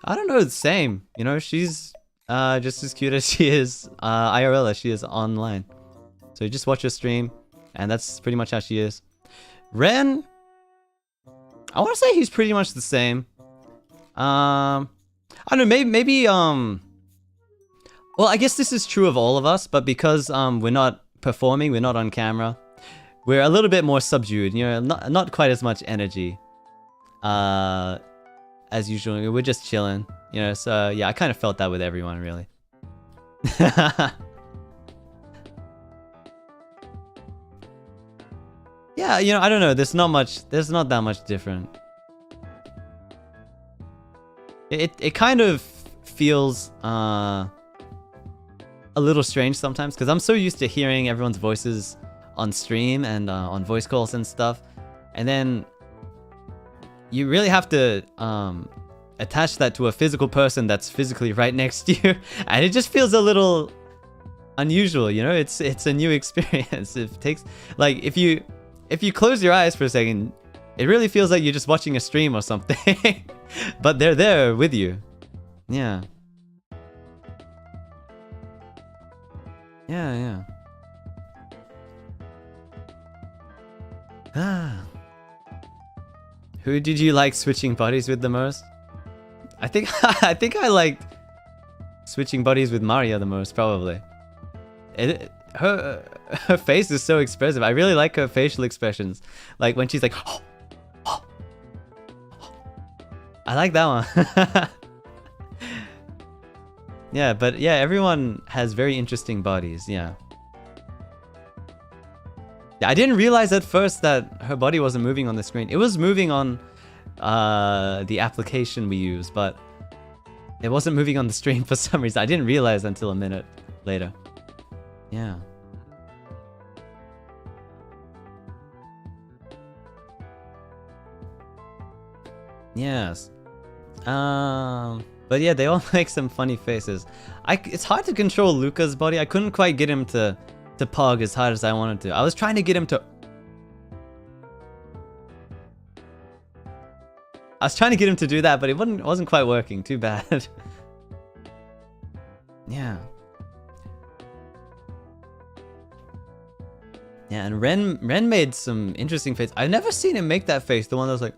I don't know, the same. You know, she's just as cute as she is IRL as she is online. So you just watch her stream, and that's pretty much how she is. Ren, I want to say he's pretty much the same. I don't know, maybe well, I guess this is true of all of us, but because we're not performing, we're not on camera, we're a little bit more subdued, you know, not quite as much energy as usual. We're just chilling, you know, so yeah, I kind of felt that with everyone, really. Yeah, you know, I don't know, there's not that much different. It kind of feels a little strange sometimes, because I'm so used to hearing everyone's voices on stream and on voice calls and stuff, and then you really have to attach that to a physical person that's physically right next to you, and it just feels a little unusual, you know. It's a new experience. It takes, like, if you close your eyes for a second, it really feels like you're just watching a stream or something. But they're there with you. Yeah. Yeah. Who did you like switching bodies with the most? I think I liked switching bodies with Maria the most, probably. Her face is so expressive. I really like her facial expressions. Like when she's like, I like that one. Yeah, but yeah, everyone has very interesting bodies, yeah. Yeah, I didn't realize at first that her body wasn't moving on the screen. It was moving on the application we use, but it wasn't moving on the stream for some reason. I didn't realize until a minute later. Yeah. Yes. But yeah, they all make some funny faces. It's hard to control Luca's body. I couldn't quite get him to pug as hard as I wanted to. I was trying to get him to... I was trying to get him to do that, but it wasn't quite working. Too bad. Yeah. Yeah, and Ren made some interesting face. I've never seen him make that face. The one that was like...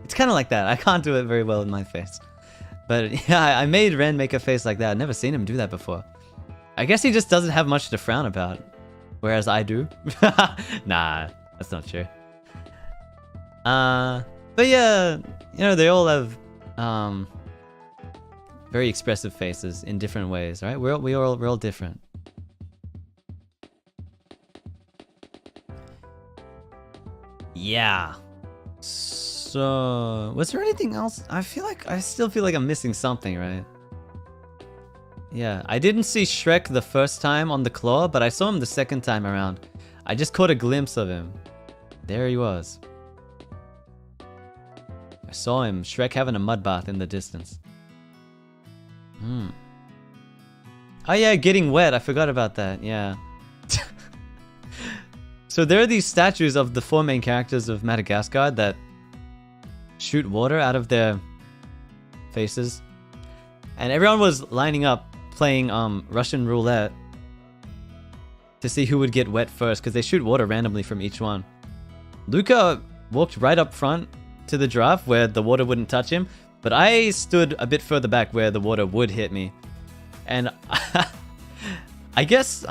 It's kind of like that. I can't do it very well in my face. But yeah, I made Ren make a face like that. I've never seen him do that before. I guess he just doesn't have much to frown about. Whereas I do. Nah, that's not true. But yeah, you know, they all have very expressive faces in different ways, right? We're all different. Yeah. So, was there anything else? I still feel like I'm missing something, right? Yeah, I didn't see Shrek the first time on the claw, but I saw him the second time around. I just caught a glimpse of him. There he was. I saw him, Shrek having a mud bath in the distance. Oh yeah, getting wet. I forgot about that. Yeah. So there are these statues of the 4 main characters of Madagascar that shoot water out of their faces. And everyone was lining up playing Russian roulette to see who would get wet first, because they shoot water randomly from each one. Luca walked right up front to the giraffe where the water wouldn't touch him, but I stood a bit further back where the water would hit me. And I guess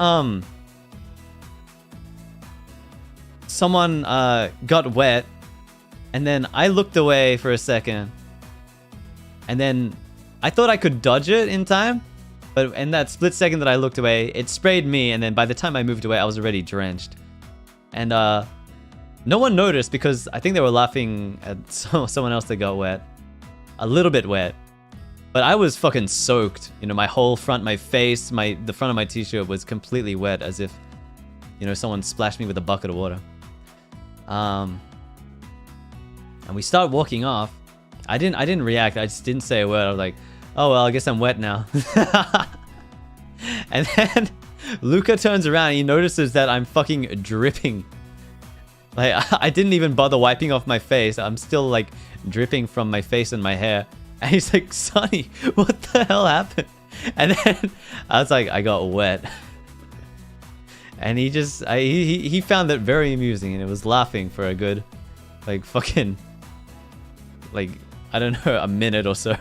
someone got wet, and then I looked away for a second, and then I thought I could dodge it in time, but in that split second that I looked away, it sprayed me, and then by the time I moved away, I was already drenched. And no one noticed because I think they were laughing at someone else that got wet. A little bit wet. But I was fucking soaked. You know, my whole front, my face, the front of my t-shirt was completely wet, as if, you know, someone splashed me with a bucket of water. And we start walking off. I didn't react. I just didn't say a word. I was like, oh well, I guess I'm wet now. And then Luca turns around and he notices that I'm fucking dripping. Like, I didn't even bother wiping off my face. I'm still like dripping from my face and my hair. And he's like, Sonny, what the hell happened? And then I was like, I got wet. And he just, he found that very amusing, and it was laughing for a good, like, fucking, like, I don't know, a minute or so.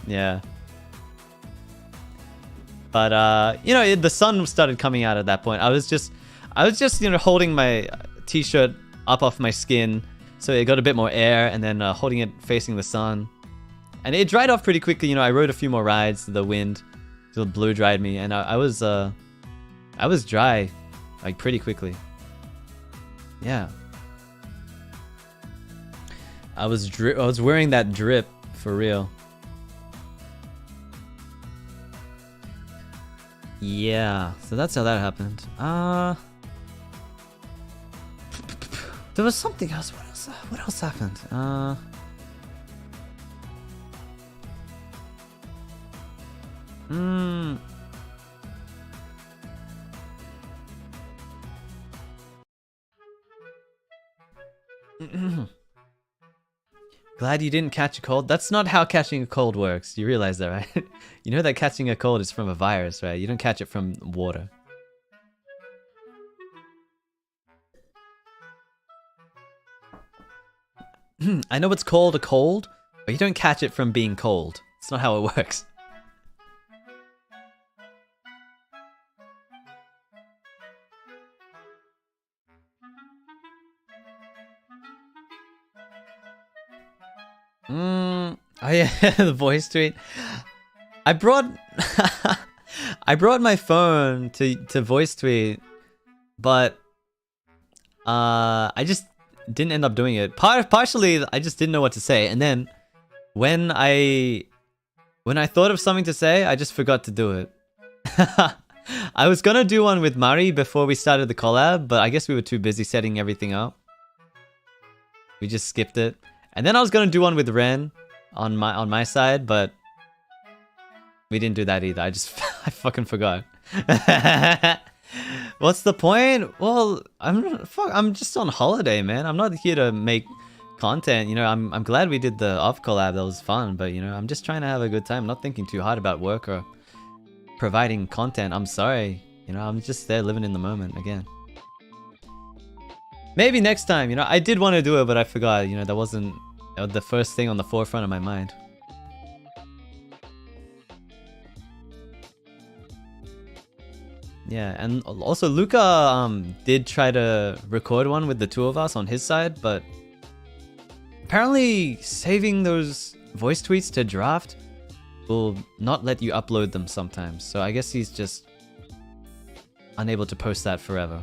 Yeah. But, you know, the sun started coming out at that point. I was just, you know, holding my t-shirt up off my skin so it got a bit more air, and then holding it facing the sun. And it dried off pretty quickly. You know, I rode a few more rides. The wind blow dried me, and I was dry, like, pretty quickly. Yeah. I was wearing that drip for real. Yeah, so that's how that happened. There was something else. What else happened? Glad you didn't catch a cold. That's not how catching a cold works. You realize that, right? You know that catching a cold is from a virus, right? You don't catch it from water. I know it's called a cold, but you don't catch it from being cold. It's not how it works. Oh yeah, the voice tweet. I brought I brought my phone to voice tweet, but I just didn't end up doing it. Partially, I just didn't know what to say, and then when I thought of something to say, I just forgot to do it. I was gonna do one with Mari before we started the collab, but I guess we were too busy setting everything up. We just skipped it. And then I was gonna do one with Ren on my side, but we didn't do that either. I fucking forgot. What's the point? Well, I'm just on holiday, man. I'm not here to make content. You know, I'm glad we did the off collab. That was fun, but you know, I'm just trying to have a good time. I'm not thinking too hard about work or providing content. I'm sorry. You know, I'm just there living in the moment again. Maybe next time, you know, I did want to do it, but I forgot. You know, that wasn't the first thing on the forefront of my mind. Yeah, and also Luca did try to record one with the two of us on his side, but apparently saving those voice tweets to draft will not let you upload them sometimes. So I guess he's just unable to post that forever.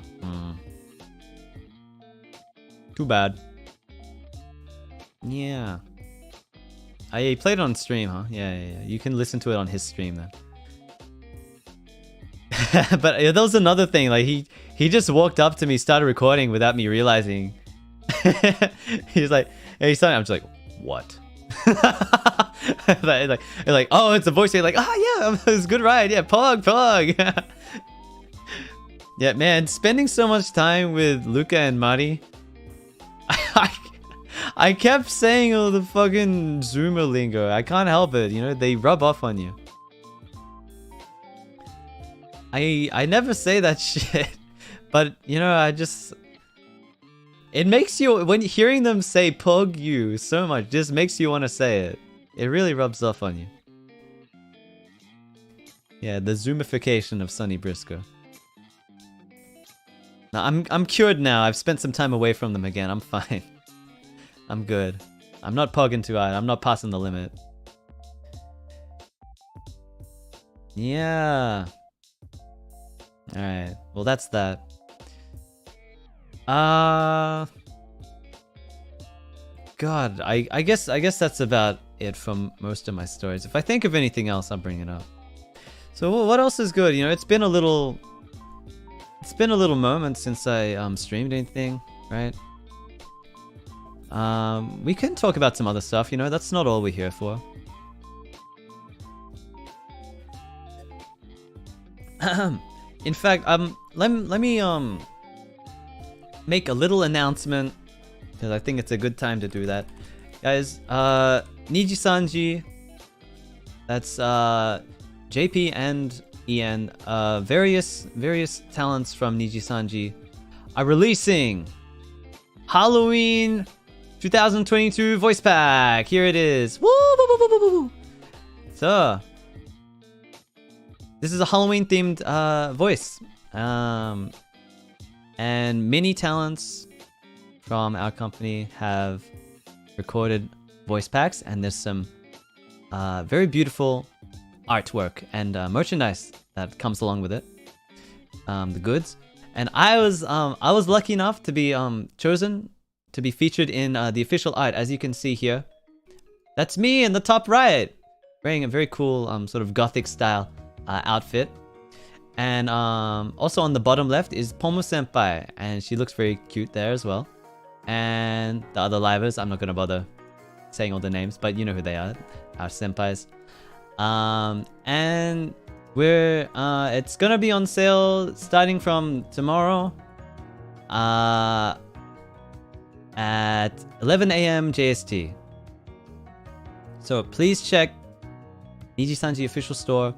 Too bad. Yeah. He played it on stream, huh? Yeah. You can listen to it on his stream then. But that was another thing. Like he just walked up to me, started recording without me realizing. He's like, "Hey, son," I'm just like, "What?" like, oh, it's a voice. You're like, yeah, it was a good ride. Yeah, pog. Yeah, man, spending so much time with Luca and Mari. I kept saying all the fucking Zoomer lingo. I can't help it. You know, they rub off on you. I never say that shit, but you know, it makes you, when hearing them say "pug you" so much, just makes you want to say it. It really rubs off on you. Yeah, the zoomification of Sonny Brisko. Now I'm cured now. I've spent some time away from them again. I'm fine. I'm good. I'm not pugging too hard. I'm not passing the limit. Yeah. Alright, well that's that. God, I guess that's about it from most of my stories. If I think of anything else, I'll bring it up. So what else is good? You know, it's been a little moment since I streamed anything, right? We can talk about some other stuff, you know, that's not all we're here for. In fact, let me make a little announcement, because I think it's a good time to do that. Guys, NIJISANJI, that's JP and EN, various talents from NIJISANJI are releasing Halloween 2022 voice pack. Here it is. Woo, woo, woo, woo, woo, woo. So this is a Halloween themed voice, and many talents from our company have recorded voice packs, and there's some very beautiful artwork and merchandise that comes along with it, the goods. And I was lucky enough to be chosen to be featured in the official art, as you can see here. That's me in the top right, wearing a very cool sort of gothic style outfit. And also on the bottom left is Pomu Senpai, and she looks very cute there as well. And the other livers, I'm not gonna bother saying all the names, but you know who they are, our senpais. And we're it's gonna be on sale starting from tomorrow at 11 AM JST. So please check NIJISANJI official store.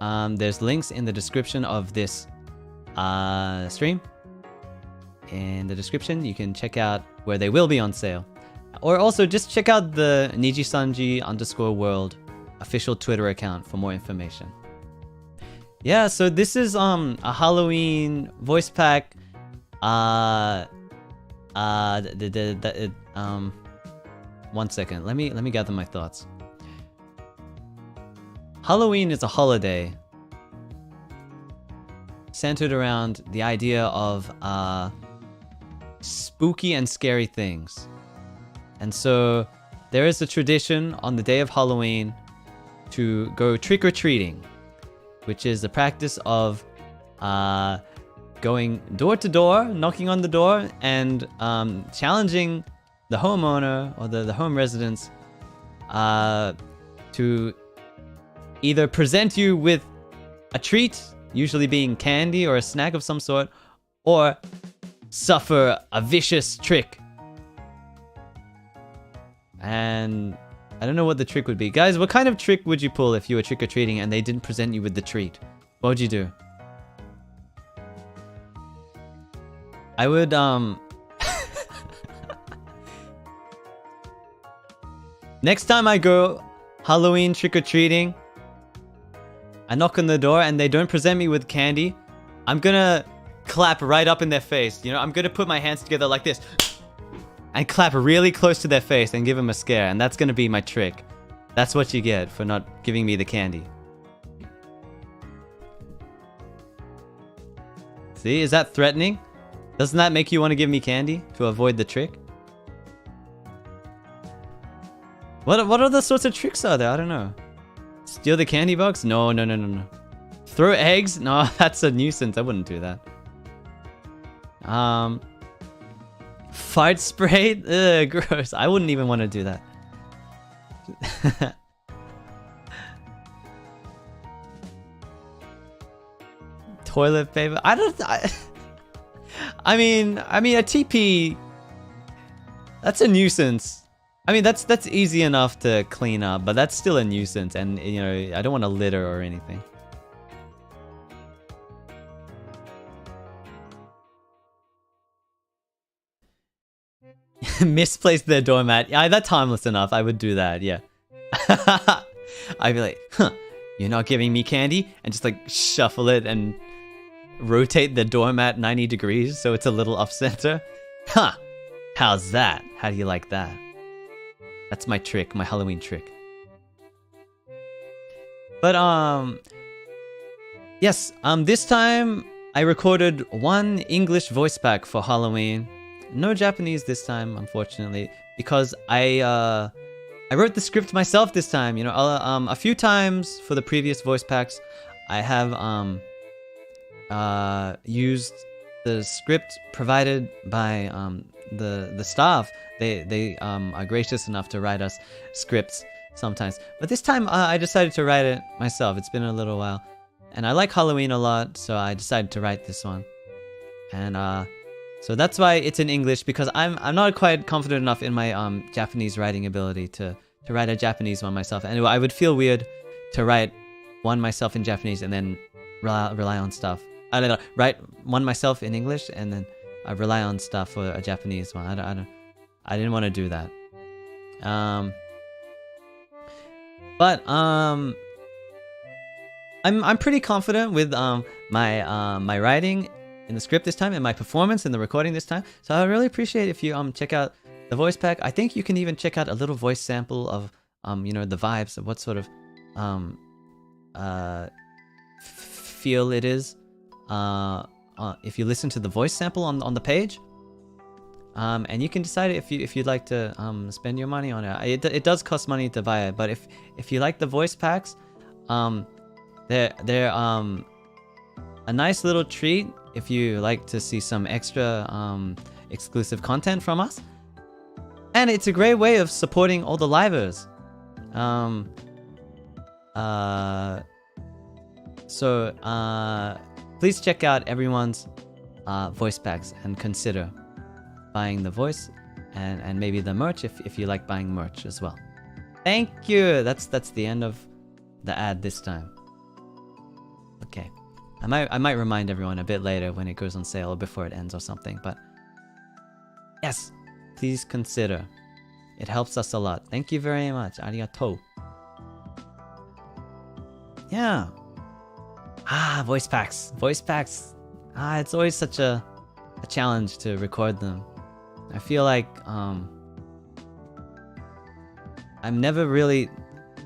There's links in the description of this stream. In the description, you can check out where they will be on sale. Or also just check out the NIJISANJI_world official Twitter account for more information. Yeah, so this is a Halloween voice pack. one second. Let me gather my thoughts. Halloween is a holiday centered around the idea of spooky and scary things. And so there is a tradition on the day of Halloween to go trick-or-treating, which is the practice of going door to door, knocking on the door, and challenging the homeowner or the home residents to either present you with a treat, usually being candy or a snack of some sort, or suffer a vicious trick. And I don't know what the trick would be. Guys, what kind of trick would you pull if you were trick-or-treating and they didn't present you with the treat? What would you do? I would, next time I go Halloween trick-or-treating, I knock on the door and they don't present me with candy, I'm gonna clap right up in their face. You know, I'm gonna put my hands together like this and clap really close to their face and give them a scare. And that's gonna be my trick. That's what you get for not giving me the candy. See, is that threatening? Doesn't that make you want to give me candy to avoid the trick? What other sorts of tricks are there? I don't know. Steal the candy box? No. Throw eggs? No, that's a nuisance. I wouldn't do that. Fart spray? Ugh, gross. I wouldn't even want to do that. Toilet paper? I mean a TP, that's a nuisance. I mean that's easy enough to clean up, but that's still a nuisance, and you know, I don't want to litter or anything. Misplaced their doormat. Yeah, that's harmless enough. I would do that, yeah. I'd be like, huh, you're not giving me candy? And just like shuffle it and rotate the doormat 90 degrees so it's a little off center. Huh, how's that? How do you like that? That's my trick, my Halloween trick. But yes, this time I recorded one English voice pack for Halloween. No Japanese this time, unfortunately, because I wrote the script myself this time. You know, a few times for the previous voice packs, I have used the script provided by the staff. They are gracious enough to write us scripts sometimes, but this time I decided to write it myself. It's been a little while, and I like Halloween a lot, so I decided to write this one. And so that's why it's in English, because I'm not quite confident enough in my Japanese writing ability to write a Japanese one myself. Anyway, I would feel weird to write one myself in Japanese and then rely on stuff. I don't know, write one myself in English and then I rely on stuff for a Japanese one. I didn't want to do that. But I'm pretty confident with my writing in the script this time and my performance in the recording this time. So I really appreciate if you check out the voice pack. I think you can even check out a little voice sample of you know, the vibes of what sort of feel it is. If you listen to the voice sample on the page, and you can decide if you'd like to spend your money on it. It does cost money to buy it, but if you like the voice packs, they're a nice little treat if you like to see some extra exclusive content from us, and it's a great way of supporting all the livers. So please check out everyone's voice packs and consider buying the voice and maybe the merch if you like buying merch as well. Thank you. That's the end of the ad this time. Okay, I might remind everyone a bit later when it goes on sale or before it ends or something, but yes, please consider. It helps us a lot. Thank you very much. Arigatou. Yeah. Voice packs. Voice packs. It's always such a challenge to record them. I feel like I'm never really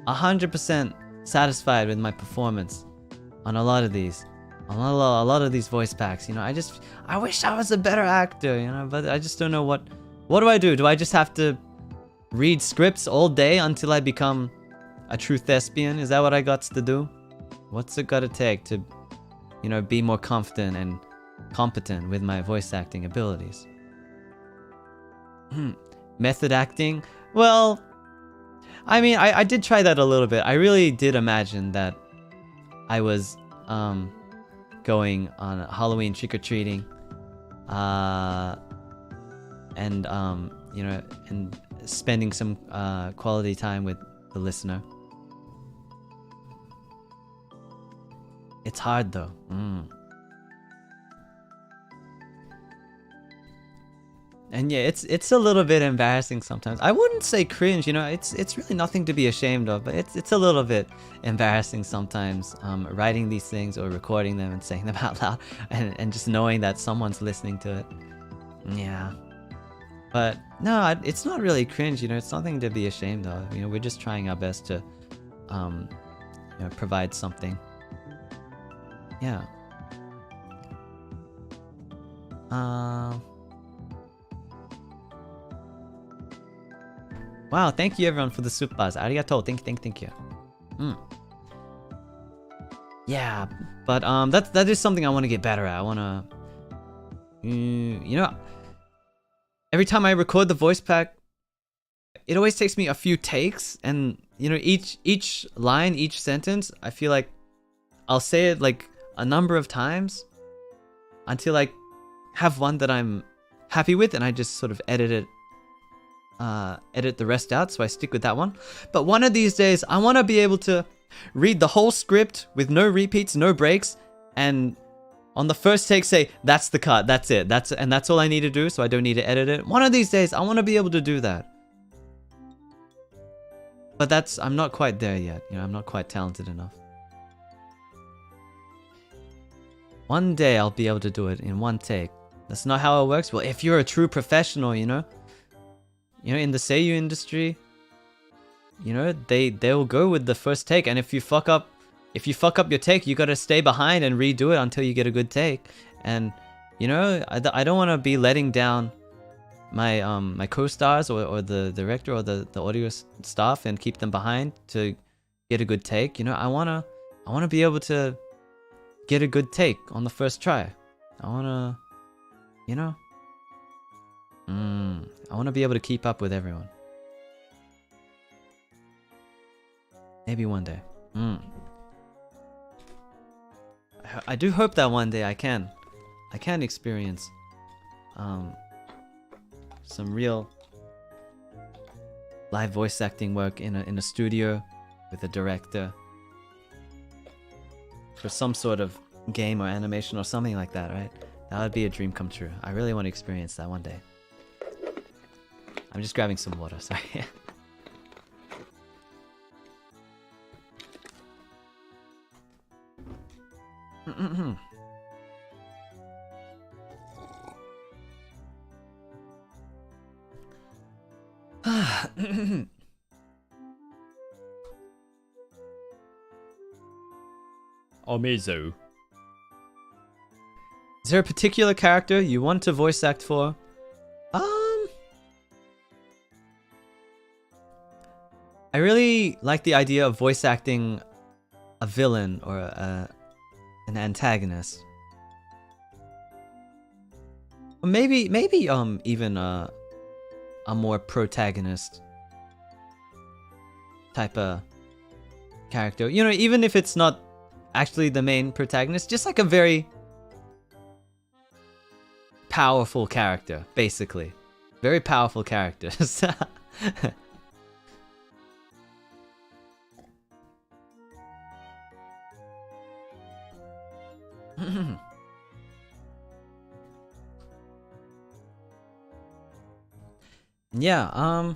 100% satisfied with my performance on a lot of these. On a lot of these voice packs, you know. I wish I was a better actor, you know, but I just don't know what do I do? Do I just have to read scripts all day until I become a true thespian? Is that what I got to do? What's it gotta take to, you know, be more confident and competent with my voice acting abilities? Method acting? Well, I mean, I did try that a little bit. I really did imagine that I was going on a Halloween trick-or-treating and you know, and spending some quality time with the listener. It's hard though. And yeah, it's a little bit embarrassing sometimes. I wouldn't say cringe, you know. It's really nothing to be ashamed of, but it's a little bit embarrassing sometimes, writing these things or recording them and saying them out loud, and just knowing that someone's listening to it. Yeah, but no, it's not really cringe, you know. It's nothing to be ashamed of. You know, we're just trying our best to, you know, provide something. Yeah. Wow, thank you everyone for the supers. Arigatou. Thank you. Yeah, but that is something I want to get better at. I want to, you know, every time I record the voice pack, it always takes me a few takes, and you know, each line, each sentence, I feel like I'll say it like a number of times until I have one that I'm happy with, and I just sort of edit the rest out, so I stick with that one. But one of these days, I want to be able to read the whole script with no repeats, no breaks, and on the first take say, that's the cut, that's it, that's all I need to do, so I don't need to edit it. One of these days, I want to be able to do that. But I'm not quite there yet, you know, I'm not quite talented enough. One day I'll be able to do it in one take. That's not how it works. Well, if you're a true professional, you know, in the seiyuu industry, you know, they'll go with the first take, and if you fuck up your take, you gotta stay behind and redo it until you get a good take. And you know, I don't want to be letting down my my co-stars or the director or the audio staff and keep them behind to get a good take. You know, I wanna be able to get a good take on the first try. I wanna, you know, I want to be able to keep up with everyone. Maybe one day. I do hope that one day I can experience some real live voice acting work in a studio with a director for some sort of game or animation or something like that, right? That would be a dream come true. I really want to experience that one day. I'm just grabbing some water, sorry. Omezo. Is there a particular character you want to voice act for? I really like the idea of voice acting a villain or an antagonist. Or maybe even a more protagonist type of character. You know, even if it's not actually the main protagonist, just like a very powerful character, basically. Very powerful characters. Yeah,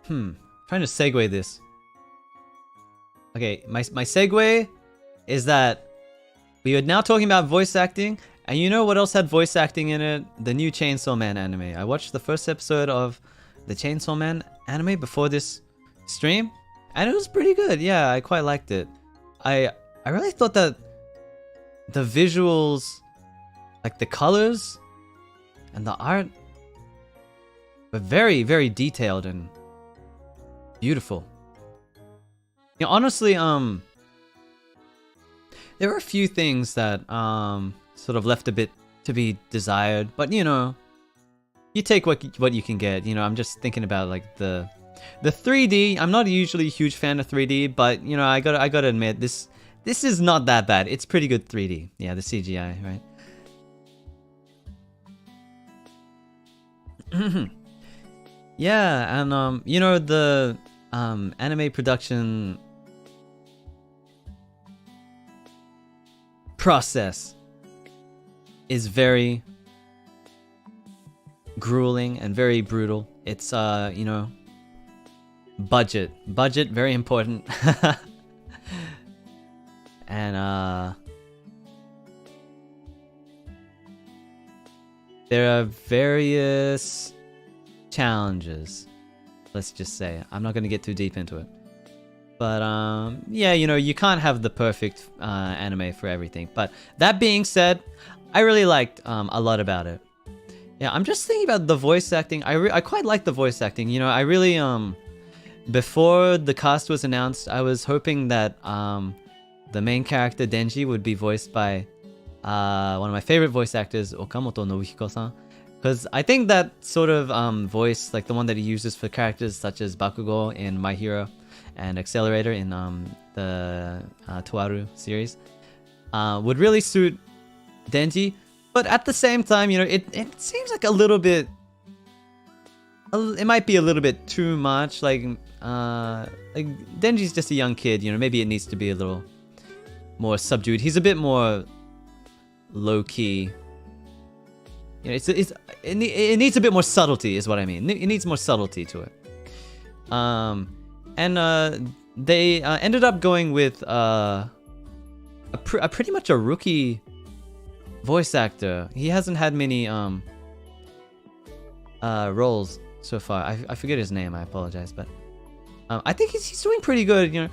trying to segue this. Okay, my segue is that we are now talking about voice acting, And you know what else had voice acting in it? The new Chainsaw Man anime. I watched the first episode of the Chainsaw Man anime before this stream, and it was pretty good. Yeah, I quite liked it. I really thought that the visuals, like the colors and the art, were very, very detailed and beautiful. You know, honestly, there were a few things that sort of left a bit to be desired, but you know, you take what you can get. You know, I'm just thinking about like the 3D. I'm not usually a huge fan of 3D, but you know, I gotta admit this is not that bad. It's pretty good 3D. Yeah, the CGI, right? Yeah, and you know, the anime production process is very grueling and very brutal. It's you know, budget very important. And there are various challenges, let's just say. I'm not going to get too deep into it, but yeah, you know, you can't have the perfect anime for everything. But that being said, I really liked a lot about it. Yeah, I'm just thinking about the voice acting. I quite like the voice acting. You know, I really before the cast was announced, I was hoping that the main character Denji would be voiced by one of my favorite voice actors, Okamoto Nobuhiko-san, because I think that sort of voice, like the one that he uses for characters such as Bakugo in My Hero and Accelerator in the Toaru series, would really suit Denji. But at the same time, you know, it seems like a little bit, it might be a little bit too much. Like Denji's just a young kid, you know, maybe it needs to be a little more subdued. He's a bit more low-key. You know, it needs a bit more subtlety, is what I mean. It needs more subtlety to it. And they ended up going with pretty much a rookie voice actor. He hasn't had many roles so far. I forget his name. I apologize, but I think he's doing pretty good. You know,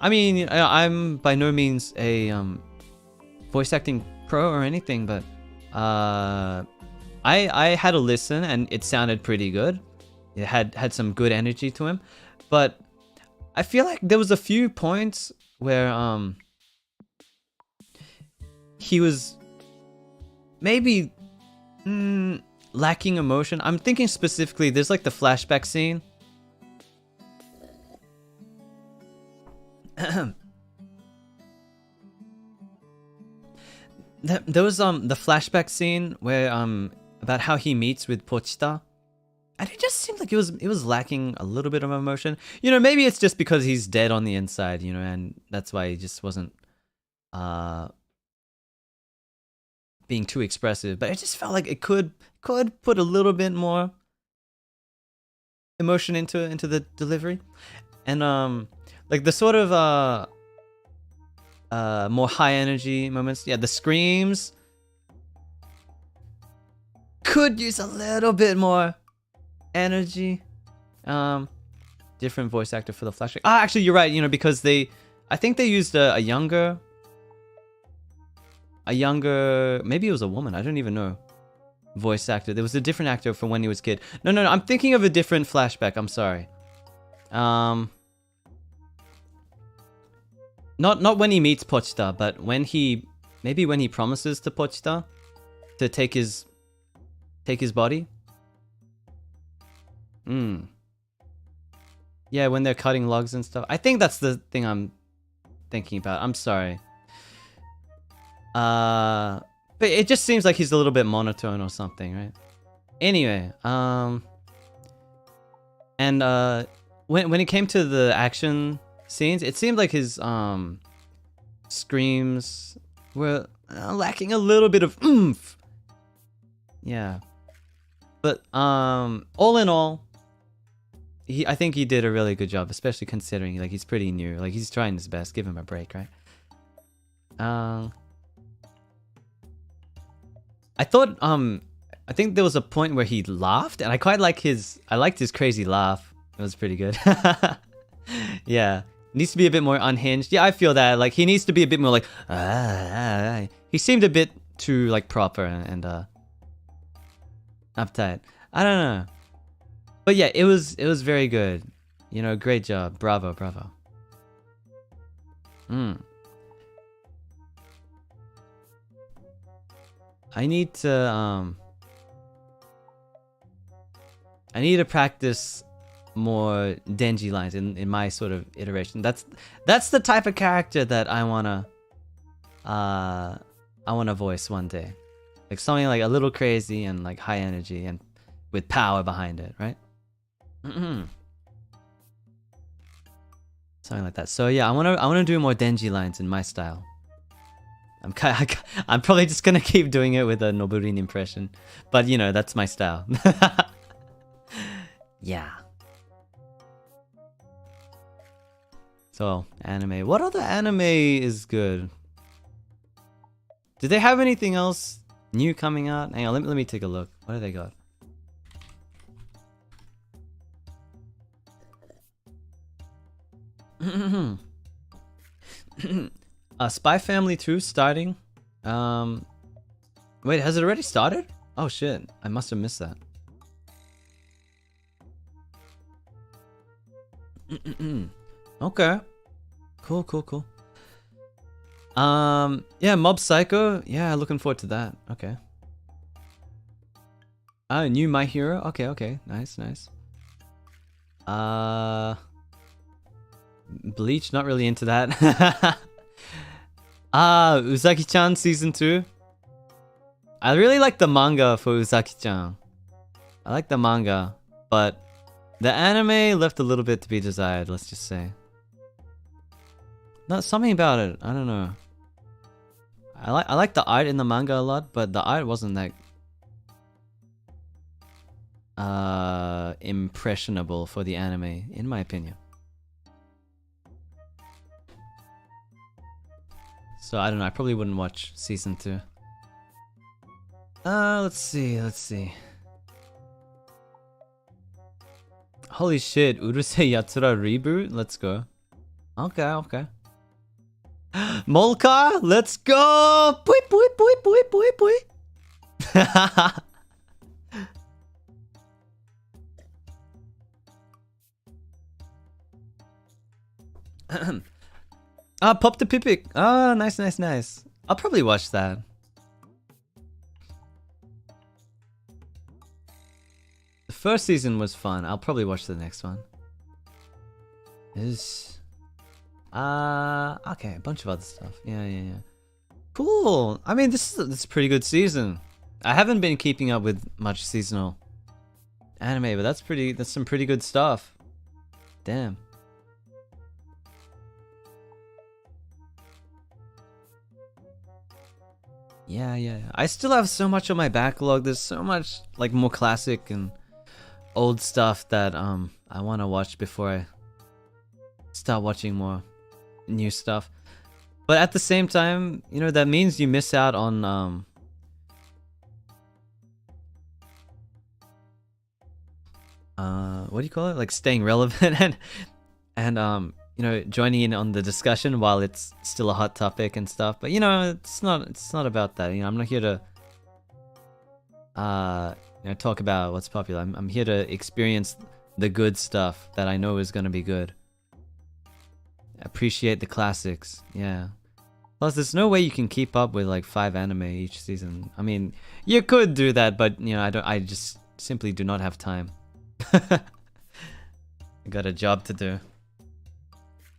I mean, I'm by no means a voice acting pro or anything, but I had a listen and it sounded pretty good. It had some good energy to him, but I feel like there was a few points where he was maybe lacking emotion. I'm thinking specifically, there's like the flashback scene. There was the flashback scene where about how he meets with Pochita, and it just seemed like it was lacking a little bit of emotion. You know, maybe it's just because he's dead on the inside, you know, and that's why he just wasn't being too expressive. But it just felt like it could put a little bit more emotion into the delivery, and like the sort of more high energy moments. Yeah, the screams could use a little bit more energy. Different voice actor for the flashback. Actually, you're right. You know, because I think they used a younger, maybe it was a woman. I don't even know. Voice actor. There was a different actor from when he was a kid. No. I'm thinking of a different flashback. I'm sorry. Not when he meets Pochita, but when he promises to Pochita to take his body. Yeah, when they're cutting logs and stuff. I think that's the thing I'm thinking about. I'm sorry. But it just seems like he's a little bit monotone or something, right? Anyway, and when it came to the action scenes, it seemed like his screams were lacking a little bit of oomph. Yeah. But all in all, I think he did a really good job, especially considering like he's pretty new. Like he's trying his best. Give him a break, right? I thought I think there was a point where he laughed, and I liked his crazy laugh. It was pretty good. Yeah, needs to be a bit more unhinged. Yeah, I feel that. Like he needs to be a bit more like. He seemed a bit too like proper and uptight. I don't know, but yeah, it was very good. You know, great job. Bravo, bravo. I need to practice more Denji lines in my sort of iteration. That's the type of character that I wanna voice one day. Like something like a little crazy and like high energy and with power behind it, right? Something like that. So yeah, I wanna do more Denji lines in my style. I'm probably just gonna keep doing it with a Noburin impression, but you know, that's my style. Yeah. So anime. What other anime is good? Do they have anything else new coming out? Hang on, let me take a look. What do they got? Spy Family 2 starting. Wait, has it already started? Oh shit, I must have missed that. Okay. Cool. Yeah, Mob Psycho. Yeah, looking forward to that. Okay. New My Hero. Okay. Nice. Bleach, not really into that. Uzaki-chan season 2. I really like the manga for Uzaki-chan. I like the manga, but the anime left a little bit to be desired, let's just say. Not something about it, I don't know. I like the art in the manga a lot, but the art wasn't that impressionable for the anime, in my opinion. So I don't know, I probably wouldn't watch season 2. Let's see. Holy shit, Urusei Yatsura reboot? Let's go. Okay. Molka, let's go! Pui. Pop the Pipik. Oh, nice. I'll probably watch that. The first season was fun. I'll probably watch the next one. Okay, a bunch of other stuff. Yeah. Cool. I mean, this is a pretty good season. I haven't been keeping up with much seasonal anime, but that's some pretty good stuff. Damn. Yeah. I still have so much on my backlog. There's so much like more classic and old stuff that I want to watch before I start watching more new stuff. But at the same time, you know, that means you miss out on what do you call it? Like staying relevant and you know, joining in on the discussion while it's still a hot topic and stuff. But you know, it's not about that. You know, I'm not here to you know, talk about what's popular. I'm here to experience the good stuff that I know is gonna be good. Appreciate the classics, yeah. Plus, there's no way you can keep up with like 5 anime each season. I mean, you could do that, but you know, I just simply do not have time. I got a job to do.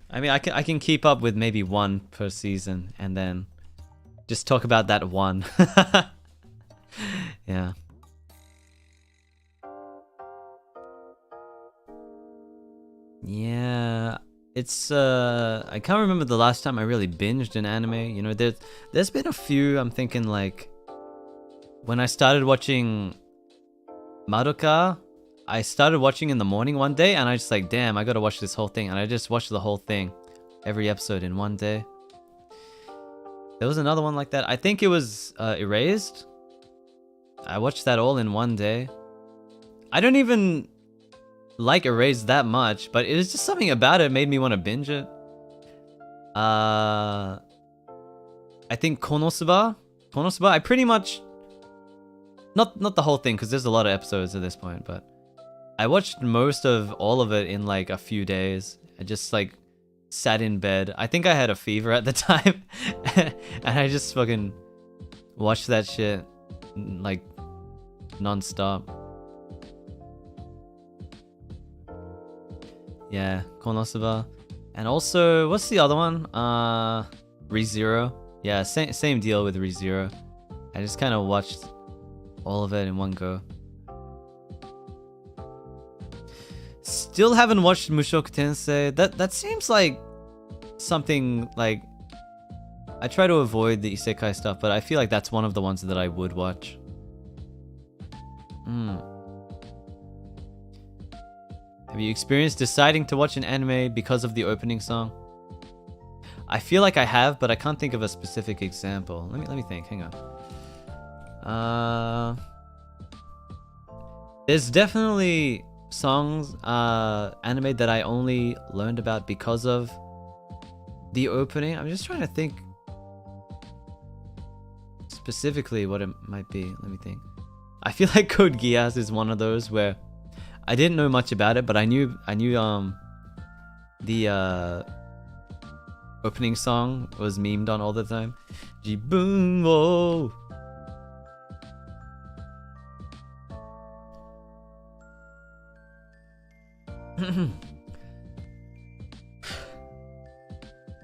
I mean, I can keep up with maybe 1 per season and then just talk about that one. Yeah. Yeah, it's I can't remember the last time I really binged an anime. You know, there's been a few. I'm thinking like when I started watching Madoka, I started watching in the morning one day, and I just like, damn, I gotta watch this whole thing, and I just watched the whole thing, every episode in one day. There was another one like that. I think it was Erased. I watched that all in one day. I don't even like Erased that much, but it was just something about it made me want to binge it. I think Konosuba, I pretty much not the whole thing because there's a lot of episodes at this point, but I watched most of all of it in like a few days. I just like sat in bed. I think I had a fever at the time, and I just fucking watched that shit like non-stop. Yeah, Konosuba. And also, what's the other one? ReZero. Yeah, same deal with ReZero. I just kind of watched all of it in one go. Still haven't watched Mushoku Tensei. That seems like something like... I try to avoid the isekai stuff, but I feel like that's one of the ones that I would watch. Have you experienced deciding to watch an anime because of the opening song? I feel like I have, but I can't think of a specific example. Let me think. Hang on. There's definitely songs, anime that I only learned about because of the opening. I'm just trying to think specifically what it might be. Let me think. I feel like Code Geass is one of those where I didn't know much about it, but I knew the opening song was memed on all the time. Jibun wo.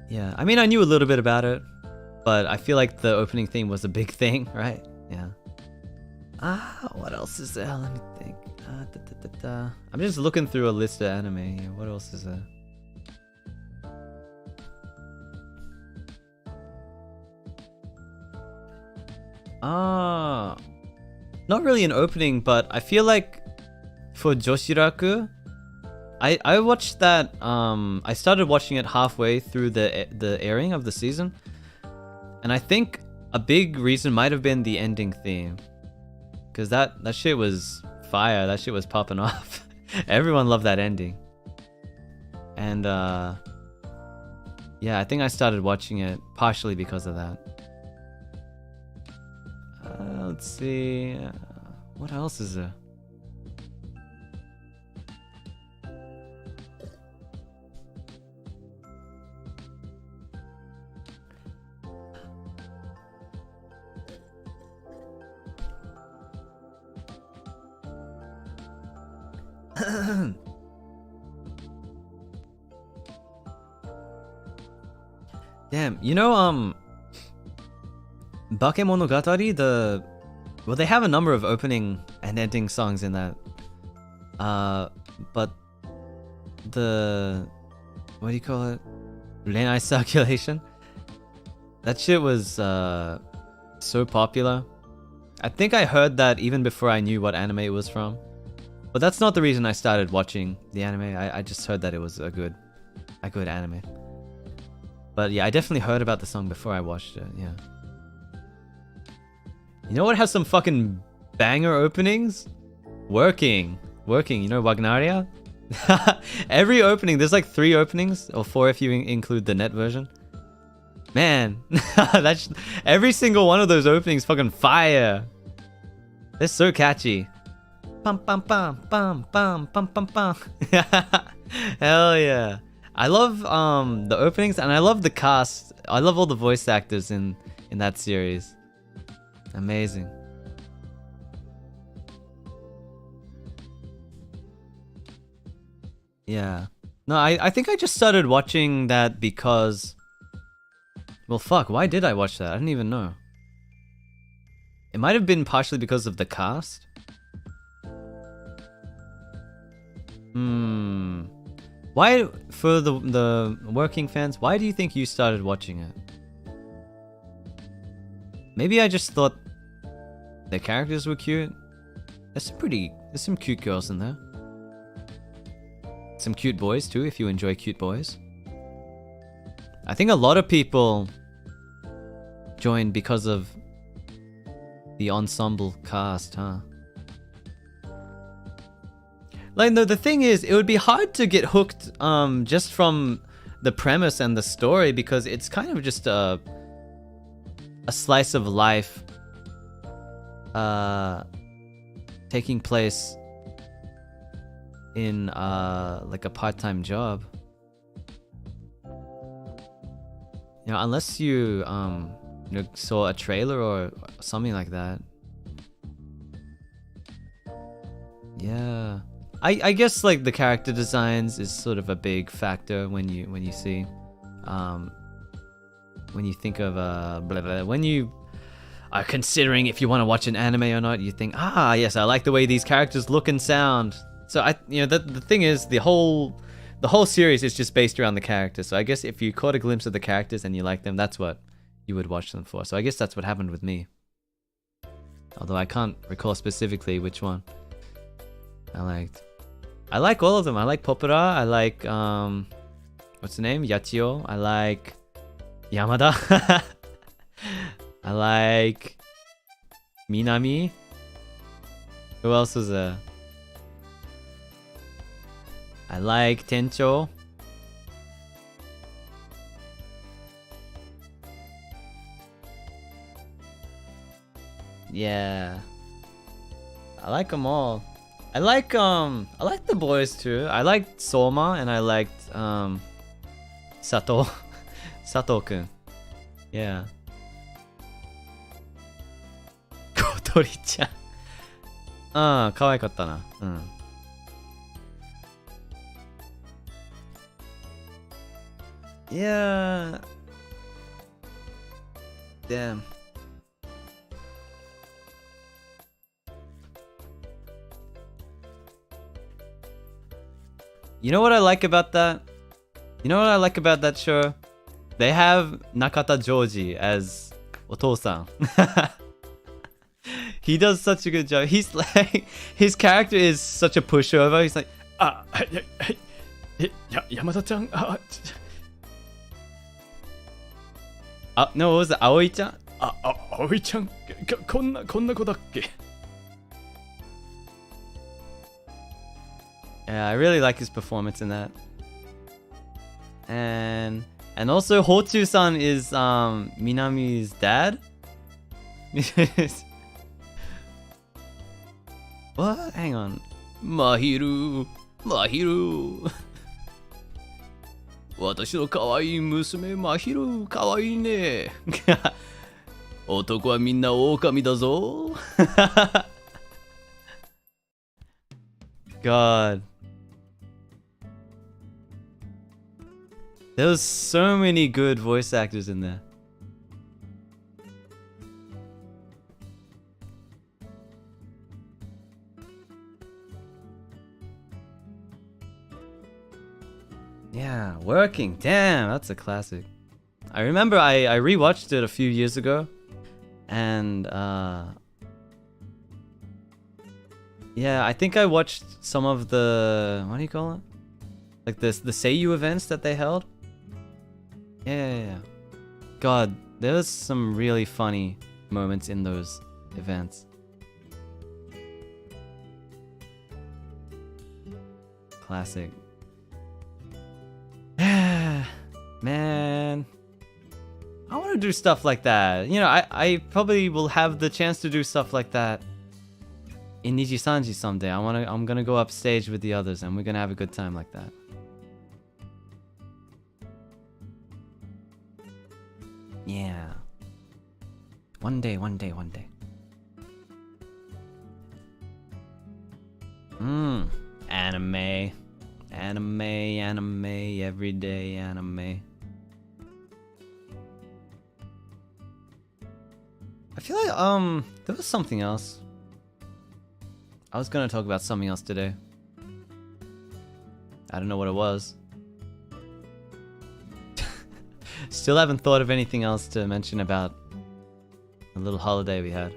Yeah, I mean I knew a little bit about it, but I feel like the opening theme was a big thing, right? Yeah. What else is there? Let me think. I'm just looking through a list of anime here. What else is there? Not really an opening, but I feel like for Joshiraku, I watched that. I started watching it halfway through the airing of the season, and I think a big reason might have been the ending theme, because that shit was fire. That shit was popping off. Everyone loved that ending. And yeah, I think I started watching it partially because of that. Let's see. What else is there? Damn, you know, Bakemonogatari, well, they have a number of opening and ending songs in that. But what do you call it? Renai Circulation? That shit was so popular. I think I heard that even before I knew what anime it was from. But that's not the reason I started watching the anime. I just heard that it was a good anime. But yeah, I definitely heard about the song before I watched it, yeah. You know what has some fucking banger openings? Working, you know Wagnaria? Every opening, there's like 3 openings, or 4 if you include the net version. Man, every single one of those openings fucking fire. They're so catchy. Pum pum pum pum pum pum pum pum. Hell yeah. I love the openings, and I love the cast. I love all the voice actors in that series. Amazing. Yeah. No, I think I just started watching that because... Well, fuck, why did I watch that? I don't even know. It might have been partially because of the cast. Why, for the working fans, why do you think you started watching it? Maybe I just thought the characters were cute. There's some cute girls in there. Some cute boys too, if you enjoy cute boys. I think a lot of people joined because of The ensemble cast, huh? Like, no, the thing is, it would be hard to get hooked just from the premise and the story, because it's kind of just a slice of life taking place in like a part-time job. You know, unless you you know, saw a trailer or something like that. Yeah, I guess like the character designs is sort of a big factor when you see when you think of blah, blah, when you are considering if you want to watch an anime or not. You think, ah, yes, I like the way these characters look and sound. So you know, the thing is, the whole series is just based around the characters. So I guess if you caught a glimpse of the characters and you like them, that's what you would watch them for. So I guess that's what happened with me. Although I can't recall specifically which one I liked. I like all of them. I like Popura. I like what's the name? Yachio. I like Yamada. I like Minami. Who else was there? I like Tencho. Yeah, I like them all. I like the boys too. I liked Soma and I liked Sato. Sato-kun. Yeah. Kotori-chan. 可愛かったな。Yeah. Damn. You know what I like about that? You know what I like about that show? They have Nakata Joji as Otosan. He does such a good job. He's like, his character is such a pushover. He's like, Yamada-chan. No, what was it? Aoi-chan? Aoi-chan, こんな子だっけ? Yeah, I really like his performance in that. And also Hochu-san is Minami's dad. What? Hang on. Mahiru. 私の可愛い娘マヒル可愛いね。男はみんな狼だぞ。God. There was so many good voice actors in there. Yeah, Working. Damn, that's a classic. I remember I rewatched it a few years ago, and yeah, I think I watched some of the, what do you call it? Like the Seiyu events that they held. Yeah. God, there was some really funny moments in those events. Classic. Man, I want to do stuff like that. You know, I probably will have the chance to do stuff like that in NIJISANJI someday. I'm gonna go upstage with the others and we're gonna have a good time like that. Yeah. One day. Anime, everyday anime. I feel like there was something else. I was gonna talk about something else today. I don't know what it was. Still haven't thought of anything else to mention about the little holiday we had.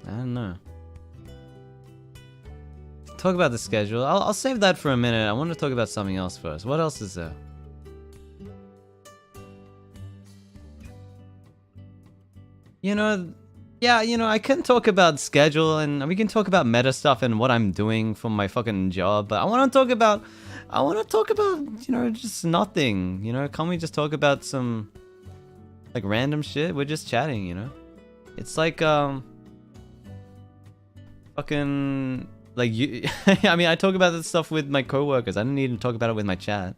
I don't know. Talk about the schedule. I'll save that for a minute. I want to talk about something else first. What else is there? you know, yeah, you know, I can talk about schedule and we can talk about meta stuff and what I'm doing for my fucking job, but I want to talk about, you know, just nothing, you know. Can't we just talk about some like random shit? We're just chatting, you know. It's like fucking like you. I mean, I talk about this stuff with my coworkers. I don't need to talk about it with my chat.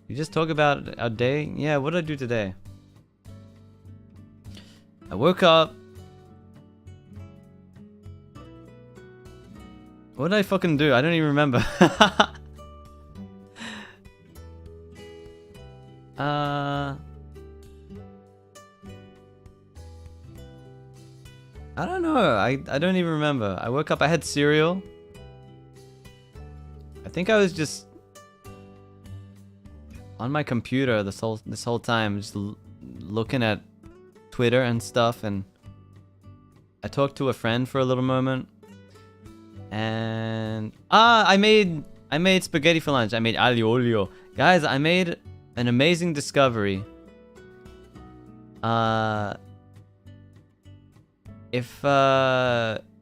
You just talk about our day. Yeah, what did I do today? I woke up. What did I fucking do? I don't even remember. I don't know. I don't even remember. I woke up. I had cereal. I think I was just on my computer this whole time, just looking at Twitter and stuff, and I talked to a friend for a little moment. And I made spaghetti for lunch. I made aglio olio. Guys, I made an amazing discovery. If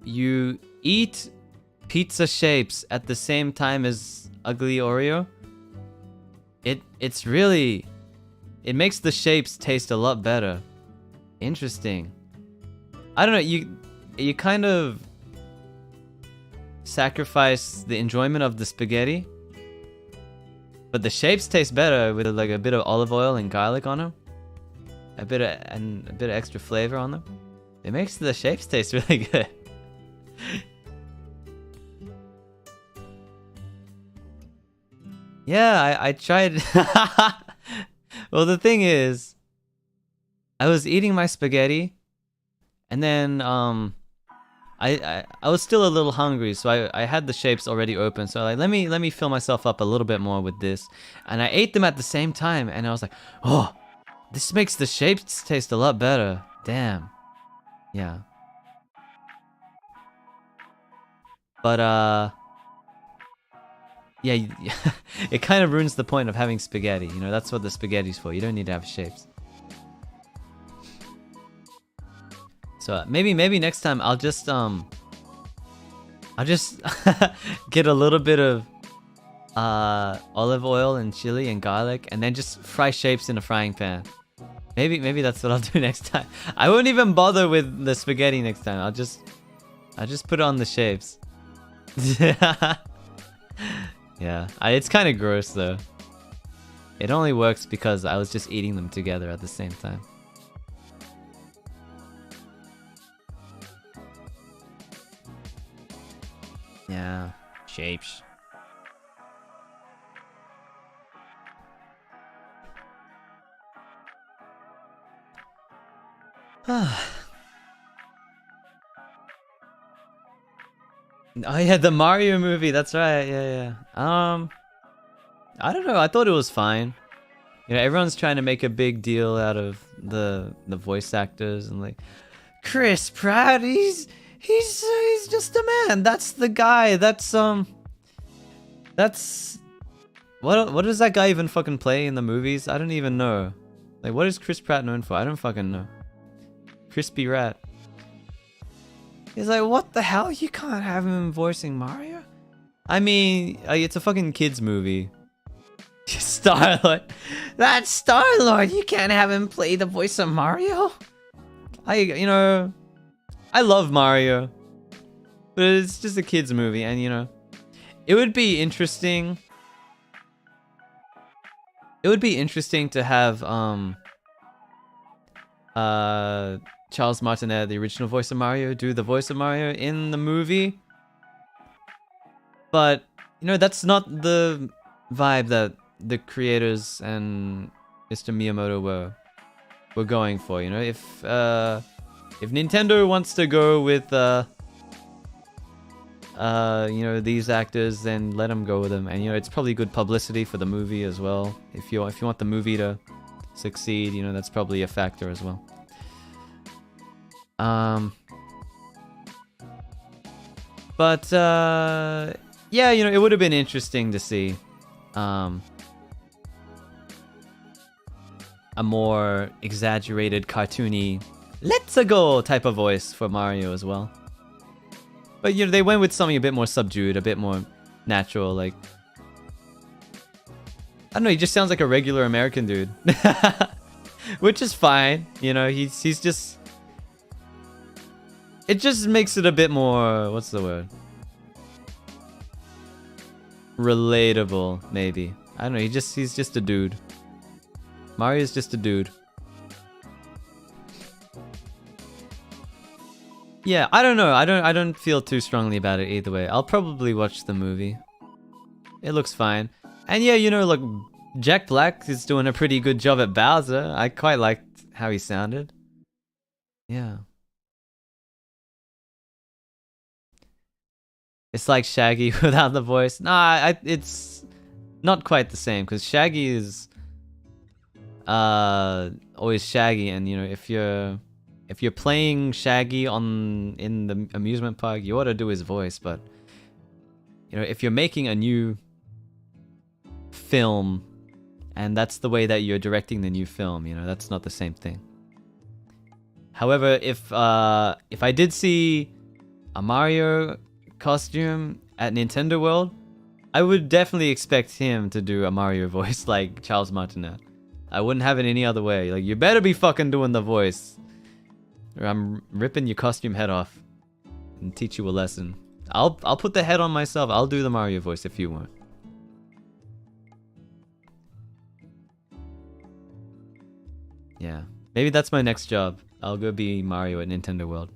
you eat pizza shapes at the same time as ugly Oreo, it's really, it makes the shapes taste a lot better. Interesting. I don't know, you kind of sacrifice the enjoyment of the spaghetti, but the shapes taste better with like a bit of olive oil and garlic on them, a bit of extra flavor on them. It makes the shapes taste really good. Yeah, I tried. Well, the thing is, I was eating my spaghetti, and then I was still a little hungry, so I had the shapes already open. So like, let me fill myself up a little bit more with this, and I ate them at the same time, and I was like, oh, this makes the shapes taste a lot better. Damn. Yeah. But yeah, it kind of ruins the point of having spaghetti. You know, that's what the spaghetti's for. You don't need to have shapes. So maybe next time I'll just get a little bit of olive oil and chili and garlic, and then just fry shapes in a frying pan. Maybe that's what I'll do next time. I won't even bother with the spaghetti next time. I'll just put it on the shapes. Yeah, it's kind of gross though. It only works because I was just eating them together at the same time. Yeah, shapes. Oh yeah, the Mario movie, that's right, yeah. I don't know, I thought it was fine. You know, everyone's trying to make a big deal out of the voice actors and like, Chris Pratt, he's just a man. That's the guy. That's what does that guy even fucking play in the movies? I don't even know. Like, what is Chris Pratt known for? I don't fucking know. Crispy Rat. He's like, what the hell? You can't have him voicing Mario? I mean, it's a fucking kids movie. Star-Lord. That's Star-Lord. You can't have him play the voice of Mario? You know, I love Mario, but it's just a kids movie, and you know, it would be interesting. It would be interesting to have Charles Martinet, the original voice of Mario, do the voice of Mario in the movie. But you know, that's not the vibe that the creators and Mr. Miyamoto were going for. You know, if Nintendo wants to go with you know, these actors, then let them go with them. And you know, it's probably good publicity for the movie as well. If you want the movie to succeed, you know, that's probably a factor as well. But yeah, you know, it would have been interesting to see a more exaggerated, cartoony, let's go type of voice for Mario as well. But you know, they went with something a bit more subdued, a bit more natural, like I don't know, he just sounds like a regular American dude. Which is fine, you know, he's just it just makes it a bit more, what's the word? Relatable, maybe. I don't know, he's just a dude. Mario's just a dude. Yeah, I don't know. I don't feel too strongly about it either way. I'll probably watch the movie. It looks fine. And yeah, you know, look, Jack Black is doing a pretty good job at Bowser. I quite liked how he sounded. Yeah. It's like Shaggy without the voice. Nah, it's not quite the same because Shaggy is always Shaggy, and you know, if you're playing Shaggy in the amusement park, you ought to do his voice. But you know, if you're making a new film and that's the way that you're directing the new film, you know, that's not the same thing. However, if I did see a Mario costume at Nintendo World, I would definitely expect him to do a Mario voice like Charles Martinet. I wouldn't have it any other way. Like, you better be fucking doing the voice, or I'm ripping your costume head off and teach you a lesson. I'll put the head on myself. I'll do the Mario voice if you want. Yeah, maybe that's my next job. I'll go be Mario at Nintendo World.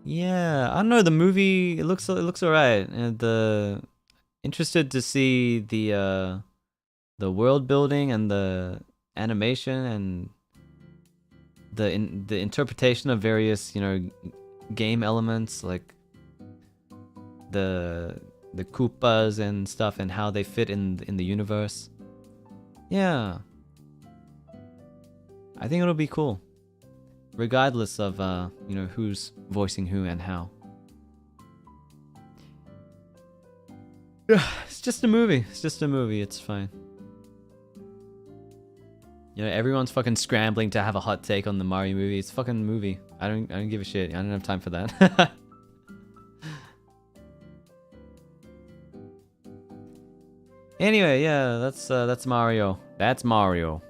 Yeah, I don't know. The movie, it looks alright, and interested to see the world building and the animation and the interpretation of various, you know, game elements, like the Koopas and stuff, and how they fit in the universe. Yeah, I think it'll be cool, regardless of you know, who's voicing who and how. It's just a movie. It's just a movie. It's fine. You know, everyone's fucking scrambling to have a hot take on the Mario movie. It's a fucking movie. I don't give a shit. I don't have time for that. Anyway, yeah, that's Mario. That's Mario.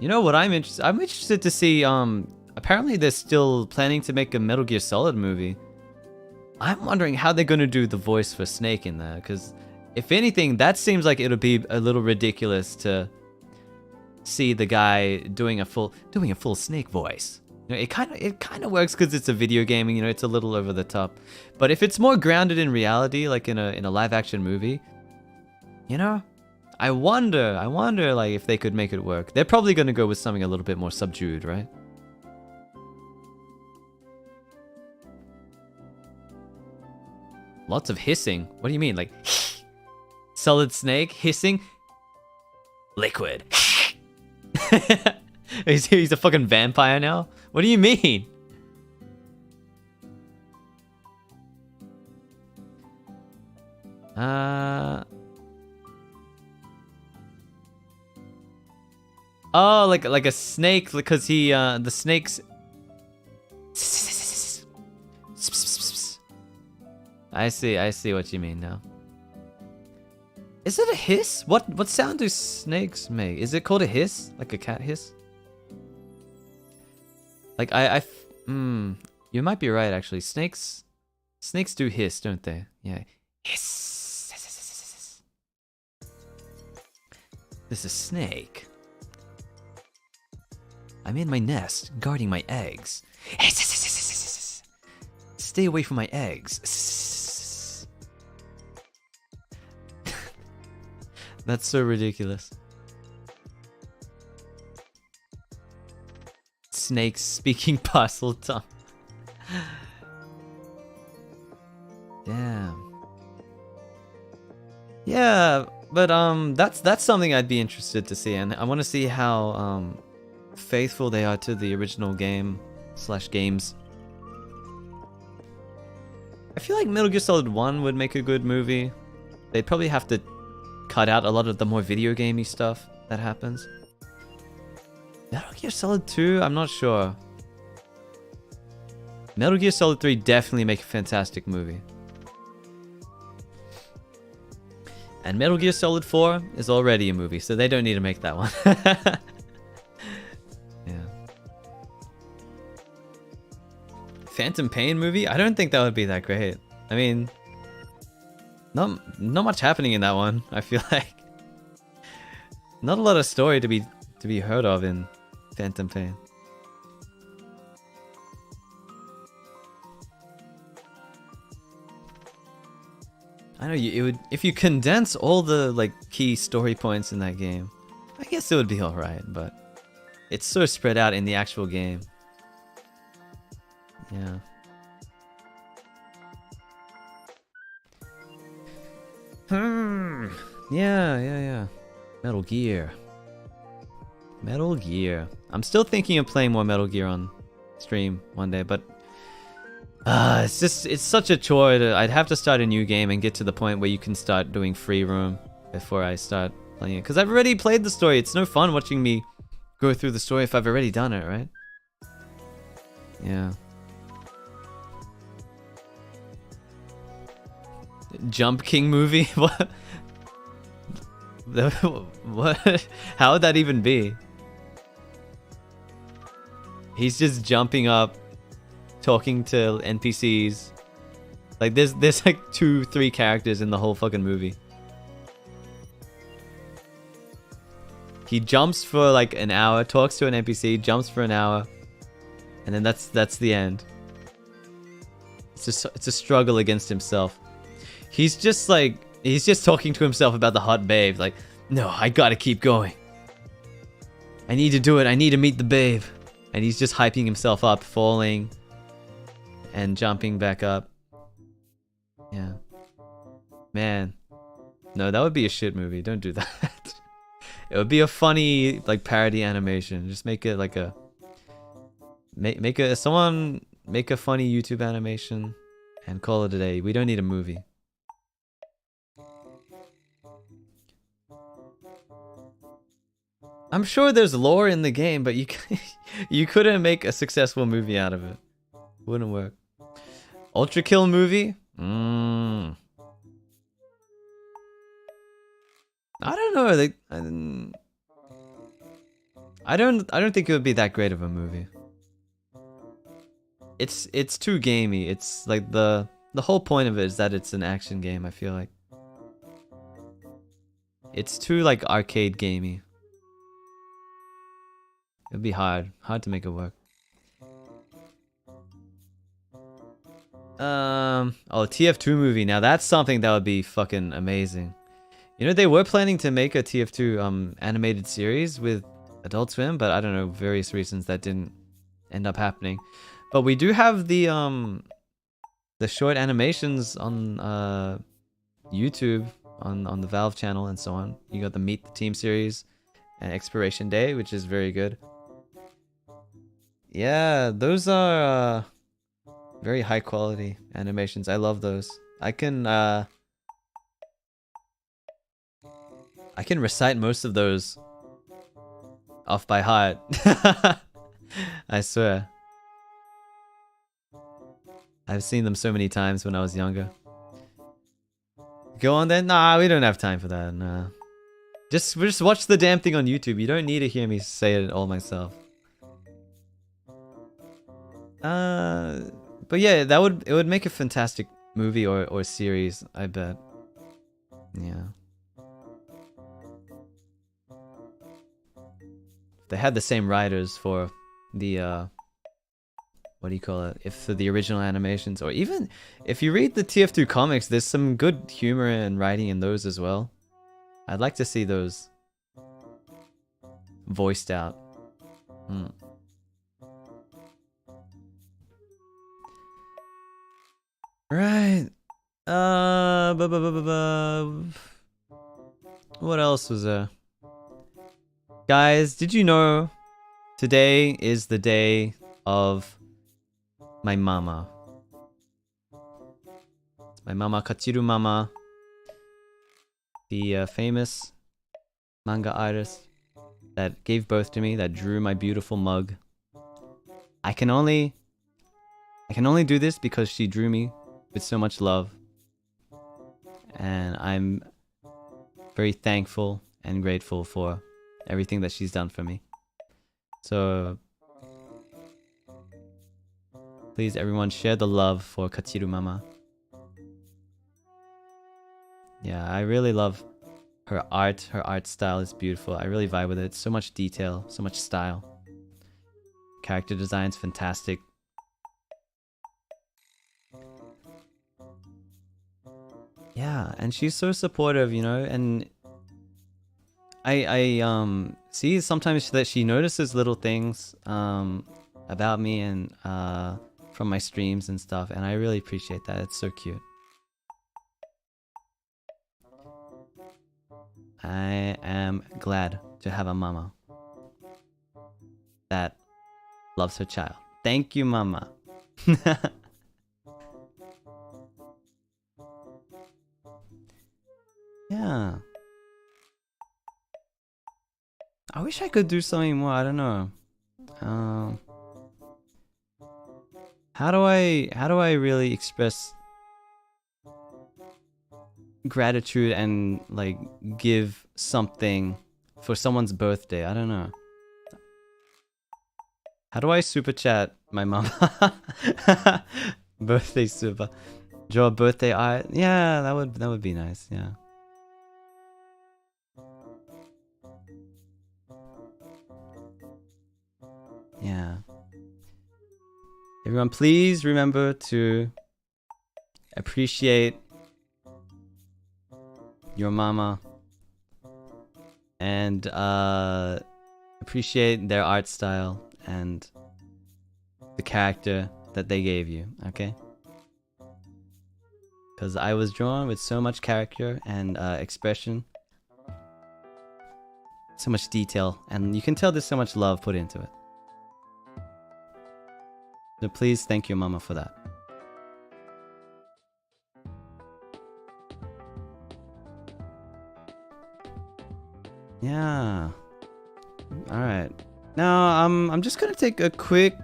You know what I'm interested to see, apparently they're still planning to make a Metal Gear Solid movie. I'm wondering how they're gonna do the voice for Snake in there, because if anything, that seems like it'll be a little ridiculous to see the guy doing a full Snake voice. You know, it kind of works because it's a video game, and you know, it's a little over the top. But if it's more grounded in reality, like in a live action movie, you know, I wonder like if they could make it work. They're probably gonna go with something a little bit more subdued, right? Lots of hissing. What do you mean? Like, Solid Snake hissing? Liquid. He's a fucking vampire now? What do you mean? Oh, like a snake, because he the snakes. I see what you mean now. Is it a hiss? What sound do snakes make? Is it called a hiss? Like a cat hiss? Like you might be right actually. Snakes do hiss, don't they? Yeah. Hiss. This is Snake. I'm in my nest, guarding my eggs. Stay away from my eggs. That's so ridiculous. Snakes speaking parcel tongue. Damn. Yeah, but that's something I'd be interested to see, and I want to see how faithful they are to the original game / games. I feel like Metal Gear Solid 1 would make a good movie. They'd probably have to cut out a lot of the more video gamey stuff that happens. Metal Gear Solid 2, I'm not sure. Metal Gear Solid 3 definitely make a fantastic movie. And Metal Gear Solid 4 is already a movie, so they don't need to make that one. Yeah. Phantom Pain movie? I don't think that would be that great. I mean, not much happening in that one, I feel like. Not a lot of story to be heard of in Phantom Pain. I know it would, if you condense all the like key story points in that game, I guess it would be alright, but it's so spread out in the actual game. Yeah. Yeah. Metal Gear. Metal Gear. I'm still thinking of playing more Metal Gear on stream one day, but it's such a chore. I'd have to start a new game and get to the point where you can start doing free roam before I start playing it. Because I've already played the story. It's no fun watching me go through the story if I've already done it, right? Yeah. Jump King movie? What? What? How would that even be? He's just jumping up, talking to NPCs. Like there's like 2-3 characters in the whole fucking movie. He jumps for like an hour, talks to an NPC, jumps for an hour, and then that's the end. It's a struggle against himself. He's just talking to himself about the hot babe. Like, no, I gotta keep going. I need to do it. I need to meet the babe. And he's just hyping himself up, falling and jumping back up. Yeah. Man. No, that would be a shit movie. Don't do that. It would be a funny, like, parody animation. Just make it like a... Someone make a funny YouTube animation and call it a day. We don't need a movie. I'm sure there's lore in the game, but you couldn't make a successful movie out of it. Wouldn't work. Ultra Kill movie? I don't know. I don't think it would be that great of a movie. It's too gamey. It's like the whole point of it is that it's an action game, I feel like. It's too like arcade gamey. It'd be hard to make it work. Oh, TF2 movie. Now that's something that would be fucking amazing. You know, they were planning to make a TF2 animated series with Adult Swim, but I don't know, various reasons that didn't end up happening. But we do have the short animations on YouTube on the Valve channel and so on. You got the Meet the Team series and Expiration Day, which is very good. Yeah, those are very high quality animations. I love those. I can recite most of those off by heart. I swear. I've seen them so many times when I was younger. Go on then? Nah, we don't have time for that. Nah. Just watch the damn thing on YouTube. You don't need to hear me say it all myself. But yeah, it would make a fantastic movie or series, I bet. Yeah. They had the same writers for the what do you call it? If for the original animations, or even if you read the TF2 comics, there's some good humor and writing in those as well. I'd like to see those voiced out. Right. What else was there? Guys, did you know today is the day of my mama? My mama, Kachiru Mama, the famous manga artist that gave birth to me, that drew my beautiful mug. I can only do this because she drew me with so much love. And I'm very thankful and grateful for everything that she's done for me. So please everyone share the love for Kachiru Mama. Yeah, I really love her art. Her art style is beautiful. I really vibe with it. So much detail, so much style. Character design's fantastic. Yeah, and she's so supportive, you know, and I see sometimes that she notices little things about me and from my streams and stuff, and I really appreciate that. It's so cute. I am glad to have a mama that loves her child. Thank you, mama. Yeah. I wish I could do something more. I don't know. How do I really express gratitude and like give something for someone's birthday? I don't know. How do I super chat my mom? Birthday super. Draw a birthday art. Yeah, that would be nice. Yeah. Yeah. Everyone, please remember to appreciate your mama and appreciate their art style and the character that they gave you, okay? Because I was drawn with so much character and expression, so much detail, and you can tell there's so much love put into it. So please thank your mama for that. Yeah. All right. Now I'm just gonna take a quick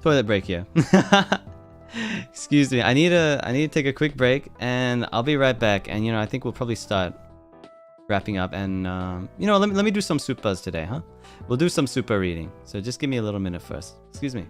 toilet break here. Excuse me. I need to take a quick break, and I'll be right back. And you know, I think we'll probably start wrapping up. And you know, let me do some supers today, huh? We'll do some super reading. So just give me a little minute first. Excuse me.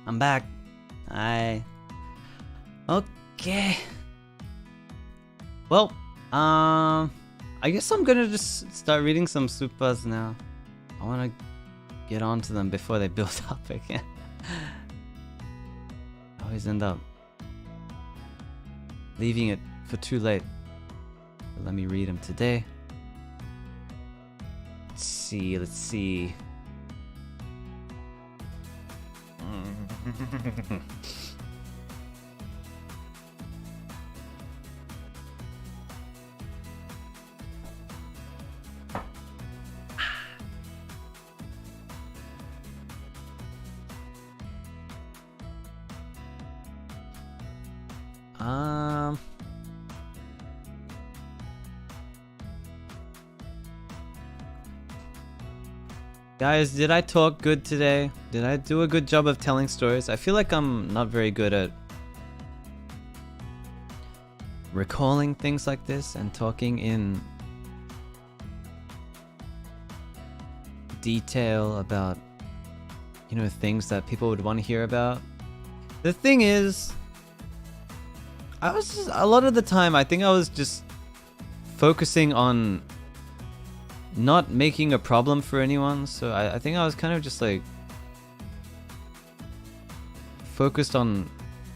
I'm back. Hi. Okay. Well, I guess I'm gonna just start reading some supers now. I wanna get onto them before they build up again. I always end up leaving it for too late. But let me read them today. Let's see. Guys, did I talk good today? Did I do a good job of telling stories? I feel like I'm not very good at recalling things like this and talking in detail about, you know, things that people would want to hear about. The thing is, I was just, a lot of the time, I think I was just focusing on not making a problem for anyone, so I think I was kind of just like focused on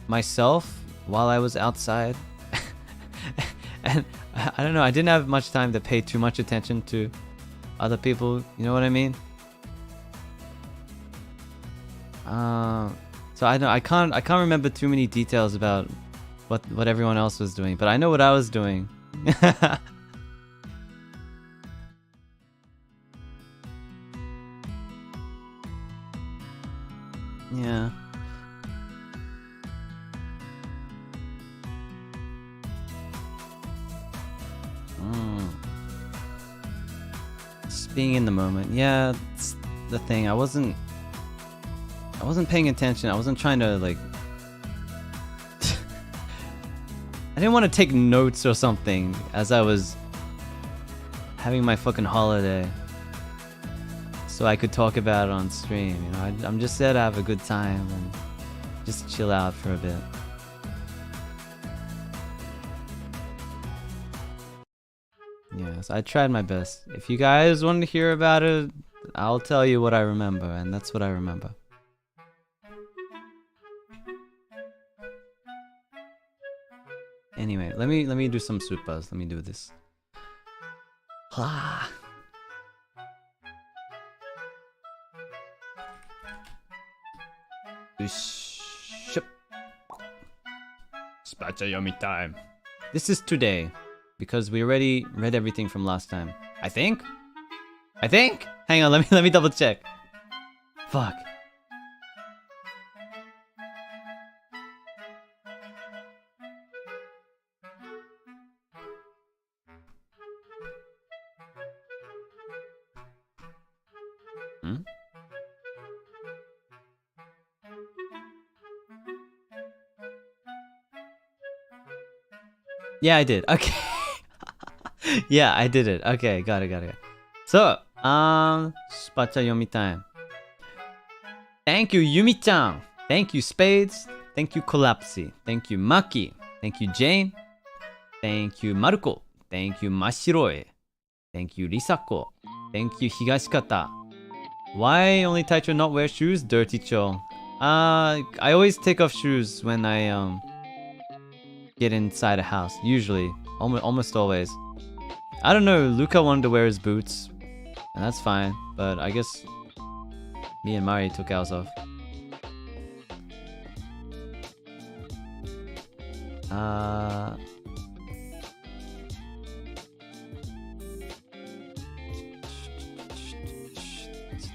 myself while I was outside. And I don't know, I didn't have much time to pay too much attention to other people, you know what I mean? So I can't remember too many details about what everyone else was doing, but I know what I was doing. Yeah. Just being in the moment. Yeah, it's the thing. I wasn't paying attention. I wasn't trying to like I didn't want to take notes or something as I was having my fucking holiday, so I could talk about it on stream. You know, I'm just there to have a good time and just chill out for a bit. Yes, I tried my best. If you guys want to hear about it, I'll tell you what I remember, and that's what I remember. Anyway, let me do some supers. Let me do this. Ah. Spacha yomi time. This is today, because we already read everything from last time. I think. Hang on, let me double check. Fuck. Yeah, I did. Okay. Yeah, I did it. Okay, got it. So, Spacha yomi time. Thank you, Yumi-chan. Thank you, Spades. Thank you, Collapsy. Thank you, Maki. Thank you, Jane. Thank you, Maruko. Thank you, Mashiroe. Thank you, Risako. Thank you, Higashikata. Why only Taicho not wear shoes? Dirty Cho. I always take off shoes when I get inside a house. Usually, almost always. I don't know. Luca wanted to wear his boots, and that's fine. But I guess me and Mari took ours off.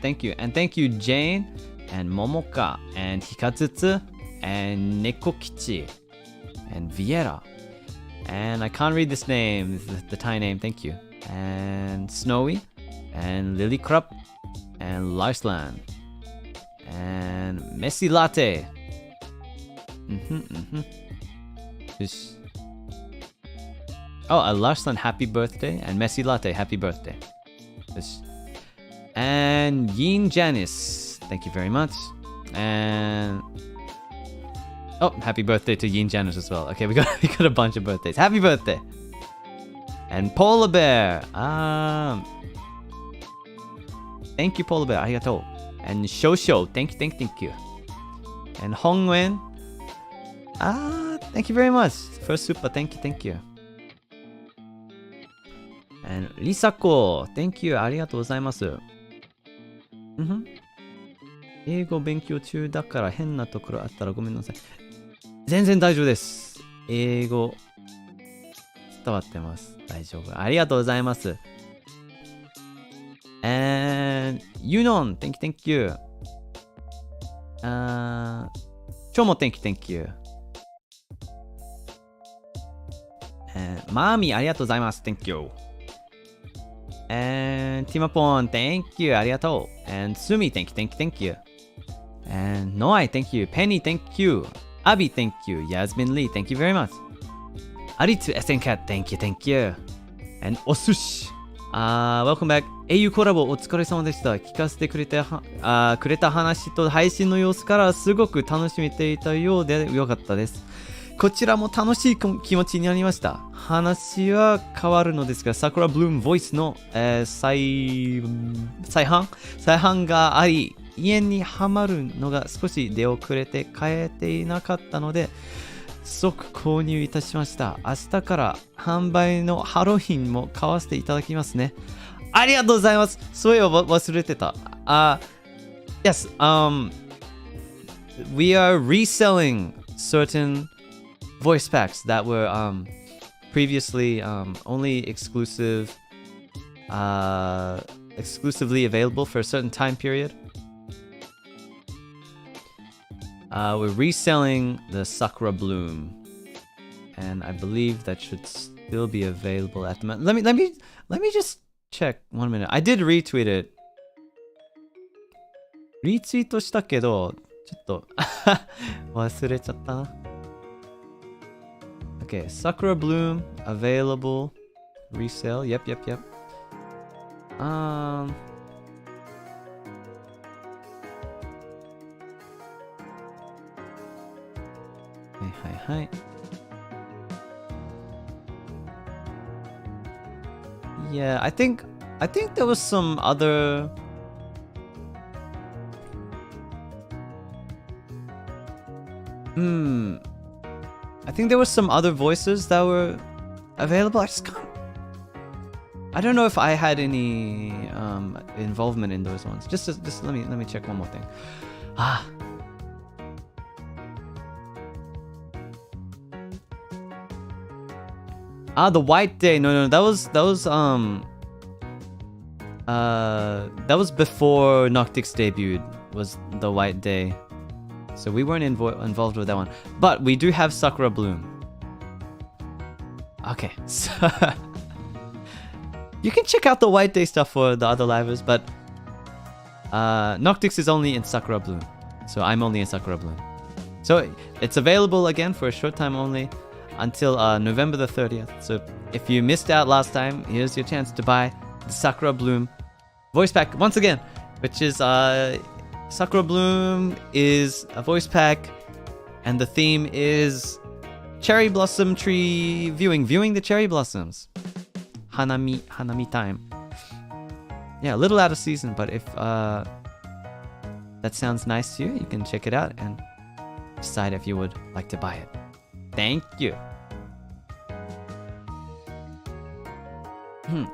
Thank you, and thank you, Jane, and Momoka, and Hikatsutsu, and Nekokichi, and Viera, and I can't read this name, the Thai name, thank you, and Snowy, and Lily Krupp, and Larslan, and Messi Latte. Oh, Larslan, happy birthday, and Messi Latte, happy birthday. And Yin Janice, thank you very much. And oh, happy birthday to Yin Janet as well. Okay, we got a bunch of birthdays. Happy birthday. And Polar Bear. Thank you, Polar Bear. Arigatou. And Shosho. Thank you. And Hongwen. Thank you very much. First super. Thank you. And Risako. Thank you. ありがとうございます。英語勉強中だから変なところあったらごめんなさい。全然大丈夫です。英語伝わってます。大丈夫。ありがとうございます。And Yunon, thank you. Chomo, thank you. And Mami, ありがとうございます。Thank you. And Timapon, thank you. ありがとう。And Sumi, thank you. And Noai, thank you. Penny, thank you. Abby, thank you. Yasmin Lee, thank you very much. Aritsu SNCat, thank you. And Osushi, welcome back. au コラボお疲れ様でした。聞かせてくれた話と配信の様子からすごく楽しめていたようでよかったです。こちらも楽しい気持ちになりました。話は変わるのですが、桜ブルームボイスの、再販があり、家にはまるのが少し出遅れて買えていなかったので即購入いたしました。明日から販売のハロウィンも買わせていただきますね。ありがとうございます。そういえば忘れてた。Yes, we are reselling certain voice packs that were previously only exclusively available for a certain time period.We're reselling the Sakura Bloom, and I believe that should still be available at the moment. Let me just check 1 minute. I did retweet it. リツイートしたけどちょっと忘れちゃったな。Okay, Sakura Bloom available resale. Yep. Hi. Yeah, I think there was some other I think there were some other voices that were available. I don't know if I had any involvement in those ones. Just let me check one more thing. The White Day. No, that was before Noctix debuted. Was the White Day, so we weren't involved with that one. But we do have Sakura Bloom. Okay, so you can check out the White Day stuff for the other livers, but Noctix is only in Sakura Bloom, so I'm only in Sakura Bloom. So it's available again for a short time only. Until November the 30th. So if you missed out last time, here's your chance to buy the Sakura Bloom voice pack once again, which is Sakura Bloom is a voice pack, and the theme is cherry blossom tree viewing the cherry blossoms. Hanami time. Yeah, a little out of season, but if that sounds nice to you, you can check it out and decide if you would like to buy it. Thank you.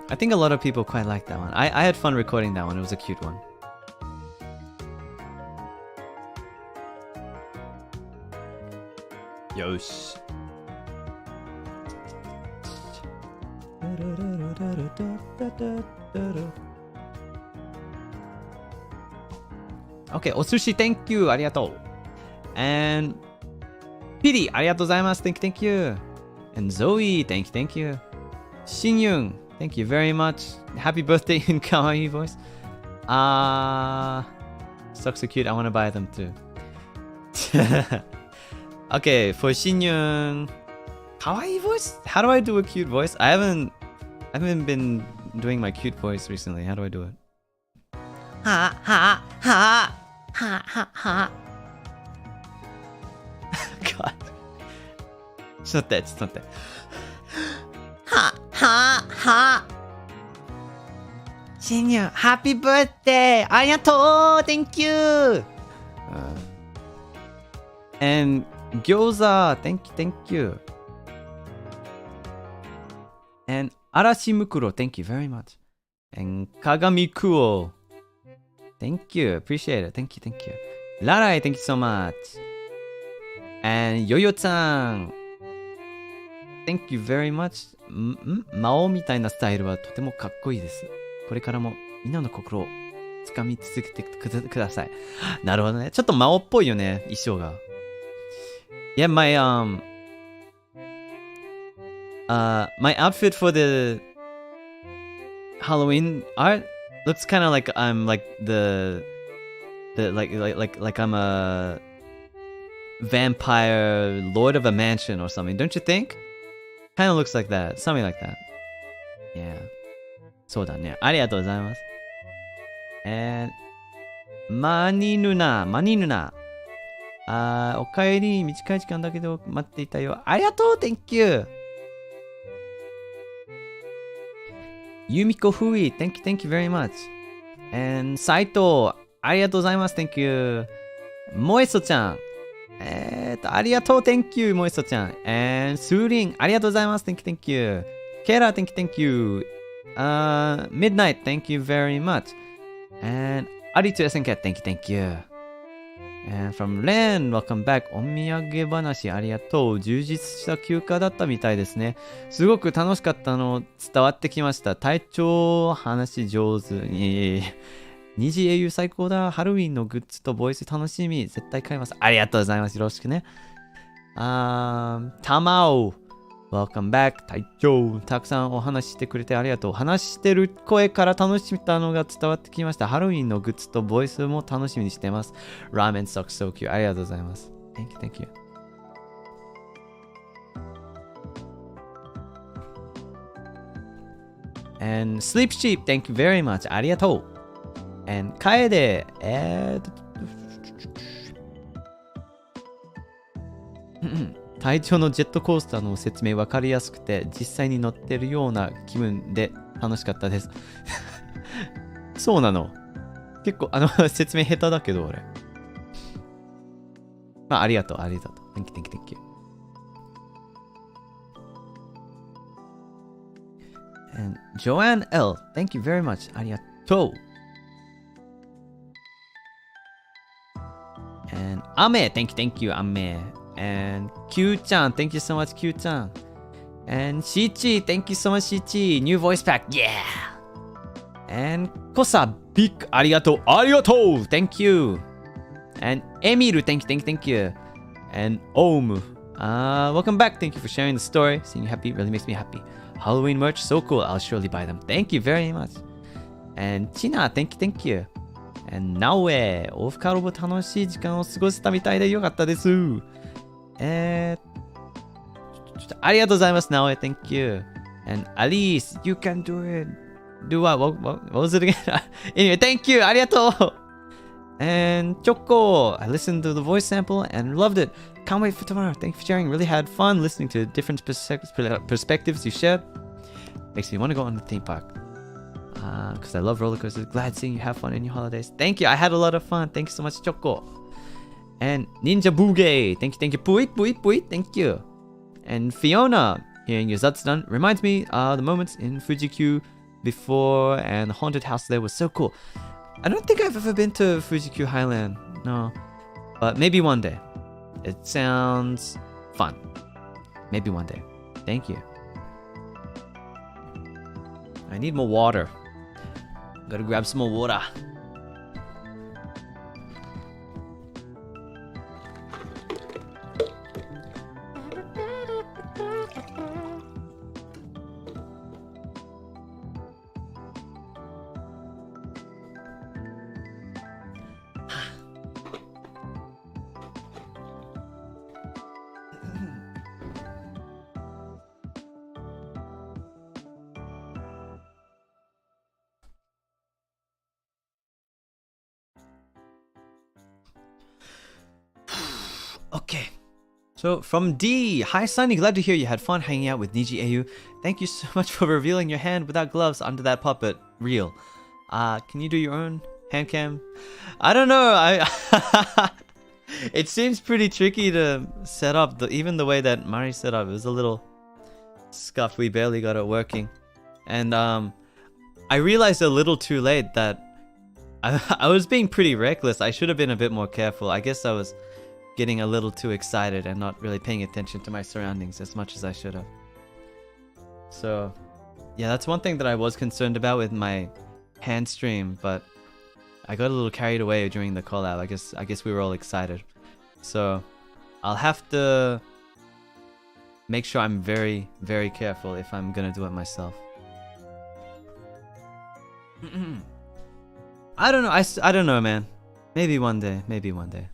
I think a lot of people quite like that one. I had fun recording that one. It was a cute one. Yosh. Okay, Osushi, thank you. Arigatou. And Piri, ありがとうございます。Thank you. And Zoe, thank you. Shinyun, thank you very much. Happy birthday in kawaii voice. Socks are cute. I want to buy them too. Okay, for Shinyun, kawaii voice? How do I do a cute voice? I haven't been doing my cute voice recently. How do I do it? ちょっと待って。は。シニア、ハッピーバースデーありがとう !Thank you! And 餃子 Thank you! And 嵐袋 Thank you very much! And 鏡クオ Thank you! Appreciate it! Thank you! Larai, thank you so much! And ヨヨちゃん Thank you very much! 魔王みたいなスタイルはとてもかっこいいです。これからもみんなの心をつかみ続けてください。なるほどね。ちょっと魔王っぽいよね、衣装が。Yeah, my outfit for the Halloween art looks kind of like I'm like the like I'm a vampire lord of a mansion or something. Don't you think? Kind of looks like that. Something like that. Yeah. そうだね。ありがとうございます。マニヌナ。おかえり。短い時間だけど待っていたよ。ありがとう !Thank you! ユミコフイ Thank you very much! And サイトありがとうございます Thank you! モエソちゃんありがとう Thank you! モエソちゃん And スーリンありがとうございます Thank you! ケラ Thank you! Midnight Thank you very much! And アリツヤセンケ Thank you! And from Len, welcome back. お土産話ありがとう。充実した休暇だったみたいですね。すごく楽しかったの伝わってきました。体調話上手に。二次英雄最高だ。ハロウィンのグッズとボイス楽しみ。絶対買います。ありがとうございます。よろしくね。たまお。Welcome back. 体調。たくさんお話ししてくれてありがとう。話してる声から楽しめたのが伝わってきました。ハロウィンのグッズとボイスも楽しみにしてます。Ramen sucks so cute. ありがとうございます。Thank you. And Sleep Sheep, thank you very much. ありがとう。And 楓、体調のジェットコースターの説明分かりやすくて実際に乗ってるような気分で楽しかったです。そうなの。結構説明下手だけど俺。まあありがとう。Thank you. And Joanne L, thank you very much. ありがとう。And Ame, thank you, Ame.And Q-chan, thank you so much, Q-chan. And Shichi, thank you so much, Shichi. New voice pack, yeah. And Kosa, big ありがとう Thank you. And Emiru, thank you. And Om, welcome back. Thank you for sharing the story. Seeing you happy really makes me happy. Halloween merch, so cool. I'll surely buy them. Thank you very much. And China, thank you. And Naoe, オフカロボ楽しい時間を過ごせたみたいでよかったです。ありがとうございます、Naoe. Thank you. And Alice, you can do it. Do what? What was it again? Anyway, thank you. ありがとう。And Choco, I listened to the voice sample and loved it. Can't wait for tomorrow. Thank you for sharing. Really had fun listening to different perspectives you shared. Makes me want to go on the theme park. Because I love roller coasters. Glad seeing you have fun in your holidays. Thank you. I had a lot of fun. Thank you so much, Choco. And Ninja Boogie. Thank you. Puit. Thank you. And Fiona, hearing your ZATSUDAN reminds me the moments in Fuji-Q before and the haunted house there was so cool. I don't think I've ever been to Fuji-Q Highland. No. But maybe one day. It sounds fun. Maybe one day. Thank you. I need more water. Gotta grab some more water. So from D, hi Sonny, glad to hear you had fun hanging out with NIJISANJI. Thank you so much for revealing your hand without gloves onto that puppet. Real. Can you do your own hand cam? I don't know. It seems pretty tricky to set up. Even the way that Mari set up, it was a little scuffed. We barely got it working. And I realized a little too late that I was being pretty reckless. I should have been a bit more careful. I guess I was getting a little too excited and not really paying attention to my surroundings as much as I should have. So, yeah, that's one thing that I was concerned about with my hand stream, but I got a little carried away during the collab. I guess we were all excited. So, I'll have to make sure I'm very, very careful if I'm gonna do it myself. I don't know. I don't know, man. Maybe one day. Maybe one day.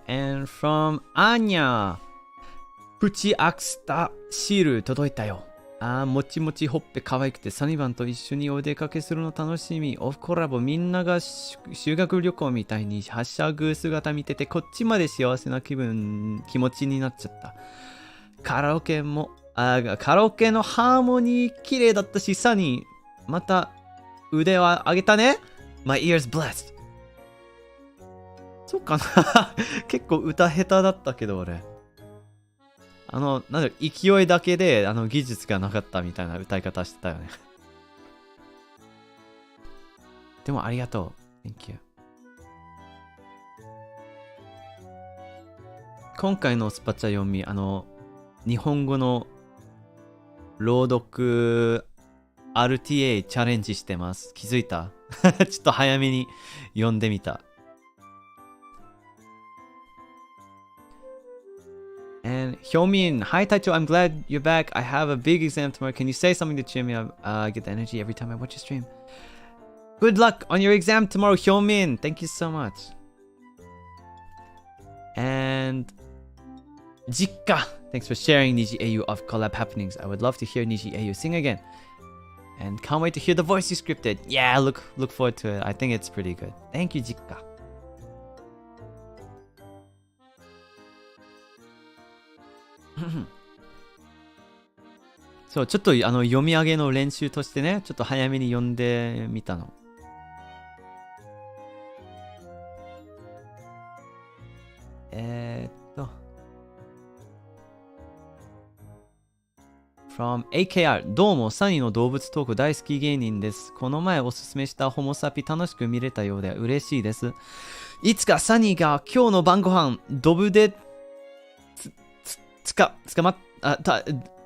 And from Anya. プチアクスタシール届いたよ。もちもちほっぺ可愛くてサニバンと一緒にお出かけするの楽しみ。オフコラボみんなが修学旅行みたいにはしゃぐ姿見ててこっちまで幸せな気持ちになっちゃった。カラオケのハーモニー綺麗だったし、サニーまた腕は上げたね。My ears blessed. そうかな結構歌下手だったけど俺。なんだろう、勢いだけで技術がなかったみたいな歌い方してたよね。でもありがとう。Thank you. 今回のスパチャ読み、日本語の朗読 RTA チャレンジしてます。気づいたちょっと早めに読んでみた。And Hyomin, hi Taicho, I'm glad you're back. I have a big exam tomorrow. Can you say something to cheer me up? I get the energy every time I watch your stream. Good luck on your exam tomorrow, Hyomin. Thank you so much. And Jikka, thanks for sharing NIJISANJI of collab happenings. I would love to hear NIJISANJI sing again. And can't wait to hear the voice you scripted. Yeah, look forward to it. I think it's pretty good. Thank you, Jikka.そう、ちょっと読み上げの練習としてね、ちょっと早めに読んでみたの。from AKR どうもサニーの動物トーク大好き芸人です。この前おすすめしたホモサピ楽しく見れたようで嬉しいです。いつかサニーが今日の晩ご飯ドブで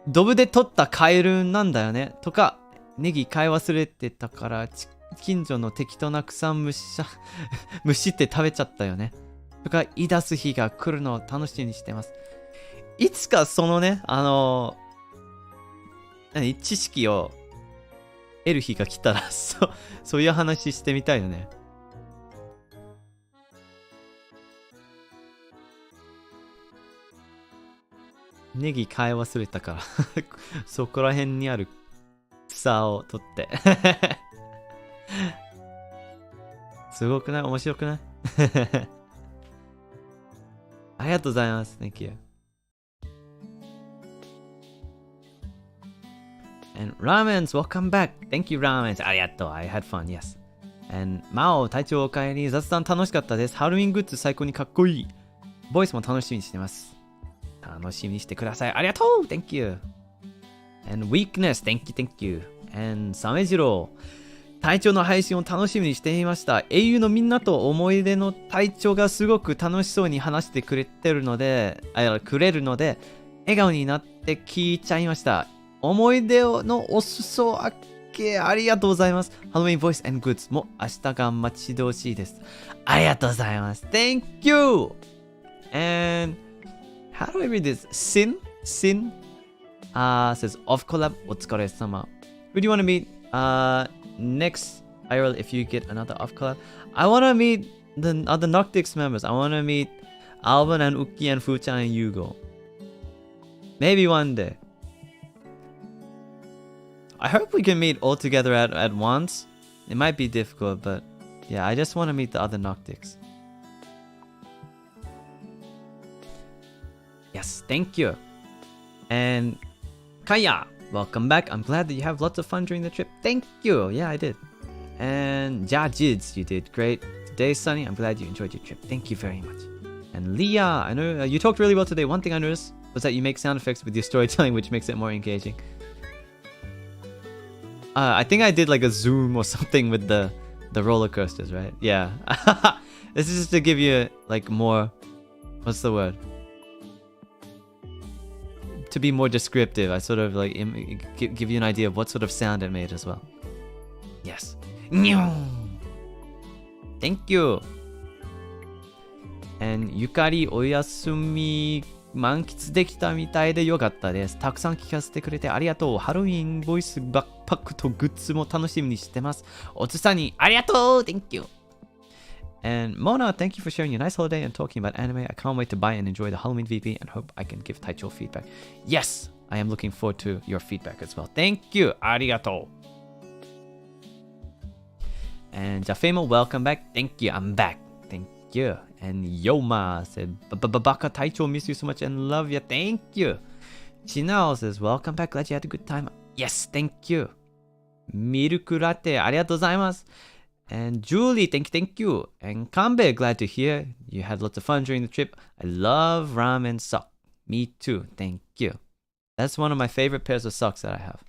ドブで取ったカエルなんだよねとか、ネギ買い忘れてたから近所の適当な草むしって食べちゃったよねとか言い出す日が来るのを楽しみにしてます。いつかそのね、知識を得る日が来たらそういう話してみたいよね。ネギ買い忘れたからそこら辺にある草を取ってすごくない？面白くない？ありがとうございます。Thank you. And Ramens, welcome back. Thank you, Ramens. ありがとう。I had fun, yes. And Mao, 体調おかえり。雑談楽しかったです。ハロウィングッズ最高にかっこいい。ボイスも楽しみにしてます。楽しみにしてください。ありがとう !Thank you! And Weakness, thank you. And サメジロー。隊長の配信を楽しみにしていました。英雄のみんなと思い出の隊長がすごく楽しそうに話してくれるので、笑顔になって聞いちゃいました。思い出のお裾分けありがとうございます。ハロウィンボイス&グッズも明日が待ち遠しいです。ありがとうございます。Thank you! And how do I read this? Sin says off collab お疲れ様。Who do you want to meet next IRL if you get another off collab? I want to meet the other Noctix members. I want to meet Alvin and Uki and Fuchan and Yugo. Maybe one day. I hope we can meet all together at once. It might be difficult, but Yeah, I just want to meet the other Noctics. Yes, thank you. And Kaya, welcome back. I'm glad that you have lots of fun during the trip. Thank you. Yeah, I did. And Jajids, you did great today, Sonny. I'm glad you enjoyed your trip. Thank you very much. And Leah, I know you talked really well today. One thing I noticed was that you make sound effects with your storytelling, which makes it more engaging. I think I did like a zoom or something with the roller coasters, right? Yeah. This is just to give you like more, what's the word? To be more descriptive, I sort of like give you an idea of what sort of sound it made as well. Yes. Thank you. And Yukari おやすみ満喫できたみたいでよかったです。たくさん聞かせてくれてありがとう。ハロウィンボイスバックパックとグッズも楽しみにしてます。おつさんにありがとう Thank you. And Mona, thank you for sharing your nice holiday and talking about anime. I can't wait to buy and enjoy the Halloween VP and hope I can give Taicho feedback. Yes, I am looking forward to your feedback as well. Thank you. ありがとう. And Jafema, welcome back. Thank you. I'm back. Thank you. And Yoma said, Baka Taicho, miss you so much and love you. Thank you. Chinao says, welcome back. Glad you had a good time. Yes, thank you. Milk latte, ありがとうございます. And Julie, thank you. And Kambe, glad to hear you had lots of fun during the trip. I love ramen sock. Me too. Thank you. That's one of my favorite pairs of socks that I have.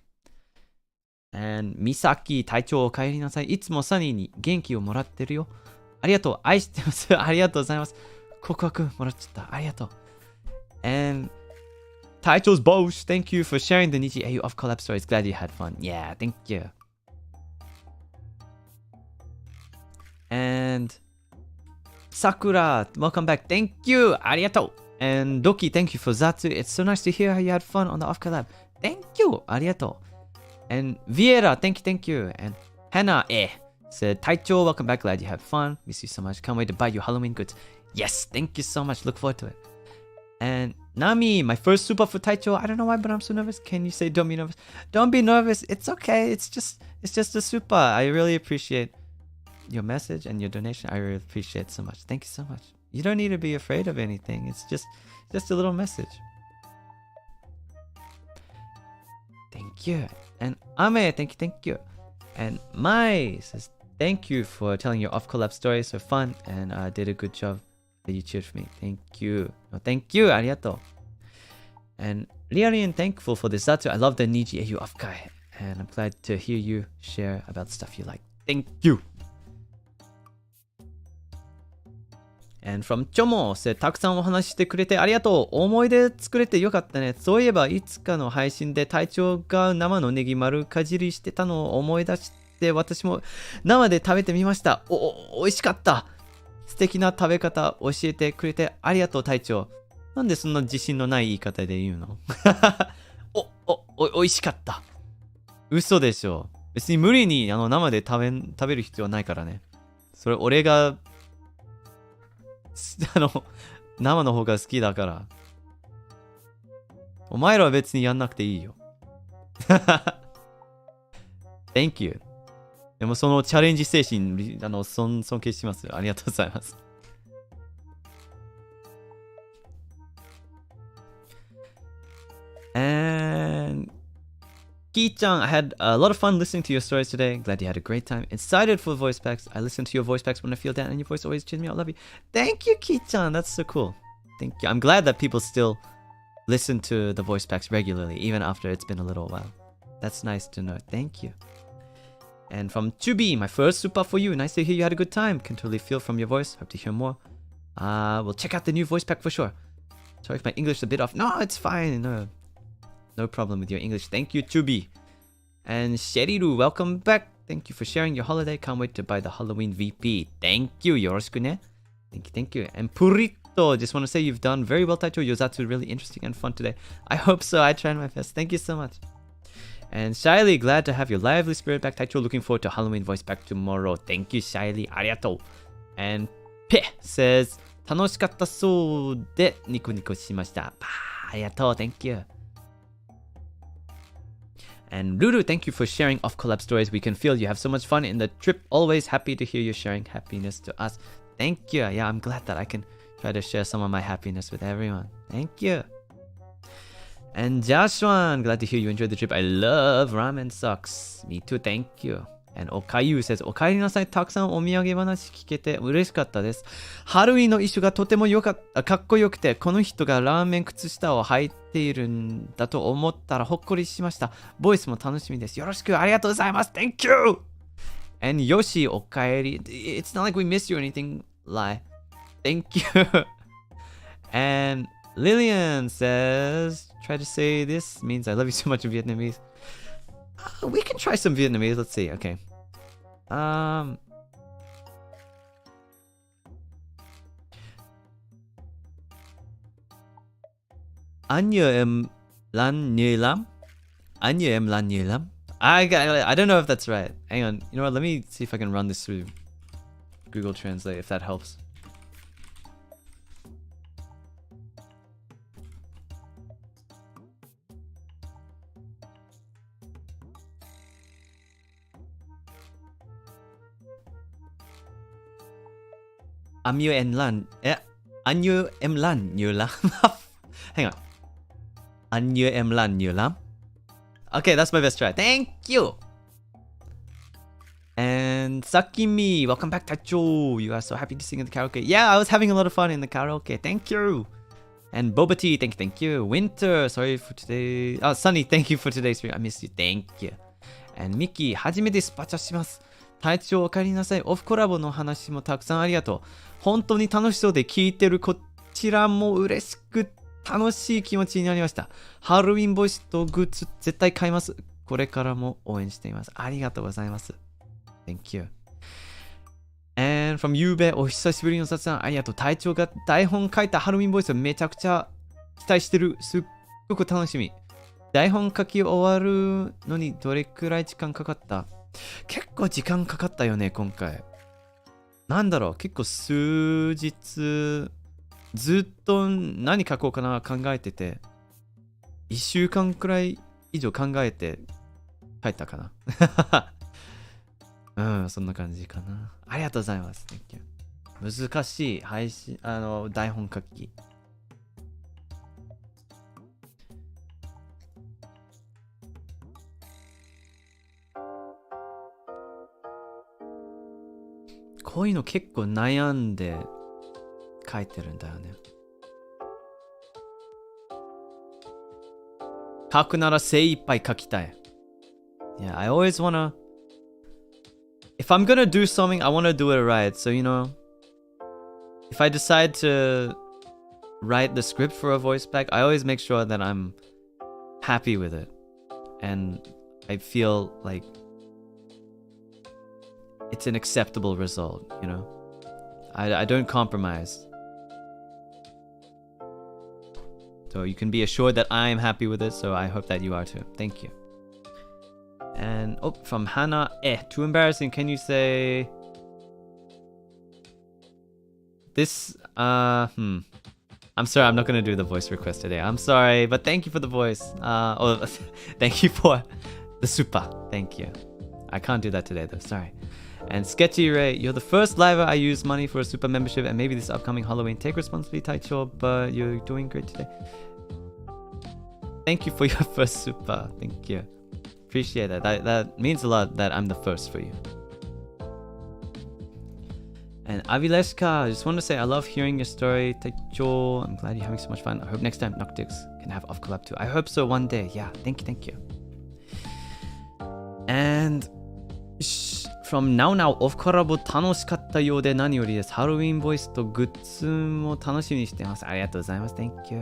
And Misaki, 体調お帰りなさい。いつもサニーに元気をもらってるよ。ありがとう。愛してます。ありがとうございます。告白もらっちゃった。ありがとう。And Taicho's Bosch, thank you for sharing the Niji AU of collab stories. Glad you had fun. Yeah, thank you. And Sakura, welcome back. Thank you. Arigato. And Doki, thank you for Zatsu. It's so nice to hear how you had fun on the off collab. Thank you. Arigato. And Vieira, thank you. And Hannah, said, Taicho, welcome back. Glad you had fun. Miss you so much. Can't wait to buy you Halloween goods. Yes, thank you so much. Look forward to it. And Nami, my first super for Taicho. I don't know why, but I'm so nervous. Can you say don't be nervous? Don't be nervous. It's okay. It's just a super. I really appreciate your message and your donation. I really appreciate it so much. Thank you so much. You don't need to be afraid of anything. It's just a little message. Thank you. And Ame, thank you. And Mai says, thank you for telling your off collab story. So fun and did a good job that you cheered for me. Thank you. No, thank you. Arigato. And Liarian, thankful for this Zatsu. I love the Niji AU off kai. And I'm glad to hear you share about stuff you like. Thank you. And from Chomo said, たくさんお話ししてくれてありがとう。思い出作れてよかったね。そういえばいつかの配信で隊長が生のネギ丸かじりしてたのを思い出して私も生で食べてみました。美味しかった。素敵な食べ方教えてくれてありがとう隊長。なんでそんな自信のない言い方で言うの美味しかった。嘘でしょ。別に無理に生で食べる必要はないからね。それ俺が生の方が好きだから。お前らは別にやんなくていいよ。Thank you. でもそのチャレンジ精神、尊敬します。ありがとうございます。And Ki-chan, I had a lot of fun listening to your stories today. Glad you had a great time. Excited for voice packs. I listen to your voice packs when I feel down, and your voice always cheers me up. Love you. Thank you, Ki-chan. That's so cool. Thank you. I'm glad that people still listen to the voice packs regularly, even after it's been a little while. That's nice to know. Thank you. And from Chubi, my first super for you. Nice to hear you had a good time. Can totally feel from your voice. Hope to hear more. We'll check out the new voice pack for sure. Sorry if my English is a bit off. No, it's fine. No problem with your English. Thank you, Chubi. And Sheriru, welcome back. Thank you for sharing your holiday. Can't wait to buy the Halloween VP. Thank you. Yoroshiku ne. Thank you. And Purito, just want to say you've done very well, Taicho. Your Zatsu really interesting and fun today. I hope so. I tried my best. Thank you so much. And Shyly, glad to have your lively spirit back, Taicho. Looking forward to Halloween voice back tomorrow. Thank you, Shyly. Arigato. And Pe says, 楽しかったそうでニコニコしました。arigato. Thank you. And Lulu, thank you for sharing off-collab stories. We can feel you have so much fun in the trip. Always happy to hear you sharing happiness to us. Thank you. Yeah, I'm glad that I can try to share some of my happiness with everyone. Thank you. And Joshua, glad to hear you enjoyed the trip. I love ramen socks. Me too, thank you. And Okayu says, お帰りなさい。たくさんお土産話聞けて嬉しかったです。ハロウィンの衣装がとてもかっこよくて、この人がラーメン靴下を履いているんだと思ったらほっこりしました。ボイスも楽しみです。よろしくありがとうございます。Thank you! And Yoshi, お帰り。It's not like we missed you or anything. Lie. Thank you. And Lillian says, try to say this means I love you so much in Vietnamese. We can try some Vietnamese. Let's see. Okay. Anh em lan như lắm. Anh em lan như lắm. I don't know if that's right. Hang on. You know what? Let me see if I can run this through Google Translate, if that helps. Anh như em lăn nhiều lắm. Hang on. Anh như em lăn nhiều lắm. Okay, that's my best try. Thank you. And Sakimi, welcome back, Tacho. You are so happy to sing in the karaoke. Yeah, I was having a lot of fun in the karaoke. Thank you. And Boba Tea, thank you. Winter, sorry for today. Oh, Sunny, thank you for today's stream. I missed you. Thank you. And Mickey, 初めてスパチャします。隊長お帰りなさい。オフコラボの話もたくさんありがとう。本当に楽しそうで聞いてるこちらも嬉しく楽しい気持ちになりました。ハロウィンボイスとグッズ絶対買います。これからも応援しています。ありがとうございます。Thank you. And from ゆうべ、お久しぶりの雑談ありがとう。隊長が台本書いたハロウィンボイスをめちゃくちゃ期待してる。すっごく楽しみ。台本書き終わるのにどれくらい時間かかった？結構時間かかったよね、今回。なんだろう、結構数日、ずっと何書こうかな考えてて、1週間くらい以上考えて書いたかな。うん、そんな感じかな。ありがとうございます。Thank you. 難しい配信、台本書き。こういうの結構悩んで書いてるんだよね。書くなら精一杯書きたい。Yeah, I always wanna... If I'm gonna do something, I wanna do it right. So, you know, if I decide to write the script for a voice back, I always make sure that I'm happy with it. And I feel like it's an acceptable result, you know? I don't compromise. So you can be assured that I'm happy with it, so I hope that you are too. Thank you. And, oh, from Hannah, too embarrassing. Can you say... This, I'm sorry, I'm not gonna do the voice request today. I'm sorry, but thank you for the voice. Thank you for the super. Thank you. I can't do that today though, sorry. And Sketchy Ray, you're the first liver I use money for a super membership and maybe this upcoming Halloween. Take responsibility, Taicho, but you're doing great today. Thank you for your first super. Thank you. Appreciate that. That means a lot that I'm the first for you. And Avileshka, I just want to say I love hearing your story, Taicho. I'm glad you're having so much fun. I hope next time Noctix can have off collab too. I hope so one day. Yeah, thank you. And from now off collab 楽しかったようで何よりです。ハロウィンボイスとグッズも楽しみにしてます。ありがとうございます。Thank you.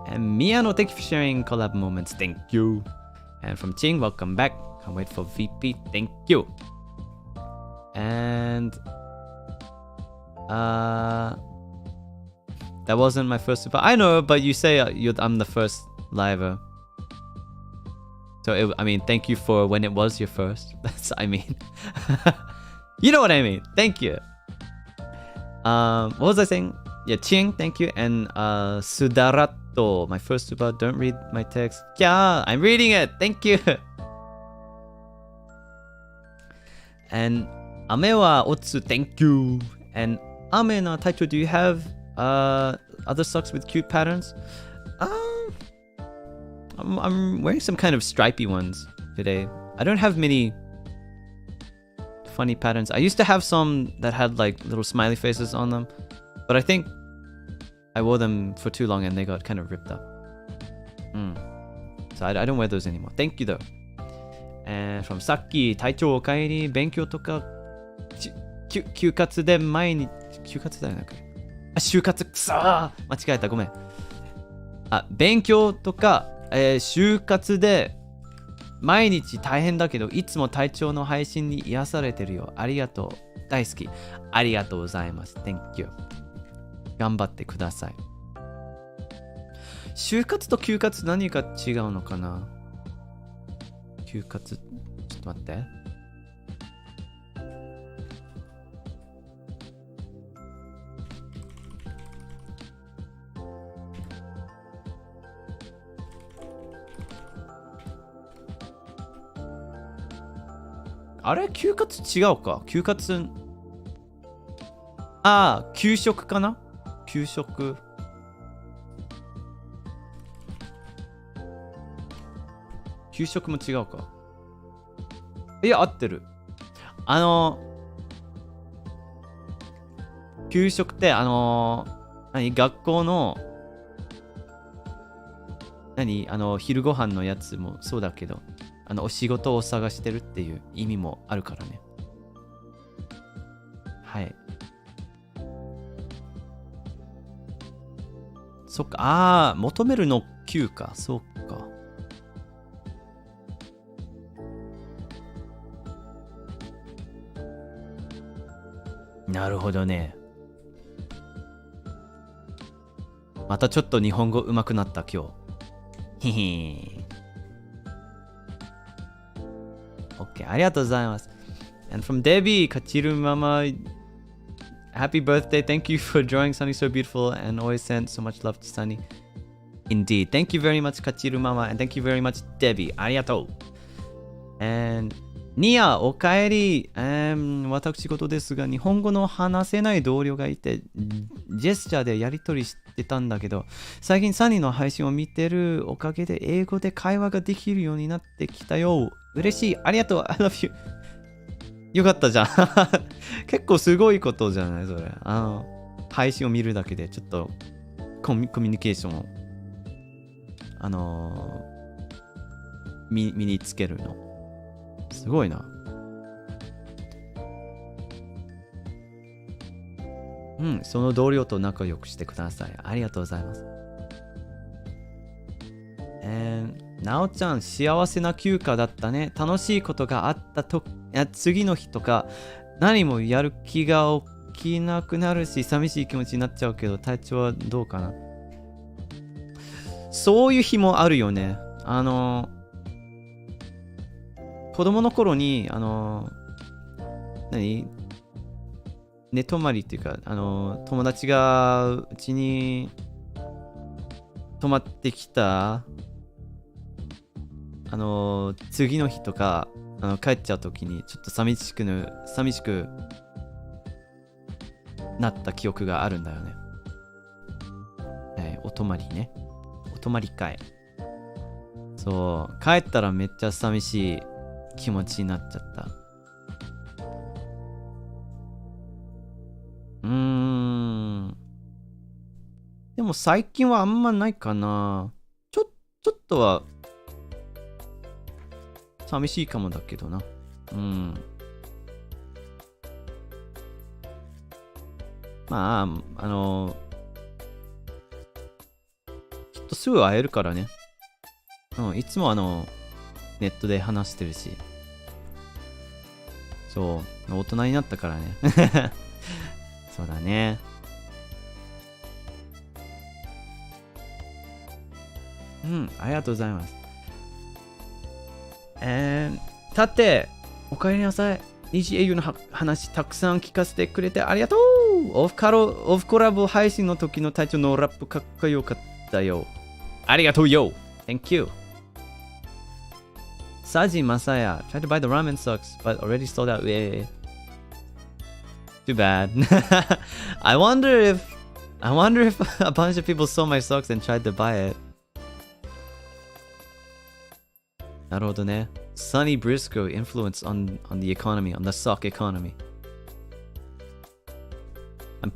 And Miyano, thank you for sharing collab moments. Thank you. And from Ching, welcome back. Can't wait for VP. Thank you. And that wasn't my first super. I know, but you say I'm the first liver. So, I mean, thank you for when it was your first. That's, I mean. You know what I mean. Thank you. What was I saying? Yeah, Ching, thank you. And Sudarat と my first super, don't read my text. Yeah, I'm reading it. Thank you. And 雨は落つ Thank you. And 雨のtitle, do you have other socks with cute patterns? I'm wearing some kind of stripy ones today. I don't have many funny patterns. I used to have some that had like little smiley faces on them, but I think I wore them for too long and they got kind of ripped up. So I don't wear those anymore. Thank you though. And from Saki, 体調おかえり、勉強とか休活で毎日休活だよな。就活くそー間違えたごめん。勉強とか、就活で毎日大変だけどいつも体調の配信に癒されてるよ。ありがとう。大好き。ありがとうございます。Thank you。頑張ってください。就活と休活何が違うのかな？休活、ちょっと待って。あれ休活違うか休活給食かな給食給食も違うかいや合ってる給食って学校の昼ご飯のやつもそうだけどお仕事を探してるっていう意味もあるからね。はい。そっか、求めるの9か、そっか。なるほどね。またちょっと日本語上手くなった今日。へへ。OK、ありがとうございます。And from Debbie, Kachiru Mama, happy birthday. Thank you for drawing Sunny so beautiful and always send so much love to Sunny. Indeed. Thank you very much, Kachiru Mama, and thank you very much, Debbie. ありがとう。And ニア、おかえり。私事ですが、日本語の話せない同僚がいて、ジェスチャーでやり取りしてたんだけど、最近サニーの配信を見てるおかげで英語で会話ができるようになってきたよ。嬉しい。ありがとう。I love you. よかったじゃん。結構すごいことじゃないそれ。配信を見るだけでちょっとコミュニケーションを身につけるの。すごいな。その同僚と仲良くしてください。ありがとうございます。なおちゃん、幸せな休暇だったね。楽しいことがあったと次の日とか、何もやる気が起きなくなるし、寂しい気持ちになっちゃうけど、体調はどうかな。そういう日もあるよね。子供の頃に、寝泊まりっていうか、友達がうちに泊まってきた、次の日とか、帰っちゃうときに、ちょっと寂しくなった記憶があるんだよね。お泊まりね。お泊まり会。そう、帰ったらめっちゃ寂しい気持ちになっちゃった。でも最近はあんまないかな。ちょっとは寂しいかもだけどな。まあ、きっとすぐ会えるからね。いつもネットで話してるし。そう、大人になったからね。そうだね。ありがとうございます。さて、お帰りなさい。虹英雄の話たくさん聞かせてくれてありがとう。オフコラボ配信の時の隊長のラップかっこよかったよ。ありがとうよ Thank you Saji Masaya tried to buy the ramen socks but already sold out Too bad I wonder if a bunch of people saw my socks and tried to buy it なるほどね Sonny Brisko influence on the economy, on the sock economy. I'm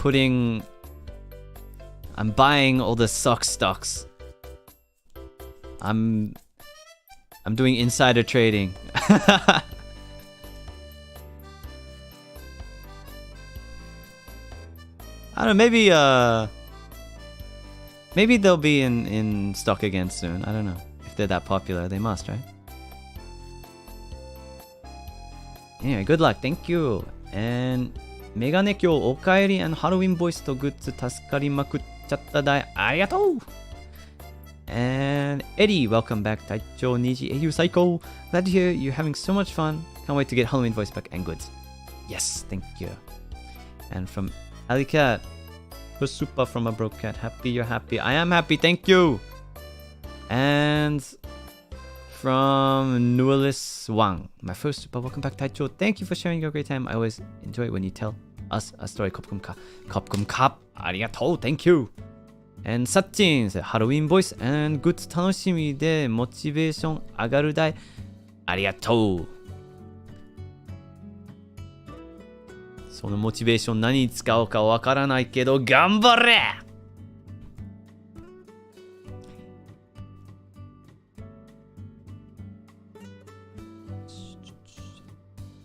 buying all the sock stocks. I'm doing insider trading. I don't know, maybe they'll be in stock again soon. I don't know. If they're that popular, they must, right? Anyway, good luck. Thank you. And メガネ今日おかえり and ハロウィンボイスとグッズ助かりまくっちゃっただい。ありがとう And Eddie, welcome back. 隊長虹英雄最高 Glad to hear you're having so much fun. Can't wait to get Halloween voice back and goods. Yes, thank you. And from Alley Cat, was super from a broke cat. Happy you're happy. I am happy. Thank you. And from Nualis Wang, my first super welcome back Taicho. Thank you for sharing your great time. I always enjoy it when you tell us a story. Kopkum Kap. Arigatou. Thank you. And Satchin said Halloween voice and good 楽しみでモチベーション上がるだい。ありがとう。そのモチベーション何に使うかわからないけど頑張れ。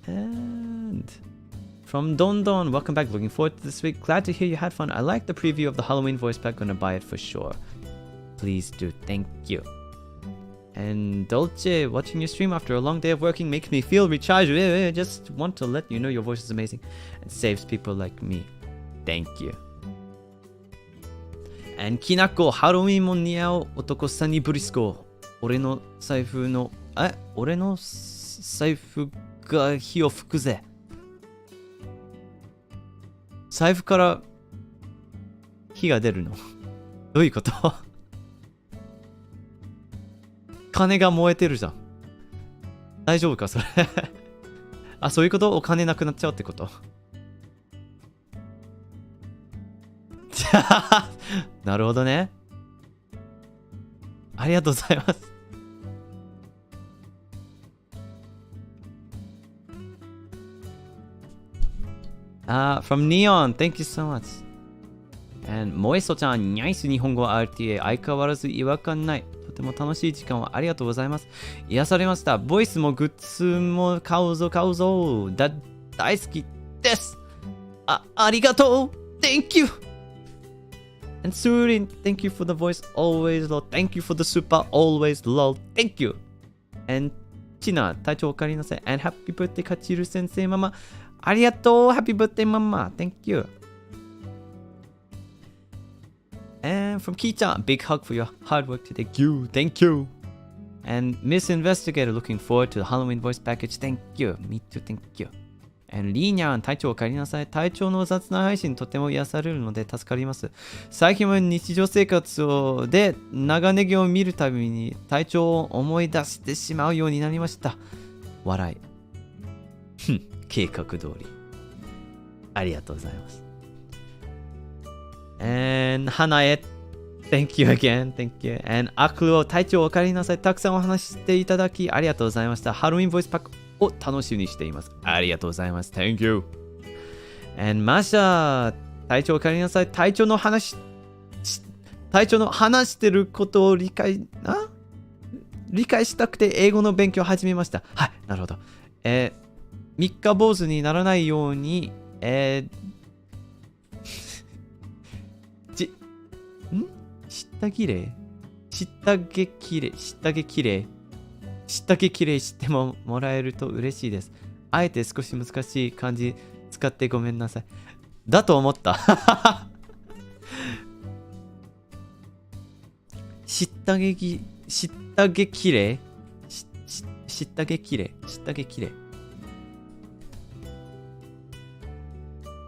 And from Don Don, welcome back. Looking forward to this week. Glad to hear you had fun. I like the preview of the Halloween voice pack. Gonna buy it for sure. Please do. Thank you. And Dolce, watching your stream after a long day of working makes me feel recharged. Just want to let you know your voice is amazing and saves people like me. Thank you. And Kinako, Halloween も似合う男サニーブリスコ。俺の財布が火を吹くぜ。財布から火が出るのどういうこと金が燃えてるじゃん。大丈夫かそれあ、そういうこと？お金なくなっちゃうってことなるほどね。ありがとうございます。From Neon, thank you so much. And 萌えそちゃん、ニャイス日本語 RTA、相変わらず違和感ない。とても楽しい時間をありがとうございます。癒されました。ボイスもグッズも買うぞ。大好きです。ありがとう。Thank you. And Surin, thank you for the voice, always lol. Thank you for the super, always lol. Thank you. And チナ、体調おかえりなさい。And happy birthday, カチル先生ママ。ありがとう Happy birthday, Mama. Thank you. And from Ki-chan, big hug for your hard work today. Thank you. And Miss Investigator, looking forward to the Halloween voice package. Thank you. Me too, thank you. And リーニャン、体調お帰りなさい。体調の雑な配信とても癒されるので助かります。最近は日常生活で長ネギを見るたびに体調を思い出してしまうようになりました。笑い。計画通り。ありがとうございます。And 花江、Thank you again. Thank you. And アクルを体調お帰りなさい。たくさんお話ししていただきありがとうございました。ハロウィンボイスパックを楽しみにしています。ありがとうございます。Thank you. And マシャ、体調お帰りなさい。体調の話してることを理解したくて英語の勉強を始めました。はい、なるほど。三日坊主にならないように、下着きれいしてもらえると嬉しいです。あえて少し難しい漢字使ってごめんなさい。だと思った下着きれい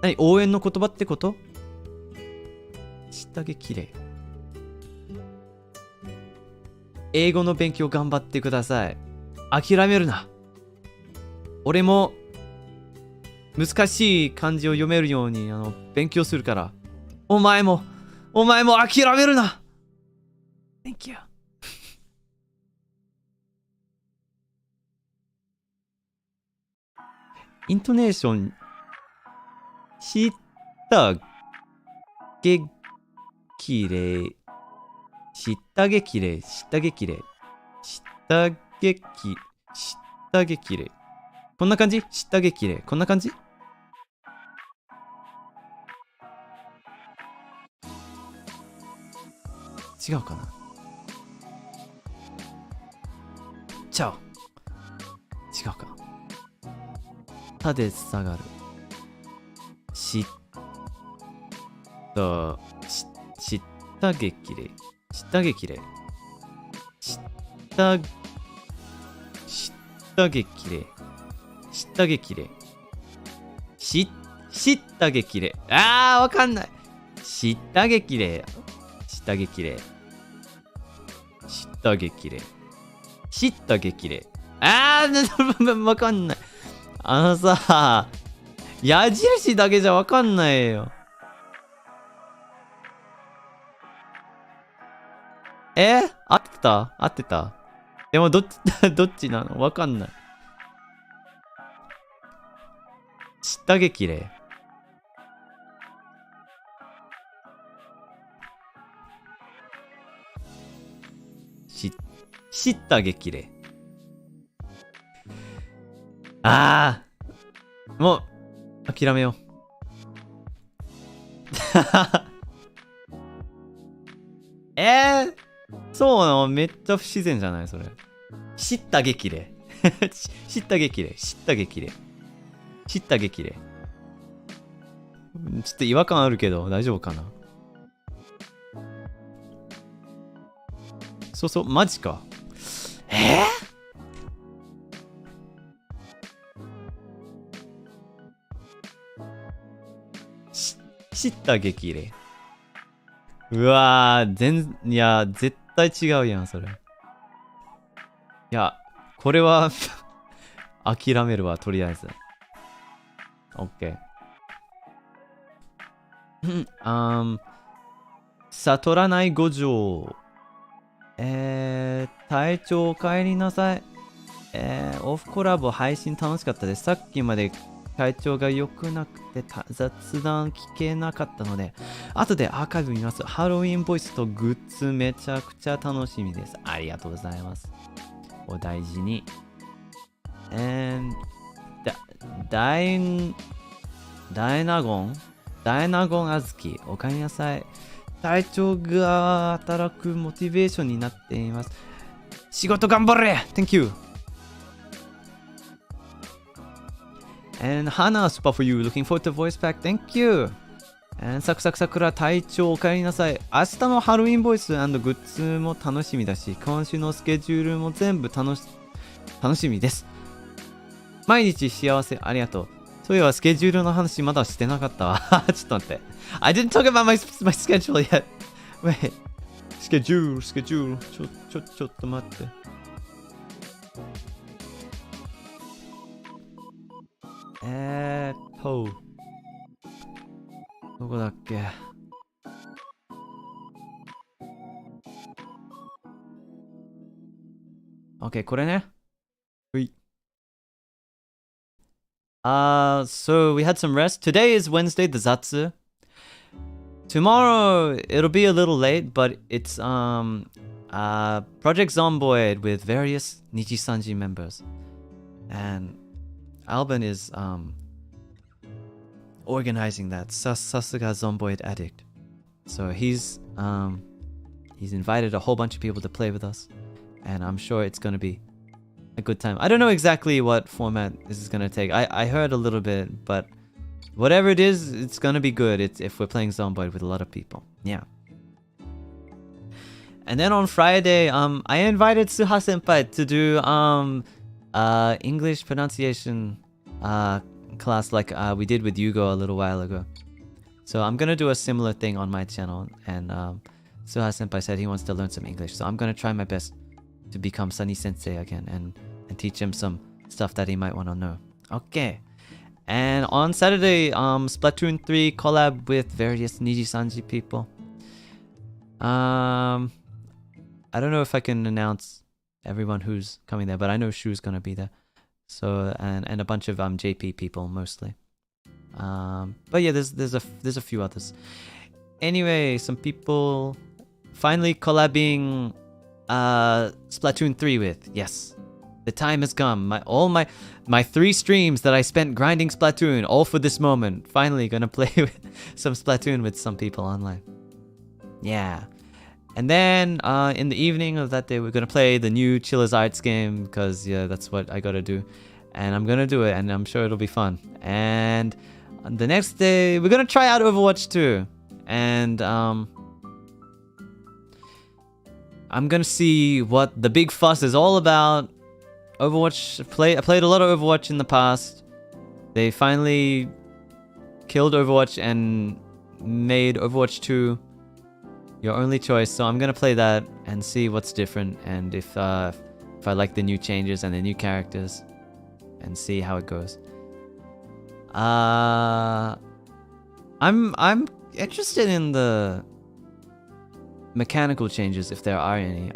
何応援の言葉ってこと？下着きれい。英語の勉強頑張ってください。諦めるな。俺も難しい漢字を読めるように勉強するから。お前も諦めるな。Thank you. イントネーションしたげきれいしたげきれいしたげきれいしたげきしたげきれいこんな感じしたげきれいこんな感じ違うかなちゃう違うかたで下がるしたげきれいしたげきれいしたげきれいしたげきれいしたげきれいわかんないしたげきれいしたげきれいしたげきれいしたげきれいわかんないさ矢印だけじゃわかんないよ合ってたでもどっちなのわかんないしたげきれいしたげきれいもう諦めようそうなのめっちゃ不自然じゃないそれしたげきれいしたげきれいしたげきれいしたげきれいちょっと違和感あるけど大丈夫かなそうマジかしたげきれいうわいや絶対違うやんそれいやこれは諦めるわとりあえず OK 悟らない五条体調お帰りなさいオフコラボ配信楽しかったです。さっきまで体調が良くなくて雑談聞けなかったので、後でアーカイブ見ます。ハロウィンボイスとグッズめちゃくちゃ楽しみです。ありがとうございます。お大事に。ダイナゴンあずき、おかえりなさい。体調が働くモチベーションになっています。仕事頑張れ !Thank you! And Hana, super for you. Looking forward to voice pack. Thank you. And サクサクサクラ体調お帰りなさい。明日のハロウィンボイス&グッズも楽しみだし、今週のスケジュールも全部楽しみです。毎日幸せありがとう。そういえばスケジュールの話まだしてなかったわ。ちょっと待って。I didn't talk about my schedule yet. Wait. スケジュール。ちょっと待って。どこだっけ？OK、これね。So we had some rest. Today is Wednesday, the Zatsu. Tomorrow it'll be a little late, but it's Project Zomboid with various NIJISANJI members. And Alban is organizing that. Sasuga Zomboid addict. So he's invited a whole bunch of people to play with us, and I'm sure it's gonna be a good time. I don't know exactly what format this is gonna take. I heard a little bit, but whatever it is, it's gonna be good. It's if we're playing Zomboid with a lot of people. Yeah. And then on Friday, I invited Suha Senpai to do English pronunciation class like we did with Yugo a little while ago. So I'm gonna do a similar thing on my channel, and Suha Senpai said he wants to learn some English, so I'm gonna try my best to become Sunny Sensei again and teach him some stuff that he might want to know. Okay. And on Saturday, Splatoon 3 collab with various NIJISANJI people. I don't know if I can announce everyone who's coming there, but I know Shu's gonna be there. So and a bunch of JP people mostly. But yeah, there's a few others. Anyway, some people finally collabing Splatoon 3 with. Yes. The time has come. My 3 streams that I spent grinding Splatoon, all for this moment. Finally gonna play with some Splatoon with some people online. Yeah. And then in the evening of that day, we're gonna play the new Chillers Arts game, because yeah, that's what I gotta do. And I'm gonna do it, and I'm sure it'll be fun. And on the next day, we're gonna try out Overwatch 2. And I'm gonna see what the big fuss is all about. Overwatch, I played a lot of Overwatch in the past. They finally killed Overwatch and made Overwatch 2 your only choice. So I'm gonna play that and see what's different, and if I like the new changes and the new characters, and see how it goes. I'm interested in the mechanical changes, if there are any.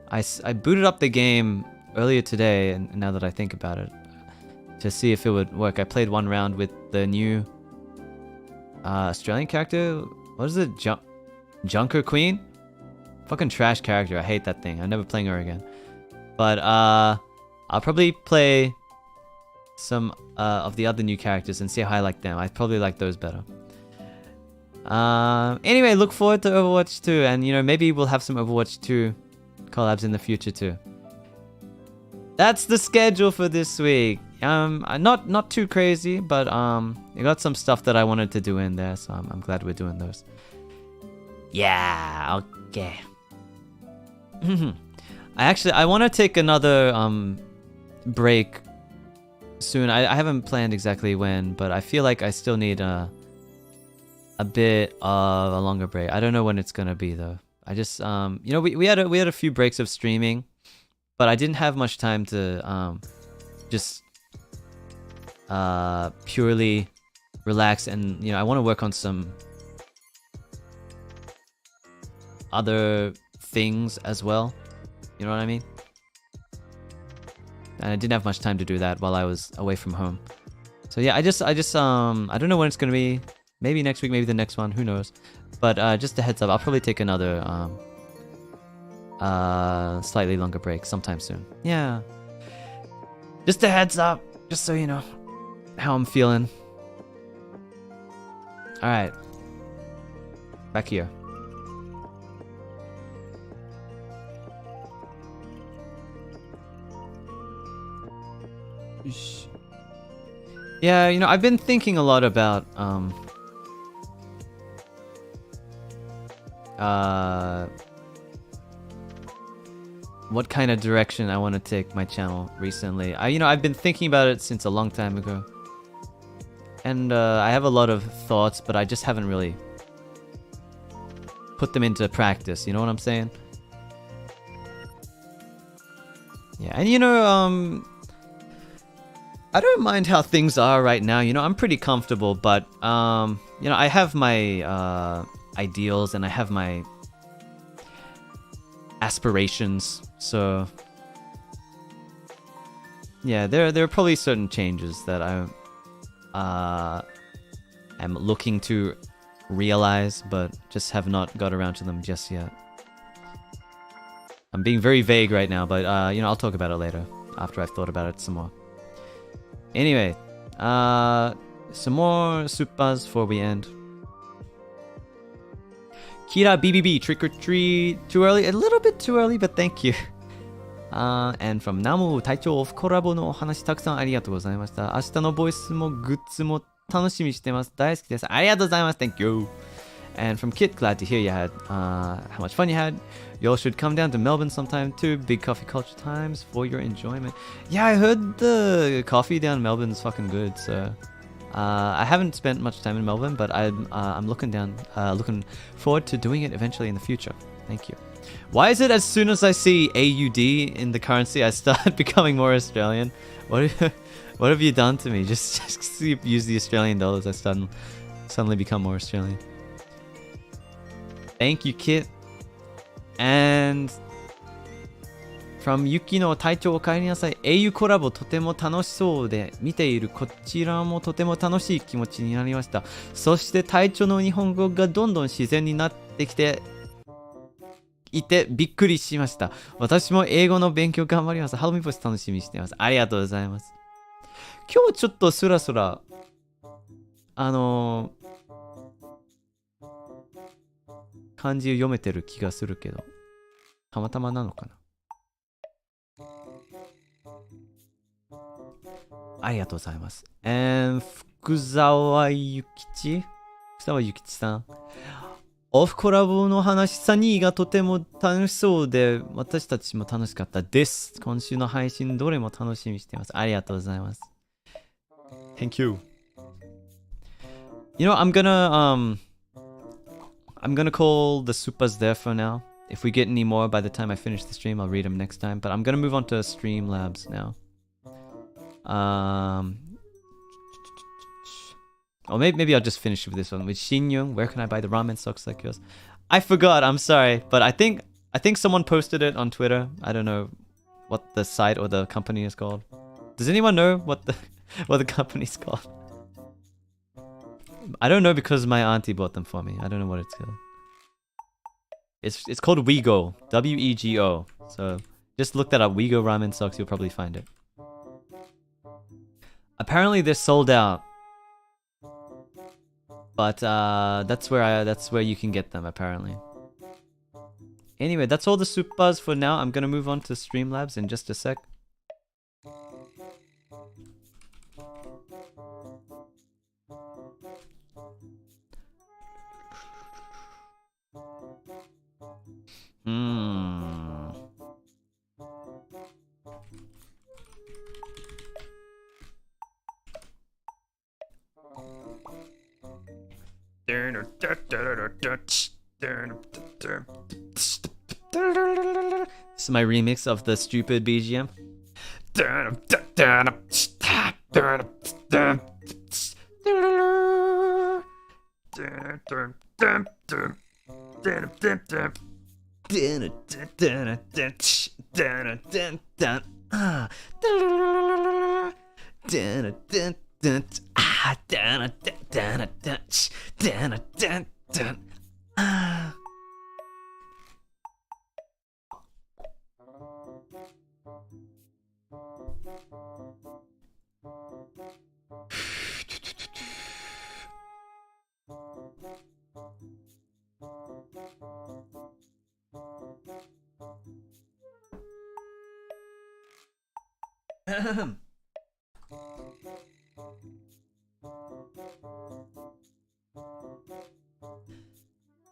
I booted up the game earlier today, and now that I think about it, to see if it would work. I played one round with the new Australian character. What is it? Junker Queen? Fucking trash character. I hate that thing. I'm never playing her again. But I'll probably play some of the other new characters and see how I like them. I probably like those better. Anyway, look forward to Overwatch 2, and you know, maybe we'll have some Overwatch 2 collabs in the future too. That's the schedule for this week. Not too crazy, but I got some stuff that I wanted to do in there, so I'm glad we're doing those. Yeah, okay. I want to take another break soon. I haven't planned exactly when, but I feel like I still need a bit of a longer break. I don't know when it's gonna be though. I just you know, we had a few breaks of streaming, but I didn't have much time to just purely relax, and you know, I want to work on some other things as well. You know what I mean? And I didn't have much time to do that while I was away from home. So yeah, I don't know when it's gonna be. Maybe next week, maybe the next one, who knows. But just a heads up, I'll probably take another slightly longer break sometime soon. Yeah. Just a heads up, just so you know how I'm feeling. Alright. Back here. Yeah, you know, I've been thinking a lot about what kind of direction I want to take my channel recently. I've been thinking about it since a long time ago, and I have a lot of thoughts, but I just haven't really put them into practice. You know what I'm saying? Yeah, and you know, I don't mind how things are right now. You know, I'm pretty comfortable, but you know, I have my ideals and I have my aspirations. So yeah, there are probably certain changes that I am looking to realize, but just have not got around to them just yet. I'm being very vague right now, but you know, I'll talk about it later after I've thought about it some more. Anyway, some more supers before we end. Kira BBB, trick or treat. Too early? A little bit too early, but thank you. And from Namu, 体調オフコラボのお話たくさんありがとうございました。明日のボイスもグッズも楽しみにしてます。大好きです。ありがとうございます。Thank you. And from Kit, glad to hear you had how much fun you had. You all should come down to Melbourne sometime too. Big coffee culture times for your enjoyment. Yeah, I heard the coffee down in Melbourne is fucking good. So I haven't spent much time in Melbourne, but I'm looking forward to doing it eventually in the future. Thank you. Why is it as soon as I see AUD in the currency, I start becoming more Australian? What have you done to me? Just use the Australian dollars, I suddenly become more Australian. Thank you, Kit. And from Yukino 体調お帰りなさい。au コラボとても楽しそうで、見ているこちらもとても楽しい気持ちになりました。そして体調の日本語がどんどん自然になってきていてびっくりしました。私も英語の勉強頑張ります。ハロミポス楽しみにしています。ありがとうございます。今日ちょっとスラスラ漢字を読めてる気がするけど、たまたまなのかな。ありがとうございます。福沢諭吉さん。オフコラボの話、サニーがとても楽しそうで、私たちも楽しかったです。今週の配信どれも楽しみにしています。ありがとうございます。Thank you. You know, I'm gonna call the supers there for now. If we get any more by the time I finish the stream, I'll read them next time. But I'm gonna move on to Streamlabs now. Or maybe I'll just finish with this one. With Shin-young, where can I buy the ramen socks like yours? I forgot, I'm sorry. But I think someone posted it on Twitter. I don't know what the site or the company is called. Does anyone know what the company's called? I don't know because my auntie bought them for me. I don't know what it's called. It's called Wego. W-E-G-O. So just look that up. Wego ramen socks. You'll probably find it. Apparently they're sold out. But that's where you can get them apparently. Anyway, that's all the supers for now. I'm gonna move on to Streamlabs in just a sec. This is my remix of the stupid BGM.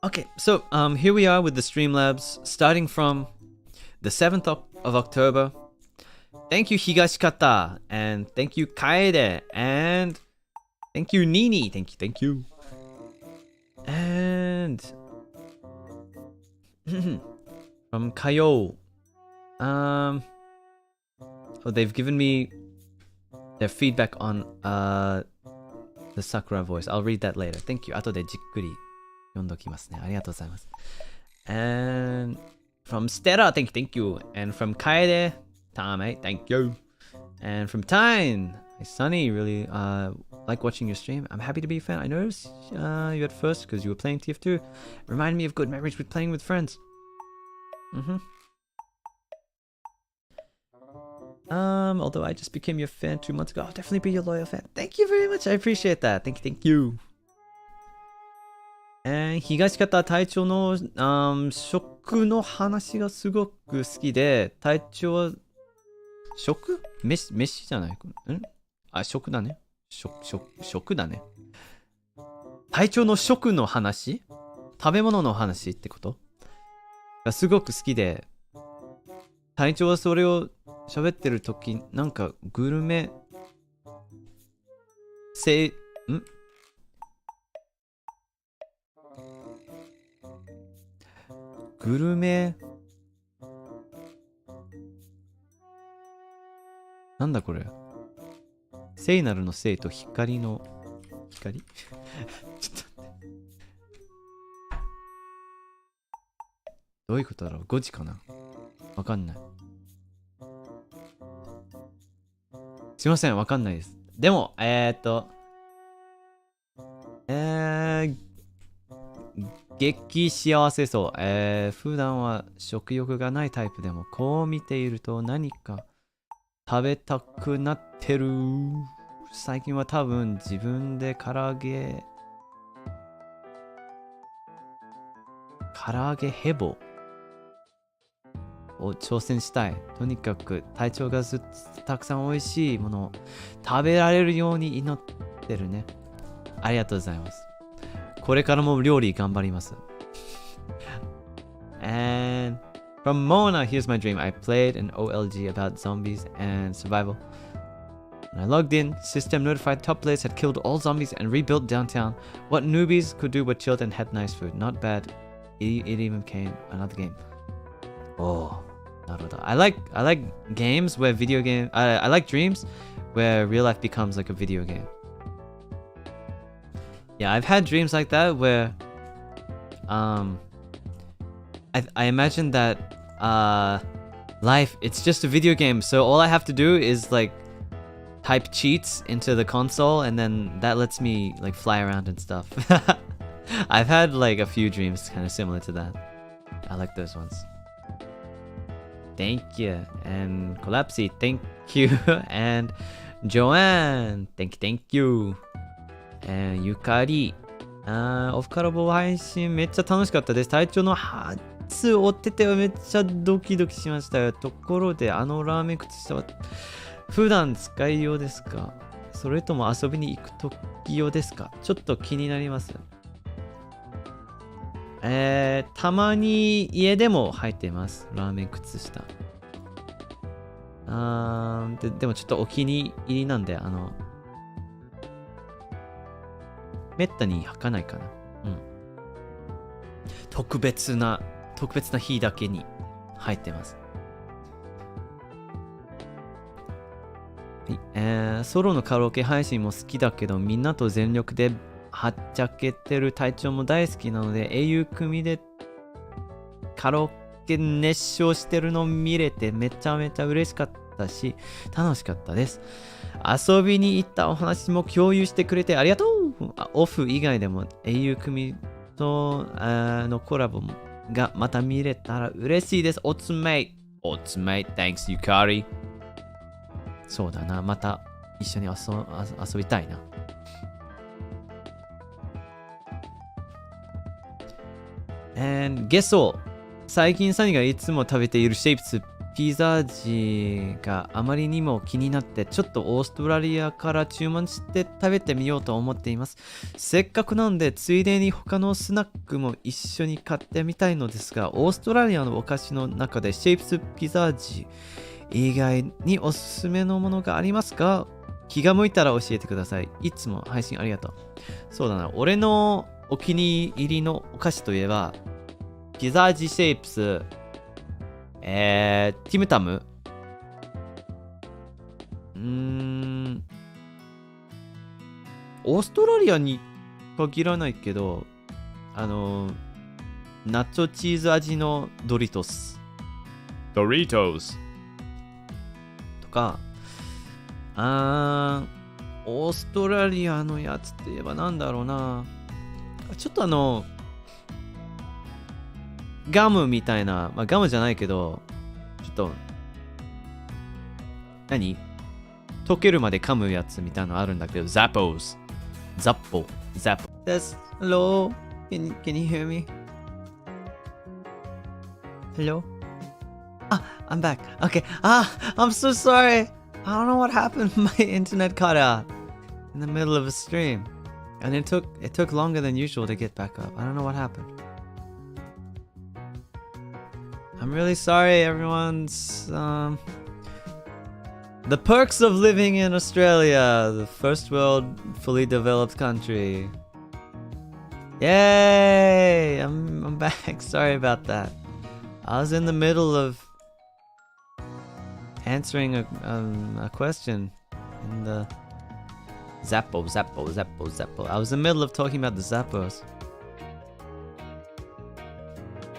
Okay, so here we are with the Streamlabs, starting from the 7th of October. Thank you Higashikata, and thank you Kaede, and thank you Nini, thank you. And from Kayo, oh, they've given me their feedback on the Sakura voice. I'll read that later. Thank you. 後でじっくり読んどきますね。ありがとうございます。And from Stera, thank you. And from Kaede, Tame, thank you. And from Tyne, hey Sonny, really like watching your stream. I'm happy to be a fan. I noticed you at first because you were playing TF2. Reminded me of good memories with playing with friends. Although I just became your fan 2 months ago, I'll definitely be your loyal fan. Thank you very much. I appreciate that. Thank you. And 東方隊長の、食の話がすごく好きで、隊長は飯じゃない？食だね。食だね。隊長の食の話？食べ物の話ってことがすごく好きで、隊長はそれを喋ってるとき、なんかグルメグルメ。なんだこれ。聖なるの聖と光の光ちょっと待って。どういうことだろう ?5 時かなわかんない。すいません、わかんないです。でも、激幸せそう。普段は食欲がないタイプでも、こう見ていると何か食べたくなってる。最近は多分自分で唐揚げヘボを挑戦したい。とにかく体調がずっとたくさん美味しいものを食べられるように祈ってるね。ありがとうございます。これからも料理頑張ります。And from Mona, here's my dream. I played an OLG about zombies and survival. When I logged in, system notified top players had killed all zombies and rebuilt downtown. What newbies could do but chilled and had nice food. Not bad. It even came another game. Oh, naruhodo. I like games where video game. I like dreams where real life becomes like a video game. Yeah, I've had dreams like that where I imagine that life, it's just a video game, so all I have to do is like type cheats into the console and then that lets me like fly around and stuff. I've had like a few dreams kind of similar to that. I like those ones. Thank you. And Collapsy, thank you. And Joanne, thank you. And ゆかり、オフカラボ配信めっちゃ楽しかったです。体調の初追っててめっちゃドキドキしましたよ。ところでラーメン靴下は普段使いようですか？それとも遊びに行くとき用ですか？ちょっと気になります。たまに家でも入っています。ラーメン靴下。でもちょっとお気に入りなんで、めったに履かないかな。うん。特別な日だけに入ってます。はい、ソロのカラオケ配信も好きだけど、みんなと全力ではっちゃけてる隊長も大好きなので、英雄組でカラオケ熱唱してるの見れてめちゃめちゃ嬉しかったし、楽しかったです。遊びに行ったお話も共有してくれてありがとう。オフ以外でも英雄組とのコラボがまた見れたら嬉しいです。おつめい thanks Yukari。 そうだな、また一緒に遊びたいな。And ゲソ、最近サニがいつも食べているシェイプスピザ味があまりにも気になって、ちょっとオーストラリアから注文して食べてみようと思っています。せっかくなんでついでに他のスナックも一緒に買ってみたいのですが、オーストラリアのお菓子の中でシェイプスピザ味以外におすすめのものがありますか？気が向いたら教えてください。いつも配信ありがとう。そうだな、俺のお気に入りのお菓子といえばピザ味シェイプス、ティムタム、オーストラリアに限らないけど、ナチョチーズ味のドリトスとか、オーストラリアのやつって言えばなんだろうな、ちょっとガムみたいな、まあ、ガムじゃないけど、ちょっと、溶けるまで噛むやつみたいなのあるんだけど、ザッポ。Yes, hello. Can you hear me? Hello? I'm back. Okay. I'm so sorry. I don't know what happened. My internet cut out in the middle of a stream, and it took longer than usual to get back up. I don't know what happened. I'm really sorry, everyone's the perks of living in Australia, the first world fully developed country. Yay! I'm back. Sorry about that. I was in the middle of answering a question in the Zappo. I was in the middle of talking about the Zappos.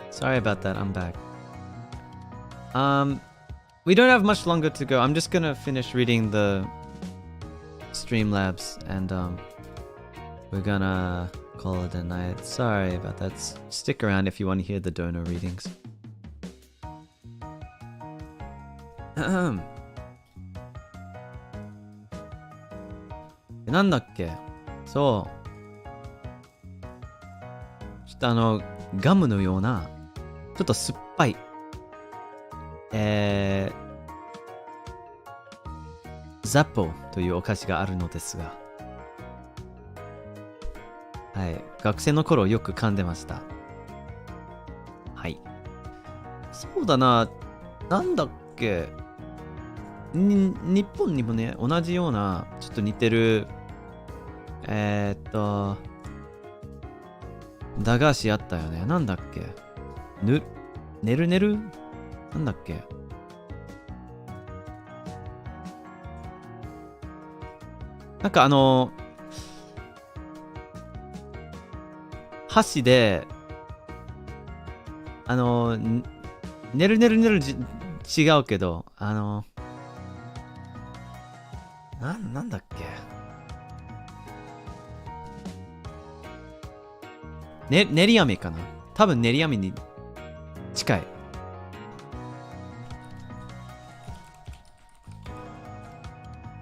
Sorry about that, I'm back. We don't have much longer to go. I'm just gonna finish reading the Streamlabs and we're gonna call it a night. Sorry about that. Stick around if you want to hear the donor readings. なんだっけ、そうちょっとガムのようなちょっと酸っぱいザッポというお菓子があるのですが、はい、学生の頃よく噛んでました。はい、そうだな、なんだっけ、日本にもね同じようなちょっと似てる駄菓子あったよね。なんだっけ、ねるなんだっけ、なんか箸でねる違うけどなんだっけ、練り飴かな、多分練り飴に近い。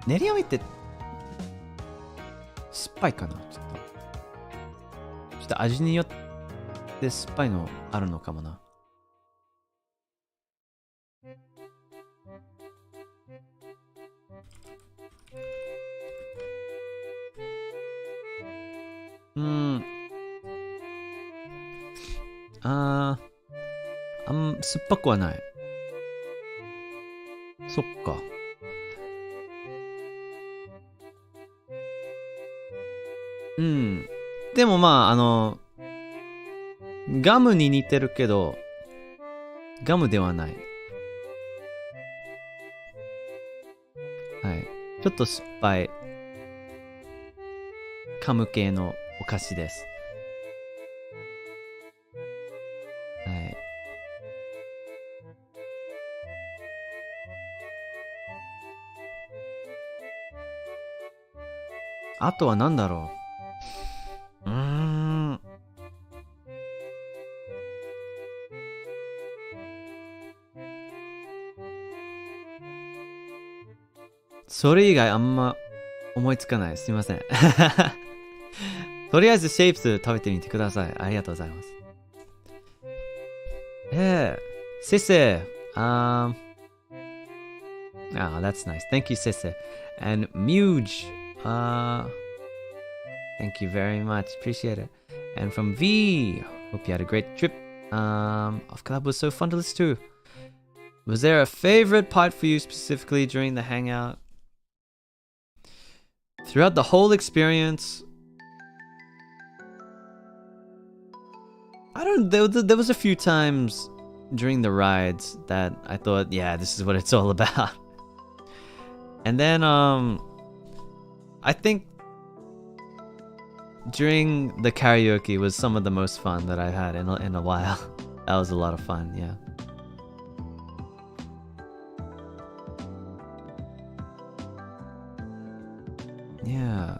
練り飴って酸っぱいかな、ちょっと味によって酸っぱいのあるのかもな。酸っぱくはない。そっか。でもまあガムに似てるけどガムではない。はい、ちょっと酸っぱい噛む系のお菓子です。はい。あとは何だろう。それ以外あんま思いつかない。すいません。とりあえずシェイプス食べてみてください。ありがとうございます。Sisse. That's nice. Thank you, Sisse. And Muge. Thank you very much. Appreciate it. And from V. Hope you had a great trip. Off Club was so fun to listen to. Was there a favorite part for you specifically during the hangout? Throughout the whole experience, I don't know, there was a few times during the rides that I thought, yeah, this is what it's all about. And then I think during the karaoke was some of the most fun that I've had in a while. That was a lot of fun, yeah. Yeah,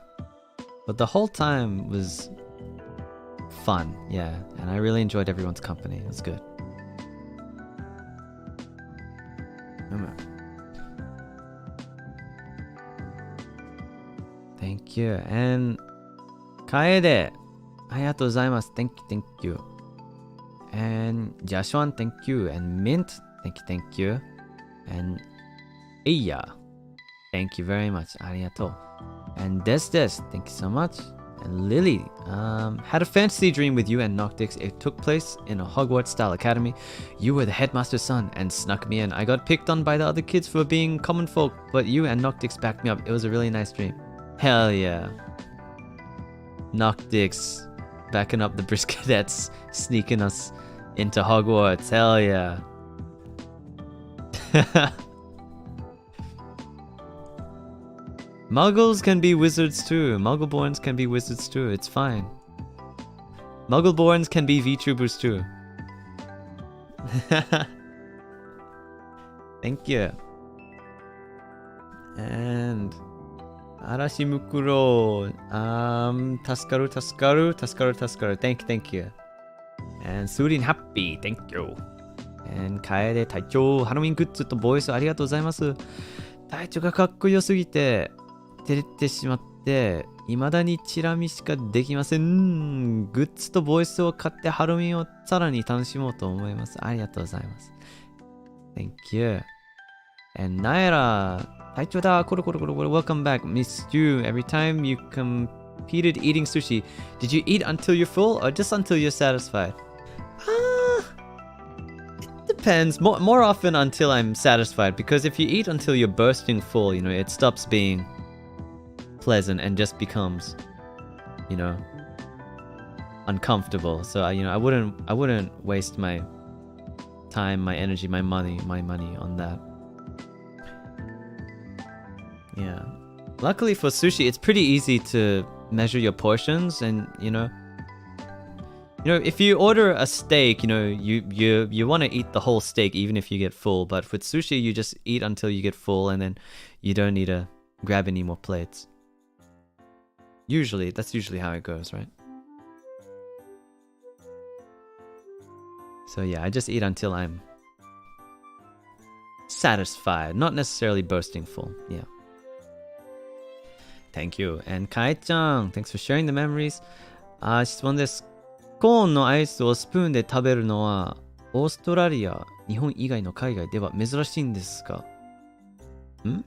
but the whole time was fun, yeah, and I really enjoyed everyone's company. It was good. Thank you. And Kaede, arigatou gozaimasu. Thank you. And Joshua, thank you. And Mint, thank you. And Iya, thank you very much. Arigatou. And Des, thank you so much. And Lily, had a fantasy dream with you and Noctix. It took place in a Hogwarts-style academy. You were the headmaster's son and snuck me in. I got picked on by the other kids for being common folk, but you and Noctix backed me up. It was a really nice dream. Hell yeah. Noctix backing up the Briskadets, sneaking us into Hogwarts. Hell yeah. Muggles can be wizards too. Muggleborns can be wizards too. It's fine. Muggleborns can be VTubers too. Thank you. And Arashimukuro. Taskaru, taskaru, taskaru, taskaru. Thank you. And Surin happy. Thank you. And Kaede Taicho. ハロウィングッズとボイスありがとうございます。体調がかっこよすぎて照れてしまって未だにチラ見しかできません。グッズとボイスを買ってハロウィンをさらに楽しもうと思います。ありがとうございます。Thank you. And Naira, 体調だ。コロコロコロコロ。Welcome back. Missed you. Every time you competed eating sushi, did you eat until you're full or just until you're satisfied? It depends. More often until I'm satisfied, because if you eat until you're bursting full, you know, it stops being pleasant and just becomes, you know, uncomfortable. So I wouldn't waste my time, my energy, my money on that. Yeah. Luckily for sushi, it's pretty easy to measure your portions, and you know, if you order a steak, you know, you want to eat the whole steak even if you get full. But with sushi, you just eat until you get full, and then you don't need to grab any more plates. That's usually how it goes, right? So yeah, I just eat until I'm satisfied, not necessarily bursting full. Yeah. Thank you. And Kai-chan, thanks for sharing the memories. 質問です。コーンのアイスをスプーンで食べるのはオーストラリア、日本以外の海外では珍しいんですか？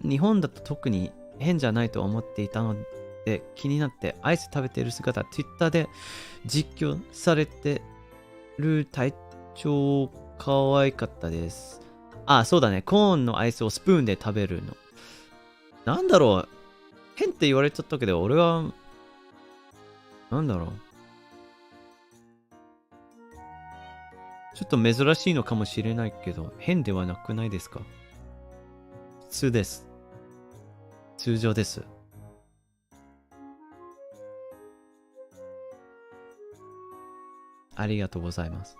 日本だと特に変じゃないと思っていたので気になってアイス食べている姿、Twitter で実況されてる体調可愛かったです。そうだね。コーンのアイスをスプーンで食べるの。なんだろう。変って言われちゃったけど、俺は、なんだろう。ちょっと珍しいのかもしれないけど、変ではなくないですか？普通です。通常です。ありがとうございます。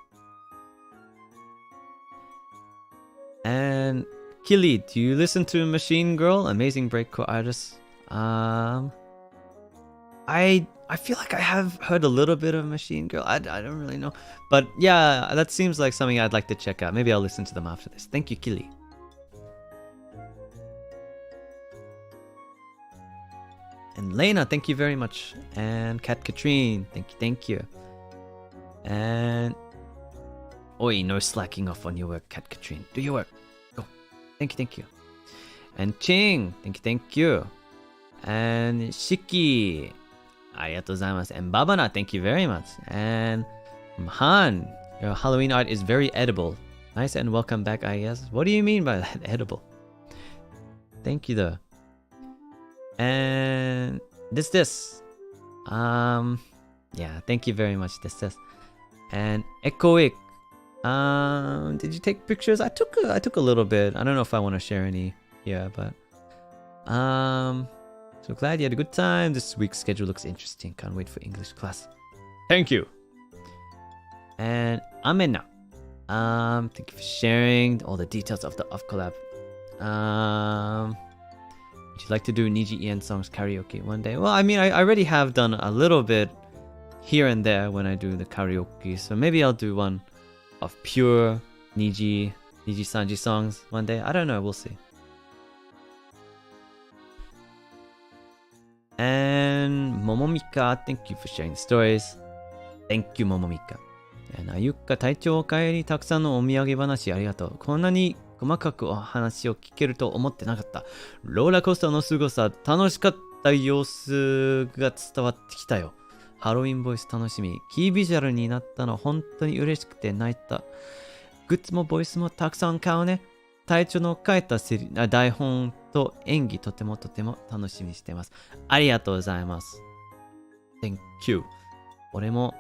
And Killy, do you listen to Machine Girl? Amazing breakcore artist. I feel like I have heard a little bit of Machine Girl. I don't really know. But yeah, that seems like something I'd like to check out. Maybe I'll listen to them after this. Thank you, Killy. And Lena, thank you very much. And Kat Katrine, thank you. And oi, no slacking off on your work, Kat Katrine. Do your work. Go. Thank you. And Ching, thank you. And Shiki, ありがとうございます. And Babana, thank you very much. And Han, your Halloween art is very edible. Nice and welcome back, I guess. What do you mean by that? Edible. Thank you though. And this. Yeah, thank you very much, this. And Echoic. Did you take pictures? I took a little bit. I don't know if I want to share any here, but so glad you had a good time. This week's schedule looks interesting. Can't wait for English class. Thank you. And Amena. Thank you for sharing all the details of the off collab. Would you like to do Niji Ian songs karaoke one day? Well, I mean, I already have done a little bit here and there when I do the karaoke, so maybe I'll do one of pure NIJISANJI songs one day. I don't know, we'll see. And Momomika, thank you for sharing the stories. Thank you, Momomika. And Ayuka, 体調おかえり、たくさんのお土産話ありがとう。こんなに細かくお話を聞けると思ってなかった。ローラーコースターの凄さ、楽しかった様子が伝わってきたよ。ハロウィンボイス楽しみ。キービジュアルになったの本当に嬉しくて泣いた。グッズもボイスもたくさん買うね。隊長の書いた台本と演技とても楽しみにしています。ありがとうございます。Thank you. 俺も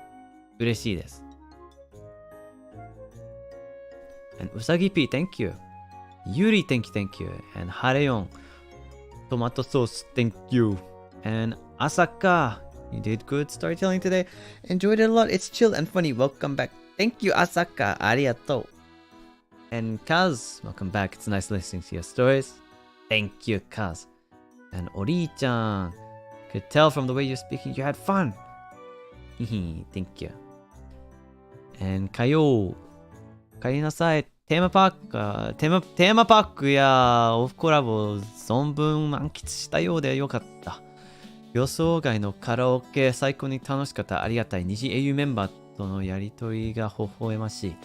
嬉しいです。And Usagi P, thank you. Yuri, thank you. And Hareyon, tomato sauce, thank you. And Asaka, you did good storytelling today. Enjoyed it a lot. It's chill and funny. Welcome back. Thank you, Asaka. Arigato. And Kaz, welcome back. It's nice listening to your stories. Thank you, Kaz. And Ori-chan, could tell from the way you're speaking you had fun. Thank you. And Kayo, 帰りなさい。テーマパークやオフコラボを存分満喫したようでよかった。予想外のカラオケ最高に楽しかった。ありがたい。二次英雄メンバーとのやりとりが微笑ましい。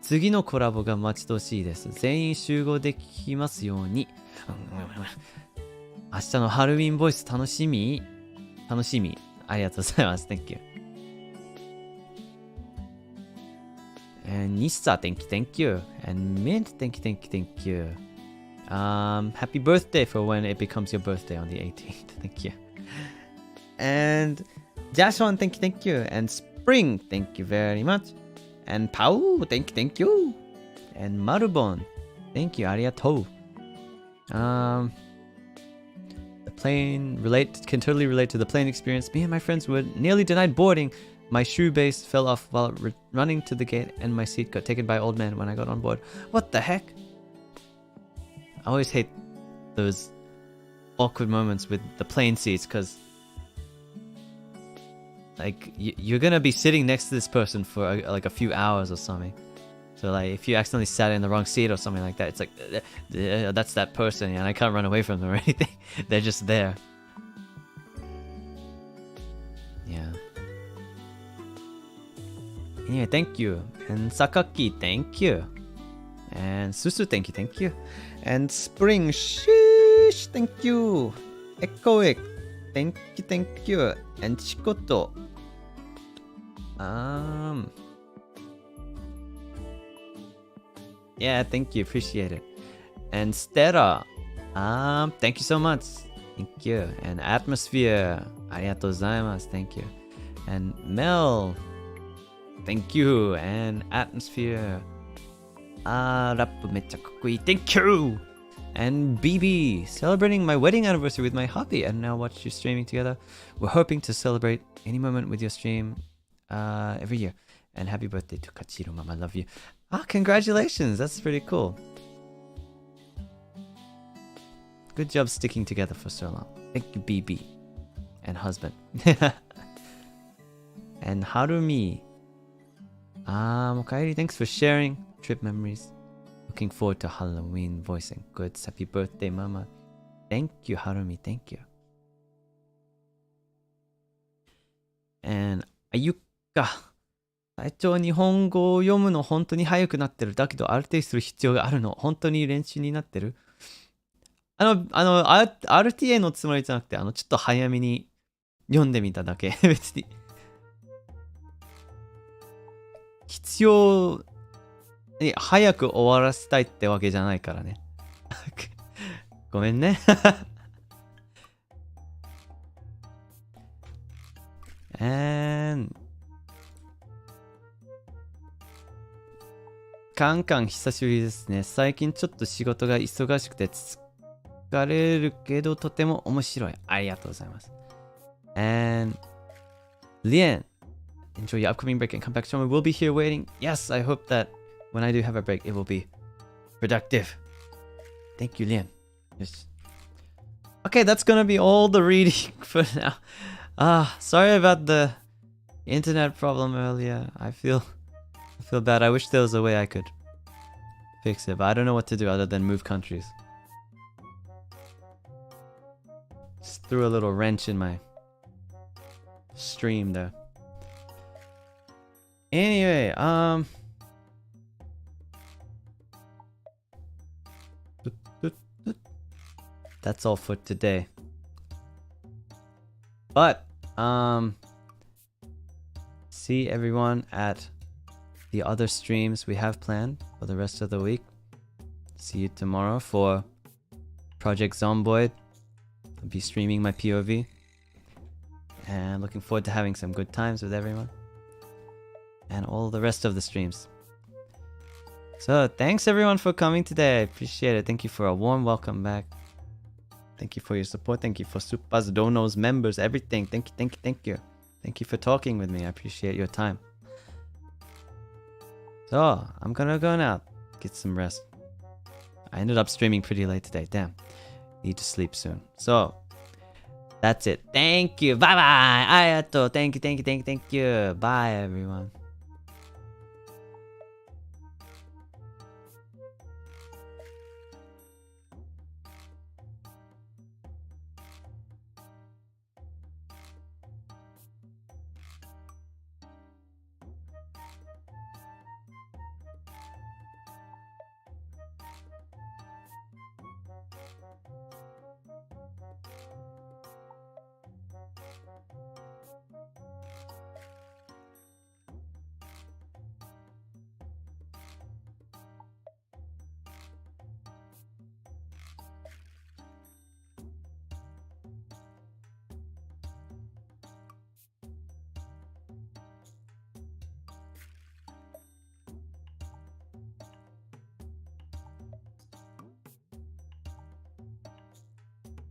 次のコラボが待ち遠しいです。全員集合できますように。明日のハロウィンボイス楽しみ。ありがとうございます。Thank you. And Nissa, thank you. And Mint, thank you. Happy birthday for when it becomes your birthday on the 18th. Thank you. And Jashwan, thank you. And Spring, thank you very much. And Pau, thank you. And Marubon, thank you. Arigatou. The plane can totally relate to the plane experience. Me and my friends were nearly denied boarding. My shoe base fell off while running to the gate, and my seat got taken by an old man when I got on board. What the heck? I always hate those awkward moments with the plane seats, because like you're gonna be sitting next to this person for like a few hours or something. So like if you accidentally sat in the wrong seat or something like that, it's like that's that person, and I can't run away from them or anything. They're just there. Yeah. Anyway, thank you. And Sakaki, thank you. And Susu, thank you. And Spring, sheesh, thank you. Echoic, thank you. And Chikoto. Yeah, thank you, appreciate it. And Stera, thank you so much. Thank you. And Atmosphere, arigatou gozaimasu, thank you. And Mel, thank you. And Atmosphere, rap mecha kakkoi, thank you. And BB, celebrating my wedding anniversary with my hubby and now watch you streaming together. We're hoping to celebrate any moment with your stream every year. And happy birthday to Kachiro, Mama, love you. Congratulations, that's pretty cool. Good job sticking together for so long. Thank you, BB. And husband. And Harumi. Okaeri, thanks for sharing trip memories. Looking forward to Halloween voicing. Good. Happy birthday, Mama. Thank you, Harumi. Thank you. And Ayuka. 最長日本語を読むの本当に早くなってる。だけど、アルテイする必要があるの。本当に練習になってる。RTA のつもりじゃなくて、ちょっと早めに読んでみただけ。別に。必要に早く終わらせたいってわけじゃないからね。ごめんね。カンカン久しぶりですね。最近ちょっと仕事が忙しくて疲れるけどとても面白い。ありがとうございます。And Lien, enjoy your upcoming break and come back soon. We'll be here waiting. Yes, I hope that when I do have a break, it will be productive. Thank you, Lien. Yes. Okay, that's gonna be all the reading for now. Sorry about the internet problem earlier. I feel bad. I wish there was a way I could fix it, but I don't know what to do other than move countries. Just threw a little wrench in my stream there. Anyway, that's all for today. But see everyone at the other streams we have planned for the rest of the week. See you tomorrow for Project Zomboid. I'll be streaming my POV. And looking forward to having some good times with everyone. And all the rest of the streams. So thanks everyone for coming today. I appreciate it. Thank you for a warm welcome back. Thank you for your support. Thank you for Supers, Donos, members, everything. Thank you, thank you, thank you. Thank you for talking with me. I appreciate your time. So I'm gonna go now. Get some rest. I ended up streaming pretty late today. Damn. Need to sleep soon. So that's it. Thank you. Bye bye. Arigato. Thank you, thank you, thank you, thank you. Bye everyone.